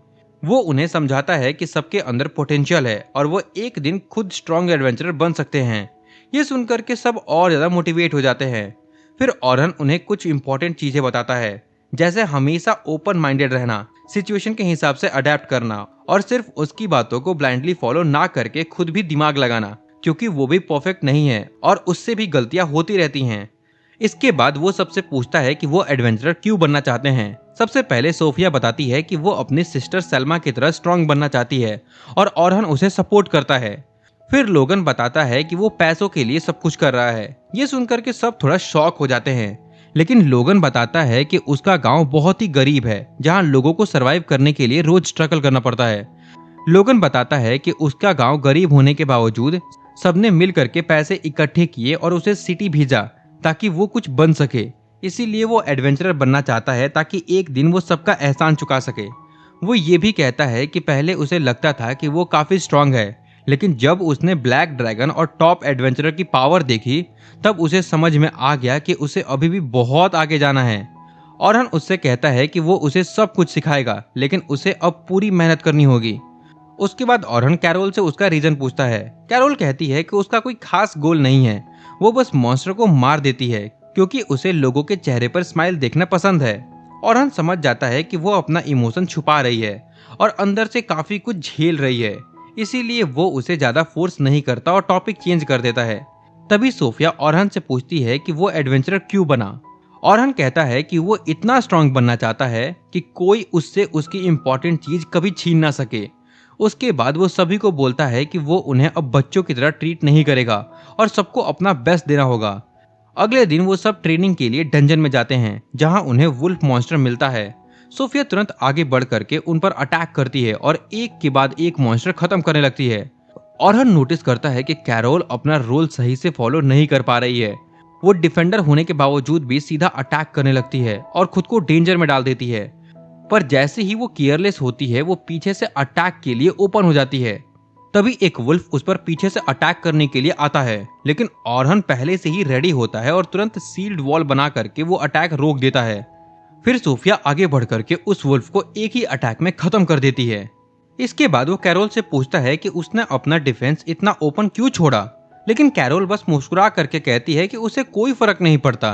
वो उन्हें समझाता है कि सबके अंदर पोटेंशियल है और वो एक दिन खुद स्ट्रॉन्ग एडवेंचरर बन सकते हैं। ये सुनकर के सब और ज्यादा मोटिवेट हो जाते हैं। फिर ओरहन उन्हें कुछ इंपॉर्टेंट चीजें बताता है, जैसे हमेशा ओपन माइंडेड रहना, सिचुएशन के हिसाब से अडेप्ट करना और सिर्फ उसकी बातों को ब्लाइंडली फॉलो ना करके खुद भी दिमाग लगाना, क्योंकि वो भी परफेक्ट नहीं है और उससे भी गलतियां होती रहती हैं। इसके बाद वो सबसे पूछता है कि वो एडवेंचरर क्यों बनना चाहते हैं। सबसे पहले सोफिया बताती है कि वो अपनी सिस्टर सलमा की तरह स्ट्रांग बनना चाहती है और ओरहन उसे सपोर्ट करता है। फिर लोगन बताता है कि वो पैसों के लिए सब कुछ कर रहा है। ये सुनकर के सब थोड़ा शॉक हो जाते हैं, लेकिन लोगन बताता है कि उसका गांव बहुत ही गरीब है, जहां लोगों को सरवाइव करने के लिए रोज स्ट्रगल करना पड़ता है। लोगन बताता है कि उसका गांव गरीब होने के बावजूद सबने मिल करके पैसे इकट्ठे किए और उसे सिटी भेजा ताकि वो कुछ बन सके। इसीलिए वो एडवेंचरर बनना चाहता है ताकि एक दिन वो सबका एहसान चुका सके। वो ये भी कहता है कि पहले उसे लगता था कि वो काफी स्ट्रांग है, लेकिन जब उसने ब्लैक ड्रैगन और टॉप एडवेंचरर की पावर देखी तब उसे समझ में आ गया कि उसे अभी भी बहुत आगे जाना है। ओरहन उससे कहता है कि वो उसे सब कुछ सिखाएगा, लेकिन उसे अब पूरी मेहनत करनी होगी। उसके बाद ओरहन कैरोल से उसका रीजन पूछता है। कैरोल कहती है कि उसका कोई खास गोल नहीं है, वो बस मॉन्स्टर को मार देती है क्योंकि उसे लोगों के चेहरे पर स्माइल देखना पसंद है। ओरहन समझ जाता है कि वो अपना इमोशन छुपा रही है और अंदर से काफी कुछ झेल रही है, इसीलिए वो उसे ज्यादा फोर्स नहीं करता और टॉपिक चेंज कर देता है। तभी सोफिया ऑरहन से पूछती है कि वो एडवेंचरर क्यों बना। ऑरहन कहता है कि वो इतना स्ट्रांग बनना चाहता है कि कोई उससे उसकी इंपॉर्टेंट चीज कभी छीन ना सके। उसके बाद वो सभी को बोलता है कि वो उन्हें अब बच्चों की तरह ट्रीट नहीं करेगा और सबको अपना बेस्ट देना होगा। अगले दिन वो सब ट्रेनिंग के लिए डंजन में जाते हैं, जहां उन्हें वुल्फ मॉन्स्टर मिलता है। सोफिया तुरंत आगे बढ़ करके उन पर अटैक करती है और एक के बाद एक मॉन्स्टर खत्म करने लगती है। ऑरहन नोटिस करता है कि कैरोल अपना रोल सही से फॉलो नहीं कर पा रही है। वो डिफेंडर होने के बावजूद भी सीधा अटैक करने लगती है और खुद को डेंजर में डाल देती है। पर जैसे ही वो केयरलेस होती है, वो पीछे से अटैक के लिए ओपन हो जाती है। तभी एक वुल्फ उस पर पीछे से अटैक करने के लिए आता है, लेकिन ऑरहन पहले से ही रेडी होता है और तुरंत सील्ड वॉल बना करके वो अटैक रोक देता है। फिर सोफिया आगे बढ़ करके उस वुल्फ को एक ही अटैक में खत्म कर देती है। इसके बाद वो कैरोल से पूछता है कि उसने अपना डिफेंस इतना ओपन क्यों छोड़ा, लेकिन कैरोल बस मुस्कुरा करके कहती है कि उसे कोई फर्क नहीं पड़ता।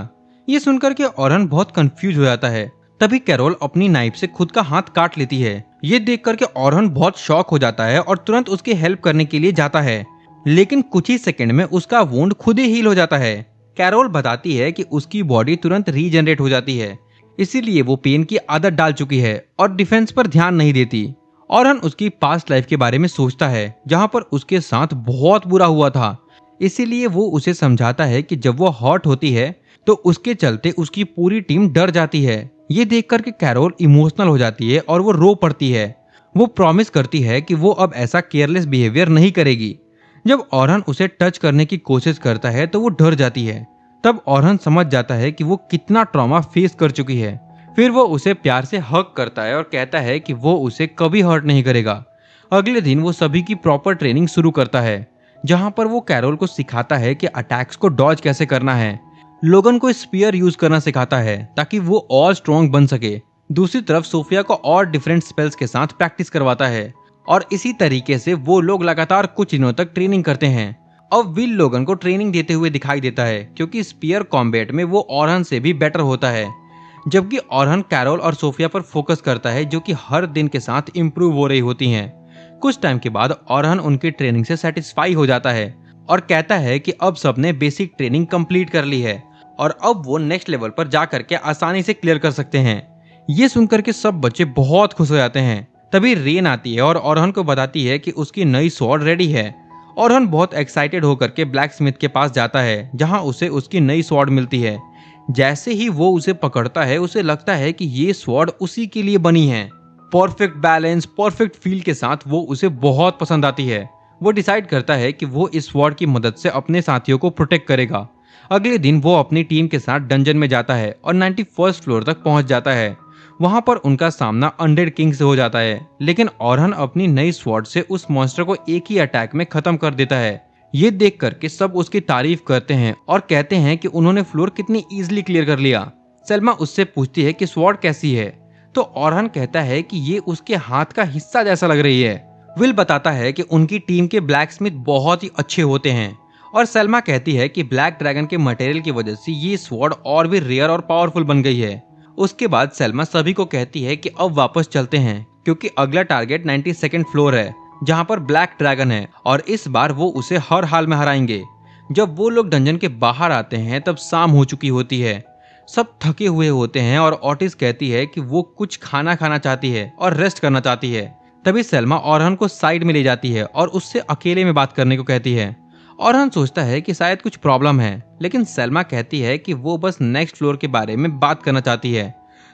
ये सुनकर के ऑरहन बहुत कंफ्यूज हो जाता है। तभी कैरोल अपनी नाइफ से खुद का हाथ काट लेती है। ये देख करके ऑरहन बहुत शॉक हो जाता है और तुरंत उसकी हेल्प करने के लिए जाता है, लेकिन कुछ ही सेकंड में उसका वुंड खुद ही हील हो जाता है। कैरोल बताती है कि उसकी बॉडी तुरंत रीजनरेट हो जाती है, इसीलिए वो पेन की आदत डाल चुकी है और डिफेंस पर ध्यान नहीं देती। ऑरहन उसकी पास्ट लाइफ के बारे में सोचता है, जहाँ पर उसके साथ बहुत बुरा हुआ था। इसीलिए वो उसे समझाता है कि जब वो हॉट होती है तो उसके चलते उसकी पूरी टीम डर जाती है। ये देख करके कैरोल इमोशनल हो जाती है और वो रो पड़ती है। वो प्रॉमिस करती है कि वो अब ऐसा केयरलेस बिहेवियर नहीं करेगी। जब ऑरहन उसे टच करने की कोशिश करता है तो वो डर जाती है। तब ऑरहन समझ जाता है कि वो कितना ट्रॉमा फेस कर चुकी है। फिर वो उसे प्यार से हग करता है और कहता है कि वो उसे कभी हर्ट नहीं करेगा। अगले दिन वो सभी की प्रॉपर ट्रेनिंग शुरू करता है, जहां पर वो कैरोल को सिखाता है कि अटैक्स को डॉज कैसे करना है। लोगन को स्पीयर यूज करना सिखाता है ताकि वो और स्ट्रॉन्ग बन सके। दूसरी तरफ सोफिया को और डिफरेंट स्पेल्स के साथ प्रैक्टिस करवाता है और इसी तरीके से वो लोग लगातार कुछ दिनों तक ट्रेनिंग करते हैं। अब विल लोगन को ट्रेनिंग देते हुए दिखाई देता है, क्योंकि स्पीयर कॉम्बैट में वो ऑरहन से भी बेटर होता है। जबकि ऑरहन कैरोल और सोफिया पर फोकस करता है, जो कि हर दिन के साथ इम्प्रूव हो रही होती हैं। कुछ टाइम के बाद ऑरहन उनकी ट्रेनिंग से सेटिस्फाई हो जाता है और कहता है कि अब सबने बेसिक ट्रेनिंग कंप्लीट कर ली है और अब वो नेक्स्ट लेवल पर जा करके आसानी से क्लियर कर सकते हैं। ये सुनकर के सब बच्चे बहुत खुश हो जाते हैं। तभी रेन आती है और ऑरहन को बताती है कि उसकी नई स्वॉर्ड रेडी है। ऑरहन बहुत एक्साइटेड होकर के ब्लैक स्मिथ के पास जाता है, जहां उसे उसकी नई स्वॉर्ड मिलती है। जैसे ही वो उसे पकड़ता है, उसे लगता है कि ये स्वॉर्ड उसी के लिए बनी है। परफेक्ट बैलेंस, परफेक्ट फील के साथ वो उसे बहुत पसंद आती है। वो डिसाइड करता है कि वो इस स्वॉर्ड की मदद से अपने साथियों को प्रोटेक्ट करेगा। अगले दिन वो अपनी टीम के साथ डंजन में जाता है और 91st फ्लोर तक पहुंच जाता है। वहां पर उनका सामना अनडेड किंग से हो जाता है, लेकिन ऑरहन अपनी नई स्वॉर्ड से उस मॉन्स्टर को एक ही अटैक में खत्म कर देता है। ये देख करके सब उसकी तारीफ करते हैं और कहते हैं कि उन्होंने फ्लोर कितनी इजीली क्लियर कर लिया। सेल्मा उससे पूछती है कि स्वॉर्ड कैसी है, तो ऑरहन कहता है कि ये उसके हाथ का हिस्सा जैसा लग रही है। विल बताता है कि उनकी टीम के ब्लैक स्मिथ बहुत ही अच्छे होते हैं और सलमा कहती है कि ब्लैक ड्रैगन के मटेरियल की वजह से ये स्वॉर्ड और भी रेयर और पावरफुल बन गई है। उसके बाद सलमा सभी को कहती है कि अब वापस चलते हैं, क्योंकि अगला टारगेट 92nd फ्लोर है, जहां पर ब्लैक ड्रैगन है और इस बार वो उसे हर हाल में हराएंगे। जब वो लोग डंजन के बाहर आते हैं तब शाम हो चुकी होती है। सब थके हुए होते हैं और ऑटिस कहती है कि वो कुछ खाना खाना चाहती है और रेस्ट करना चाहती है। तभी सलमा ऑरहन को साइड में ले जाती है और उससे अकेले में बात करने को कहती है। ऑरहन सोचता है कि शायद कुछ प्रॉब्लम है, लेकिन सलमा कहती है कि वो बस नेक्स्ट फ्लोर के बारे में बात करना चाहती है।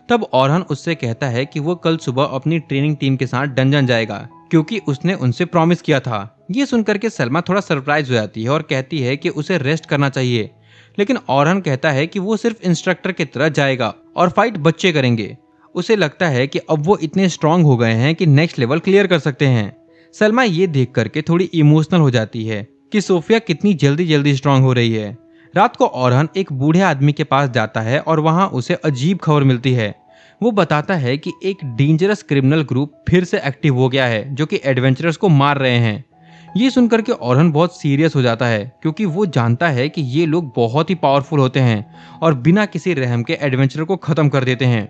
तब ऑरहन उससे कहता है कि वो कल सुबह अपनी ट्रेनिंग टीम के साथ डंजन जाएगा, क्योंकि उसने उनसे प्रॉमिस किया था। ये सुनकर के सलमा थोड़ा सरप्राइज हो जाती है और कहती है कि उसे रेस्ट करना चाहिए, लेकिन ऑरहन कहता है कि वो सिर्फ इंस्ट्रक्टर की तरह जाएगा और फाइट बच्चे करेंगे। उसे लगता है कि अब वो इतने स्ट्रांग हो गए हैं कि नेक्स्ट लेवल क्लियर कर सकते हैं। सलमा ये देख करके थोड़ी इमोशनल हो जाती है कि सोफिया कितनी जल्दी जल्दी स्ट्रांग हो रही है। रात को ऑरहन एक बूढ़े आदमी के पास जाता है और वहां उसे अजीब खबर मिलती है। वो बताता है कि एक डेंजरस क्रिमिनल ग्रुप फिर से एक्टिव हो गया है, जो कि एडवेंचरर्स को मार रहे हैं। ये सुनकर के ऑरहन बहुत सीरियस हो जाता है, क्योंकि वो जानता है कि ये लोग बहुत ही पावरफुल होते हैं और बिना किसी रहम के एडवेंचरर को खत्म कर देते हैं।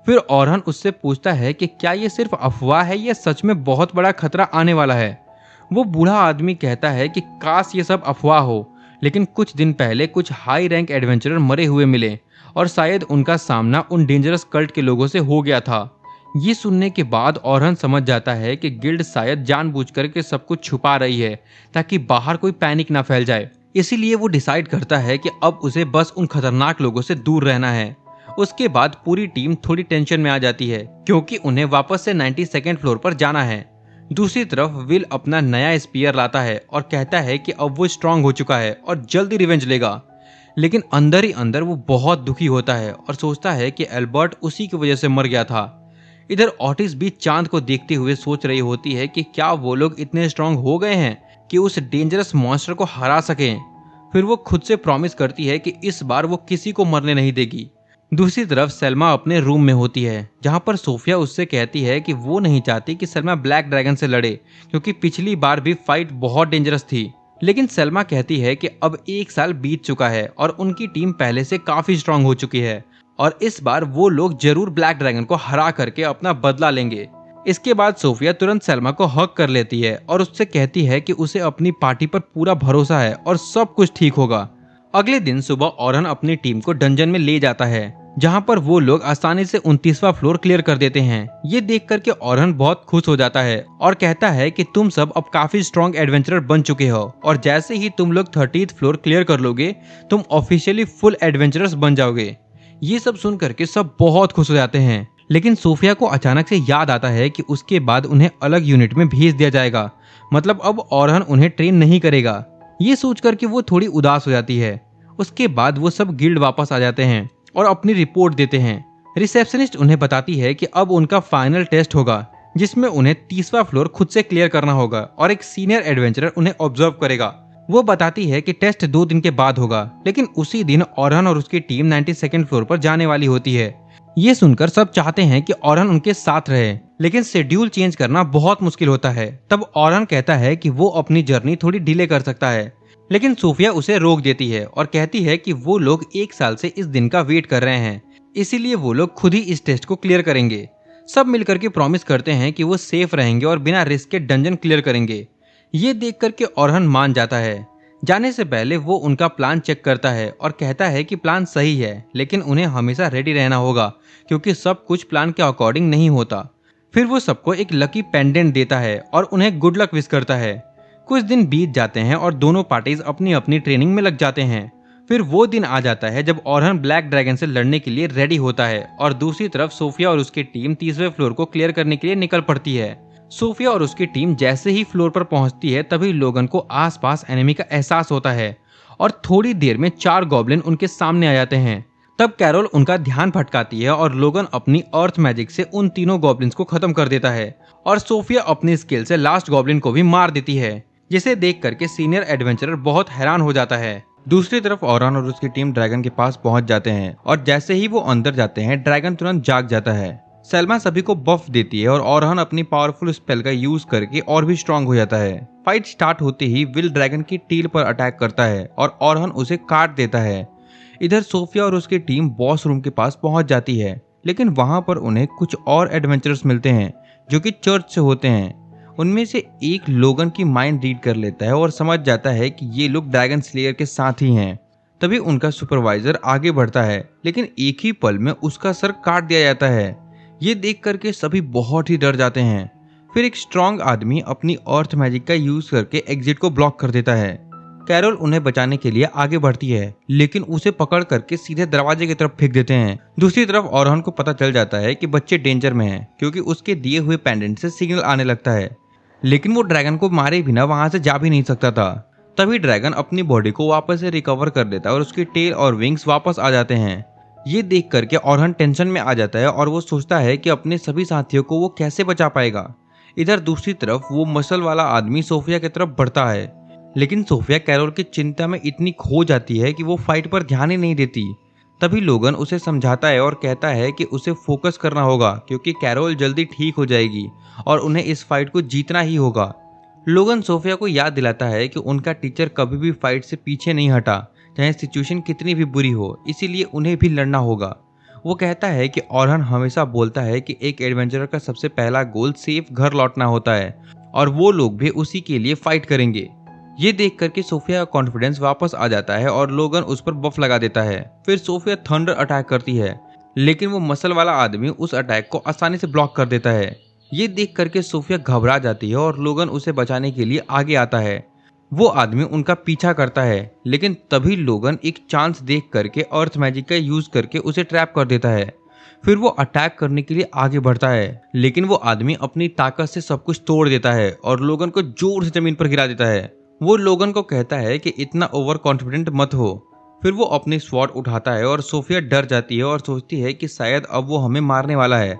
फिर ऑरहन उससे पूछता है कि क्या ये सिर्फ अफवाह है या सच में बहुत बड़ा खतरा आने वाला है। वो बूढ़ा आदमी कहता है कि काश ये सब अफवाह हो, लेकिन कुछ दिन पहले कुछ हाई रैंक एडवेंचरर मरे हुए मिले और शायद उनका सामना उन डेंजरस कल्ट के लोगों से हो गया था। ये सुनने के बाद ओरहन समझ जाता है कि गिल्ड शायद जानबूझकर के सब कुछ छुपा रही है ताकि बाहर कोई पैनिक ना फैल जाए। इसीलिए वो डिसाइड करता है कि अब उसे बस उन खतरनाक लोगों से दूर रहना है। उसके बाद पूरी टीम थोड़ी टेंशन में आ जाती है क्योंकि उन्हें वापस से 92nd फ्लोर पर जाना है। दूसरी तरफ विल अपना नया स्पीयर लाता है और कहता है कि अब वो स्ट्रांग हो चुका है और जल्दी रिवेंज लेगा। लेकिन अंदर ही अंदर वो बहुत दुखी होता है और सोचता है कि एल्बर्ट उसी की वजह से मर गया था। इधर ऑटिस भी चांद को देखते हुए सोच रही होती है कि क्या वो लोग इतने स्ट्रांग हो गए हैं कि उस डेंजरस मॉन्स्टर को हरा सकें। फिर वो खुद से प्रॉमिस करती है कि इस बार वो किसी को मरने नहीं देगी। दूसरी तरफ सलमा अपने रूम में होती है जहां पर सोफिया उससे कहती है कि वो नहीं चाहती कि सलमा ब्लैक ड्रैगन से लड़े क्योंकि पिछली बार भी फाइट बहुत डेंजरस थी। लेकिन सलमा कहती है कि अब 1 साल बीत चुका है और उनकी टीम पहले से काफी स्ट्रांग हो चुकी है और इस बार वो लोग जरूर ब्लैक ड्रैगन को हरा करके अपना बदला लेंगे। इसके बाद सोफिया तुरंत सलमा को हक कर लेती है और उससे कहती है कि उसे अपनी पार्टी पर पूरा भरोसा है और सब कुछ ठीक होगा। अगले दिन सुबह ओरहन अपनी टीम को डंजन में ले जाता है जहां पर वो लोग आसानी से 29वां फ्लोर क्लियर कर देते हैं। ये देख करके ओरहन बहुत खुश हो जाता है और कहता है कि तुम सब अब काफी स्ट्रॉन्ग एडवेंचरर बन चुके हो और जैसे ही तुम लोग 30th फ्लोर क्लियर कर लोगे तुम ऑफिशियली फुल एडवेंचरर्स बन जाओगे। ये सब सुन करके सब बहुत खुश हो जाते हैं। लेकिन सोफिया को अचानक से याद आता है कि उसके बाद उन्हें अलग यूनिट में भेज दिया जाएगा, मतलब अब ओरहन उन्हें ट्रेन नहीं करेगा। ये सोच करके वो थोड़ी उदास हो जाती है। उसके बाद वो सब गिल्ड वापस आ जाते हैं और अपनी रिपोर्ट देते हैं। रिसेप्शनिस्ट उन्हें बताती है कि अब उनका फाइनल टेस्ट होगा जिसमें उन्हें 30वां फ्लोर खुद से क्लियर करना होगा और एक सीनियर एडवेंचरर उन्हें ऑब्जर्व करेगा। वो बताती है कि टेस्ट 2 दिन के बाद होगा, लेकिन उसी दिन ओरहन और उसकी टीम 92nd फ्लोर पर जाने वाली होती है। ये सुनकर सब चाहते हैं कि ओरहन उनके साथ रहे, लेकिन शेड्यूल चेंज करना बहुत मुश्किल होता है। तब ओरहन कहता है कि वो अपनी जर्नी थोड़ी डिले कर सकता है, लेकिन सोफिया उसे रोक देती है और कहती है कि वो लोग 1 साल से इस दिन का वेट कर रहे हैं, इसीलिए वो लोग खुद ही इस टेस्ट को क्लियर करेंगे। सब मिलकर के प्रॉमिस करते हैं कि वो सेफ रहेंगे और बिना रिस्क के डंजन क्लियर करेंगे। ये देख करके ओरहन मान जाता है। जाने से पहले वो उनका प्लान चेक करता है और कहता है कि प्लान सही है, लेकिन उन्हें हमेशा रेडी रहना होगा क्योंकि सब कुछ प्लान के अकॉर्डिंग नहीं होता। फिर वो सबको एक लकी पेंडेंट देता है और उन्हें गुड लक विश करता है। कुछ दिन बीत जाते हैं और दोनों पार्टीज अपनी अपनी ट्रेनिंग में लग जाते हैं। फिर वो दिन आ जाता है जब ओरहन ब्लैक ड्रैगन से लड़ने के लिए रेडी होता है और दूसरी तरफ सोफिया और उसकी टीम 30वें फ्लोर को क्लियर करने के लिए निकल पड़ती है। सोफिया और उसकी टीम जैसे ही फ्लोर पर पहुंचती है तभी लोगन को आसपास एनिमी का एहसास होता है और थोड़ी देर में 4 गॉब्लिन उनके सामने आ जाते हैं। तब कैरोल उनका ध्यान भटकाती है और लोगन अपनी अर्थ मैजिक से उन तीनों गॉब्लिन्स को खत्म कर देता है और सोफिया अपनी स्किल से लास्ट गॉब्लिन को भी मार देती है, जिसे देख करके सीनियर एडवेंचरर बहुत हैरान हो जाता है। दूसरी तरफ ओरहन और उसकी टीम ड्रैगन के पास पहुंच जाते हैं और जैसे ही वो अंदर जाते हैं ड्रैगन तुरंत जाग जाता है। सलमा सभी को बफ देती है और ओरहन अपनी पावरफुल स्पेल का यूज करके और भी स्ट्रांग हो जाता है। फाइट स्टार्ट होते ही विल ड्रैगन की टील पर अटैक करता है और ओरहन उसे काट देता है। इधर सोफिया और उसकी टीम बॉस रूम के पास पहुंच जाती है, लेकिन वहां पर उन्हें कुछ और एडवेंचरर्स मिलते हैं जो कि चर्च से होते हैं। उनमें से एक लोगन की माइंड रीड कर लेता है और समझ जाता है कि ये लोग ड्रैगन स्लेयर के साथ ही हैं। तभी उनका सुपरवाइजर आगे बढ़ता है, लेकिन एक ही पल में उसका सर काट दिया जाता है। ये देख करके सभी बहुत ही डर जाते हैं। फिर एक स्ट्रांग आदमी अपनी अर्थ मैजिक का यूज करके एग्जिट को ब्लॉक कर देता है। कैरोल उन्हें बचाने के लिए आगे बढ़ती है, लेकिन उसे पकड़ करके सीधे दरवाजे की तरफ फेंक देते हैं। दूसरी तरफ ओरहन को पता चल जाता है कि बच्चे डेंजर में हैं क्योंकि उसके दिए हुए पेंडेंट से सिग्नल आने लगता है, लेकिन वो ड्रैगन को मारे बिना वहां से जा भी नहीं सकता था। तभी ड्रैगन अपनी बॉडी को वापस से रिकवर कर देता है और उसकी टेल और विंग्स वापस आ जाते हैं। ये देख करके ओरहन टेंशन में आ जाता है और वो सोचता है कि अपने सभी साथियों को वो कैसे बचा पाएगा। इधर दूसरी तरफ वो मसल वाला आदमी सोफिया की तरफ बढ़ता है, लेकिन सोफिया कैरोल की चिंता में इतनी खो जाती है कि वो फाइट पर ध्यान ही नहीं देती। तभी लोगन उसे समझाता है और कहता है कि उसे फोकस करना होगा क्योंकि कैरोल जल्दी ठीक हो जाएगी और उन्हें इस फाइट को जीतना ही होगा। लोगन सोफिया को याद दिलाता है कि उनका टीचर कभी भी फाइट से पीछे नहीं हटा, चाहे सिचुएशन कितनी भी बुरी हो, इसीलिए उन्हें भी लड़ना होगा। वो कहता है कि ओरहन हमेशा बोलता है कि एक एडवेंचरर का सबसे पहला गोल सेफ घर लौटना होता है और वो लोग भी उसी के लिए फाइट करेंगे। ये देख करके सोफिया का कॉन्फिडेंस वापस आ जाता है और लोगन उस पर बफ लगा देता है। फिर सोफिया थंडर अटैक करती है, लेकिन वो मसल वाला आदमी उस अटैक को आसानी से ब्लॉक कर देता है। ये देख करके सोफिया घबरा जाती है और लोगन उसे बचाने के लिए आगे आता है। वो आदमी उनका पीछा करता है, लेकिन तभी लोगन एक चांस देख करके अर्थ मैजिक का यूज करके उसे ट्रैप कर देता है। फिर वो अटैक करने के लिए आगे बढ़ता है, लेकिन वो आदमी अपनी ताकत से सब कुछ तोड़ देता है और लोगन को जोर से जमीन पर गिरा देता है। वो लोगन को कहता है कि इतना ओवर कॉन्फिडेंट मत हो। फिर वो अपनी स्वॉर्ड उठाता है और सोफिया डर जाती है और सोचती है कि शायद अब वो हमें मारने वाला है।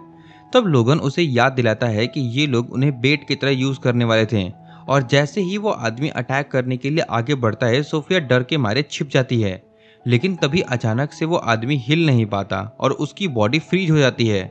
तब लोगन उसे याद दिलाता है कि ये लोग उन्हें बेट की तरह यूज करने वाले थे, और जैसे ही वो आदमी अटैक करने के लिए आगे बढ़ता है, सोफिया डर के मारे छिप जाती है। लेकिन तभी अचानक से वो आदमी हिल नहीं पाता और उसकी बॉडी फ्रीज हो जाती है।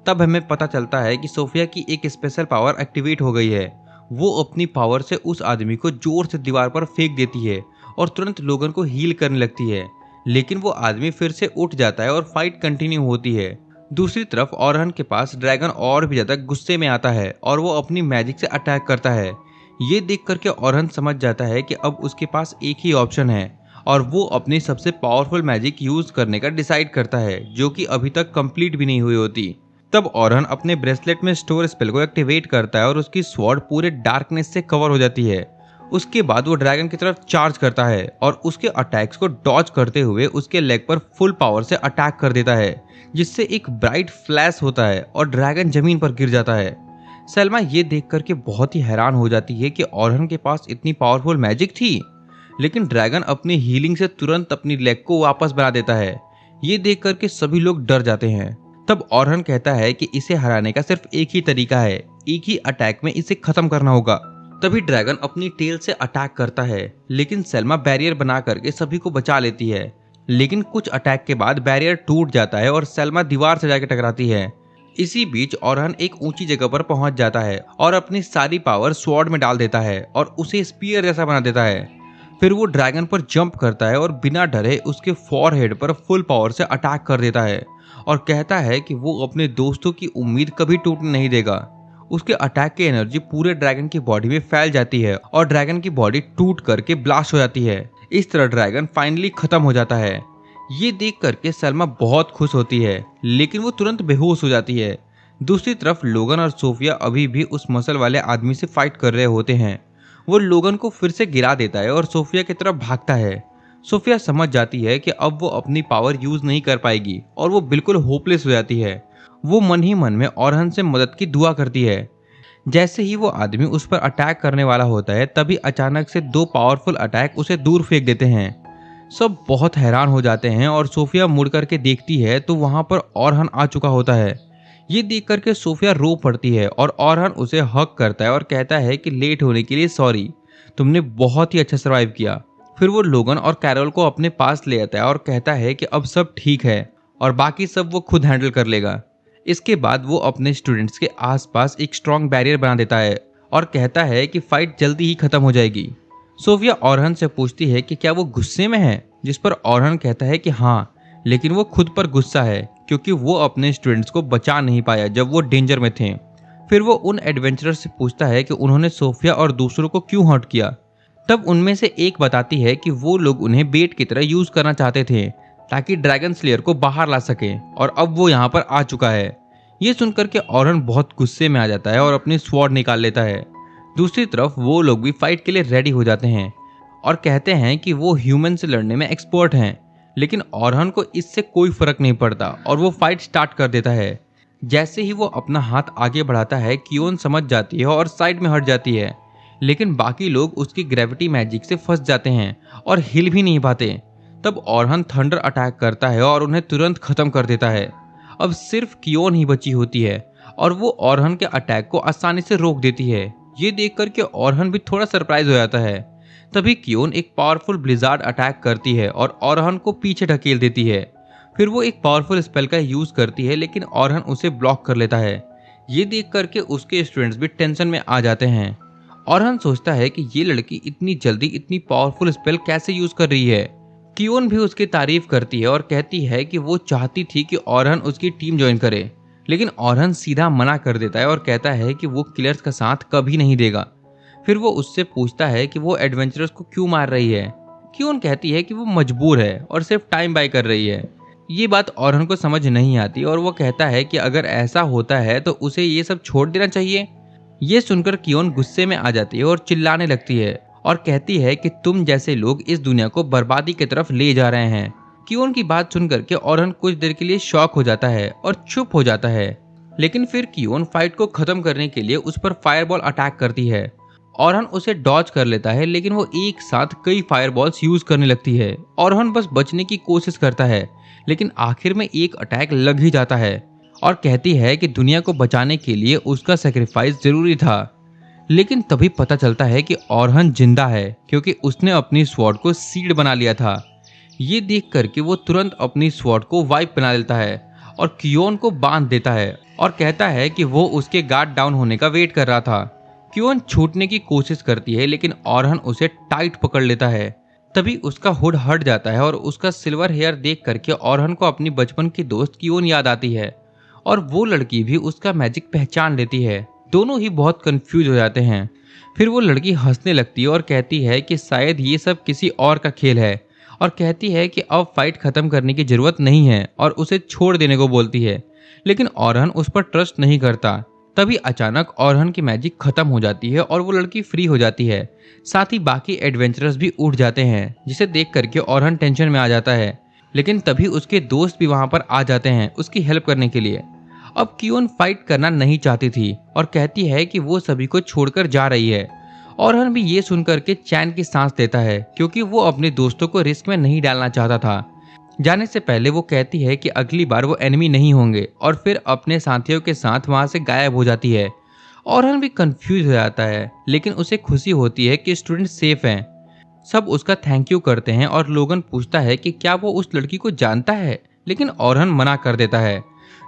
तब हमें पता चलता है कि सोफिया की एक स्पेशल पावर एक्टिवेट हो गई है। वो अपनी पावर से उस आदमी को जोर से दीवार पर फेंक देती है और तुरंत लोगन को हील करने लगती है। लेकिन वो आदमी फिर से उठ जाता है और फाइट कंटिन्यू होती है। दूसरी तरफ ऑरहन के पास ड्रैगन और भी ज्यादा गुस्से में आता है और वो अपनी मैजिक से अटैक करता है। ये देख करके ऑरहन समझ जाता है कि अब उसके पास एक ही ऑप्शन है और वो अपनी सबसे पावरफुल मैजिक यूज करने का डिसाइड करता है, जो कि अभी तक कंप्लीट भी नहीं हुई होती। तब ऑरहन अपने ब्रेसलेट में स्टोर स्पेल को एक्टिवेट करता है और उसकी स्वॉर्ड पूरे डार्कनेस से कवर हो जाती है। उसके बाद वो ड्रैगन की तरफ चार्ज करता है और उसके अटैक्स को डॉज करते हुए उसके लेग पर फुल पावर से अटैक कर देता है, जिससे एक ब्राइट फ्लैश होता है और ड्रैगन जमीन पर गिर जाता है। सलमा ये देख करके बहुत ही हैरान हो जाती है कि ऑरहन के पास इतनी पावरफुल मैजिक थी, लेकिन ड्रैगन अपनी हीलिंग से तुरंत अपनी लेग को वापस बना देता है। ये देख करके सभी लोग डर जाते हैं। तब ऑरहन कहता है कि इसे हराने का सिर्फ एक ही तरीका है, एक ही अटैक में इसे खत्म करना होगा। तभी ड्रैगन अपनी टेल से अटैक करता है, लेकिन सलमा बैरियर बना करके सभी को बचा लेती है। लेकिन कुछ अटैक के बाद बैरियर टूट जाता है और सलमा दीवार से जाकर टकराती है। इसी बीच ऑरहन एक ऊंची जगह पर पहुंच जाता है और अपनी सारी पावर स्वॉर्ड में डाल देता है और उसे स्पीयर जैसा बना देता है। फिर वो ड्रैगन पर जंप करता है और बिना डरे उसके फॉरहेड पर फुल पावर से अटैक कर देता है और कहता है कि वो अपने दोस्तों की उम्मीद कभी टूटने नहीं देगा। उसके अटैक की एनर्जी पूरे ड्रैगन की बॉडी में फैल जाती है और ड्रैगन की बॉडी टूट करके ब्लास्ट हो जाती है। इस तरह ड्रैगन फाइनली खत्म हो जाता है। ये देख करके सलमा बहुत खुश होती है, लेकिन वो तुरंत बेहोश हो जाती है। दूसरी तरफ लोगन और सोफिया अभी भी उस मसल वाले आदमी से फाइट कर रहे होते हैं। वो लोगन को फिर से गिरा देता है और सोफिया की तरफ भागता है। सोफिया समझ जाती है कि अब वो अपनी पावर यूज नहीं कर पाएगी और वो बिल्कुल होपलेस हो जाती है। वो मन ही मन में ऑरहन से मदद की दुआ करती है। जैसे ही वो आदमी उस पर अटैक करने वाला होता है, तभी अचानक से दो पावरफुल अटैक उसे दूर फेंक देते हैं। सब बहुत हैरान हो जाते हैं और सोफिया मुड़ करके देखती है तो वहां पर ऑरहन आ चुका होता है। ये देख करके सोफिया रो पड़ती है और ऑरहन उसे हक करता है और कहता है कि लेट होने के लिए सॉरी, तुमने बहुत ही अच्छा सर्वाइव किया। फिर वो लोगन और कैरोल को अपने पास ले आता है और कहता है कि अब सब ठीक है और बाकी सब वो खुद हैंडल कर लेगा। इसके बाद वो अपने स्टूडेंट्स के आसपास एक स्ट्रॉन्ग बैरियर बना देता है और कहता है कि फाइट जल्दी ही खत्म हो जाएगी। सोफिया ऑरहन से पूछती है कि क्या वो गुस्से में है, जिस पर ऑरहन कहता है कि हाँ, लेकिन वो खुद पर गुस्सा है क्योंकि वो अपने स्टूडेंट्स को बचा नहीं पाया जब वो डेंजर में थे। फिर वो उन एडवेंचरर्स से पूछता है कि उन्होंने सोफिया और दूसरों को क्यों हर्ट किया। तब उनमें से एक बताती है कि वो लोग उन्हें बेट की तरह यूज करना चाहते थे ताकि ड्रैगन स्लेयर को बाहर ला सके, और अब वो यहाँ पर आ चुका है। ये सुनकर के ऑरहन बहुत गुस्से में आ जाता है और अपनी स्वॉर्ड निकाल लेता है। दूसरी तरफ वो लोग भी फाइट के लिए रेडी हो जाते हैं और कहते हैं कि वो ह्यूमन से लड़ने में एक्सपर्ट हैं, लेकिन ऑरहन को इससे कोई फर्क नहीं पड़ता और वो फाइट स्टार्ट कर देता है। जैसे ही वो अपना हाथ आगे बढ़ाता है, कियोन समझ जाती है और साइड में हट जाती है, लेकिन बाकी लोग उसकी ग्रेविटी मैजिक से फंस जाते हैं और हिल भी नहीं पाते। तब ऑरहन थंडर अटैक करता है और उन्हें तुरंत खत्म कर देता है। अब सिर्फ कियोन ही बची होती है और वो ऑरहन के अटैक को आसानी से रोक देती है। ये देख करके ऑरहन भी थोड़ा सरप्राइज हो जाता है। तभी कियोन एक पावरफुल ब्लिजार्ड अटैक करती है और ऑरहन को पीछे ढकेल देती है। फिर वो एक पावरफुल स्पेल का यूज करती है, लेकिन ऑरहन उसे ब्लॉक कर लेता है। ये देख करके उसके स्टूडेंट्स भी टेंशन में आ जाते हैं। ऑरहन सोचता है कि ये लड़की इतनी जल्दी इतनी पावरफुल स्पेल कैसे यूज कर रही है। कियोन भी उसकी तारीफ करती है और कहती है कि वो चाहती थी कि ऑरहन उसकी टीम ज्वाइन करे, लेकिन ऑरहन सीधा मना कर देता है और कहता है कि वो किलर्स का साथ कभी नहीं देगा। फिर वो उससे पूछता है कि वो एडवेंचरर्स को क्यों मार रही है। क्योन कहती है कि वो मजबूर है और सिर्फ टाइम बाय कर रही है। ये बात ऑरहन को समझ नहीं आती और वो कहता है कि अगर ऐसा होता है तो उसे ये सब छोड़ देना चाहिए। ये सुनकर कियोन गुस्से में आ जाती है और चिल्लाने लगती है और कहती है कि तुम जैसे लोग इस दुनिया को बर्बादी की तरफ ले जा रहे हैं। कियोन की बात सुनकर के ऑरहन कुछ देर के लिए शॉक हो जाता है और चुप हो जाता है, लेकिन फिर कियोन फाइट को खत्म करने के लिए उस पर फायरबॉल अटैक करती है। ऑरहन उसे डॉज कर लेता है, लेकिन वो एक साथ कई फायरबॉल्स यूज करने लगती है। ऑरहन बस बचने की कोशिश करता है, लेकिन आखिर में एक अटैक लग ही जाता है और कहती है कि दुनिया को बचाने के लिए उसका सेक्रीफाइस जरूरी था। लेकिन तभी पता चलता है कि ऑरहन जिंदा है, क्योंकि उसने अपनी स्वॉर्ड को सीड बना लिया था। ये देख करके वो तुरंत अपनी स्वॉर्ड को वाइप बना लेता है और कियोन को बांध देता है और कहता है कि वो उसके गार्ड डाउन होने का वेट कर रहा था। कियोन छूटने की कोशिश करती है, लेकिन ऑरहन उसे टाइट पकड़ लेता है। तभी उसका हुड हट जाता है और उसका सिल्वर हेयर देख करके ऑरहन को अपनी बचपन की दोस्त कियोन याद आती है और वो लड़की भी उसका मैजिक पहचान लेती है। दोनों ही बहुत कंफ्यूज हो जाते हैं। फिर वो लड़की हंसने लगती है और कहती है कि शायद ये सब किसी और का खेल है और कहती है कि अब फाइट खत्म करने की जरूरत नहीं है और उसे छोड़ देने को बोलती है, लेकिन ऑरहन उस पर ट्रस्ट नहीं करता। तभी अचानक ऑरहन की मैजिक खत्म हो जाती है और वो लड़की फ्री हो जाती है। साथ ही बाकी एडवेंचरर्स भी उठ जाते हैं, जिसे देख करके ऑरहन टेंशन में आ जाता है, लेकिन तभी उसके दोस्त भी वहां पर आ जाते हैं उसकी हेल्प करने के लिए। अब कियोन फाइट करना नहीं चाहती थी और कहती है कि वो सभी को छोड़कर जा रही है। ऑरहन भी ये सुनकर के चैन की सांस लेता है, क्योंकि वो अपने दोस्तों को रिस्क में नहीं डालना चाहता था। जाने से पहले वो कहती है कि अगली बार वो एनिमी नहीं होंगे और फिर अपने साथियों के साथ वहां से गायब हो जाती है। ऑरहन भी कंफ्यूज हो जाता है, लेकिन उसे खुशी होती है कि स्टूडेंट सेफ हैं। सब उसका थैंक यू करते हैं और लोगन पूछता है कि क्या वो उस लड़की को जानता है, लेकिन ऑरहन मना कर देता है।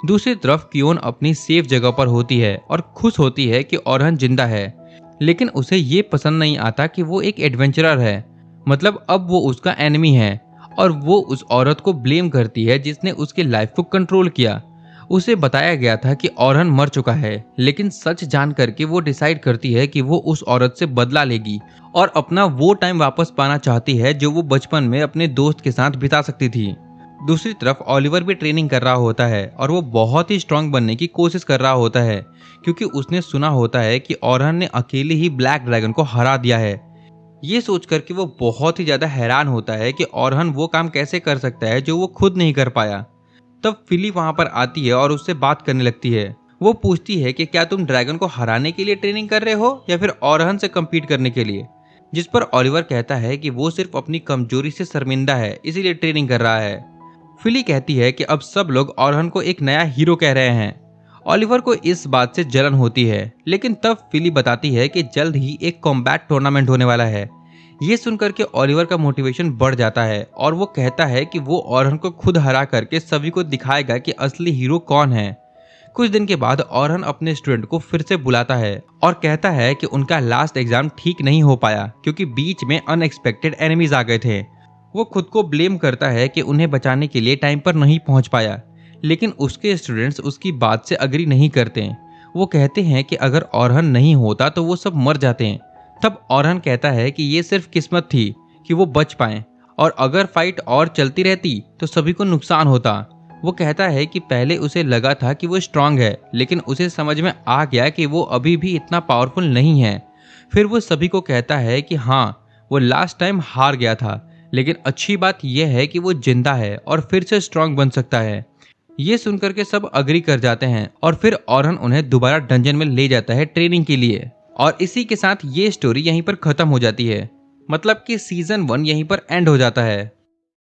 दूसरी तरफ कियोन अपनी सेफ जगह पर होती है और खुश होती है कि ऑरहन जिंदा है, लेकिन उसे ये पसंद नहीं आता कि वो एक एडवेंचरर है, मतलब अब वो उसका एनिमी है। और वो उस औरत को ब्लेम करती है जिसने उसकी लाइफ को कंट्रोल किया। उसे बताया गया था कि ऑरहन मर चुका है, लेकिन सच जान करके वो डिसाइड करती है कि वो उस औरत से बदला लेगी और अपना वो टाइम वापस पाना चाहती है जो वो बचपन में अपने दोस्त के साथ बिता सकती थी। दूसरी तरफ ओलिवर भी ट्रेनिंग कर रहा होता है और वो बहुत ही स्ट्रांग बनने की कोशिश कर रहा होता है, क्योंकि उसने सुना होता है कि ऑरहन ने अकेले ही ब्लैक ड्रैगन को हरा दिया है। ये सोच कर के वो बहुत ही ज्यादा हैरान होता है कि ऑरहन वो काम कैसे कर सकता है जो वो खुद नहीं कर पाया। तब फिली वहां पर आती है और उससे बात करने लगती है। वो पूछती है कि क्या तुम ड्रैगन को हराने के लिए ट्रेनिंग कर रहे हो या फिर ऑरहन से कम्पीट करने के लिए, जिस पर ओलिवर कहता है कि वो सिर्फ अपनी कमजोरी से शर्मिंदा है, इसीलिए ट्रेनिंग कर रहा है। फिली कहती है कि अब सब लोग ऑरहन को एक नया हीरो कह रहे हैं। ओलिवर को इस बात से जलन होती है, लेकिन तब फिली बताती है कि जल्द ही एक कॉम्बैट टूर्नामेंट होने वाला है। ये सुनकर के ओलिवर का मोटिवेशन बढ़ जाता है और वो कहता है कि वो ऑरहन को खुद हरा करके सभी को दिखाएगा कि असली हीरो कौन है। कुछ दिन के बाद ऑरहन अपने स्टूडेंट को फिर से बुलाता है और कहता है कि उनका लास्ट एग्जाम ठीक नहीं हो पाया, क्योंकि बीच में अनएक्सपेक्टेड एनिमीज आ गए थे। वो खुद को ब्लेम करता है कि उन्हें बचाने के लिए टाइम पर नहीं पहुंच पाया, लेकिन उसके स्टूडेंट्स उसकी बात से अग्री नहीं करते। वो कहते हैं कि अगर ऑरहन नहीं होता तो वो सब मर जाते हैं। तब ऑरहन कहता है कि ये सिर्फ किस्मत थी कि वो बच पाए, और अगर फाइट और चलती रहती तो सभी को नुकसान होता। वो कहता है कि पहले उसे लगा था कि वो स्ट्रांग है, लेकिन उसे समझ में आ गया कि वो अभी भी इतना पावरफुल नहीं है। फिर वो सभी को कहता है कि हाँ, वो लास्ट टाइम हार गया था, लेकिन अच्छी बात यह है कि वो जिंदा है और फिर से स्ट्रांग बन सकता है। ये सुनकर के सब अग्री कर जाते हैं और फिर ऑरहन उन्हें दोबारा डंजन में ले जाता है ट्रेनिंग के लिए। और इसी के साथ ये स्टोरी यहीं पर खत्म हो जाती है, मतलब कि सीजन 1 यहीं पर एंड हो जाता है।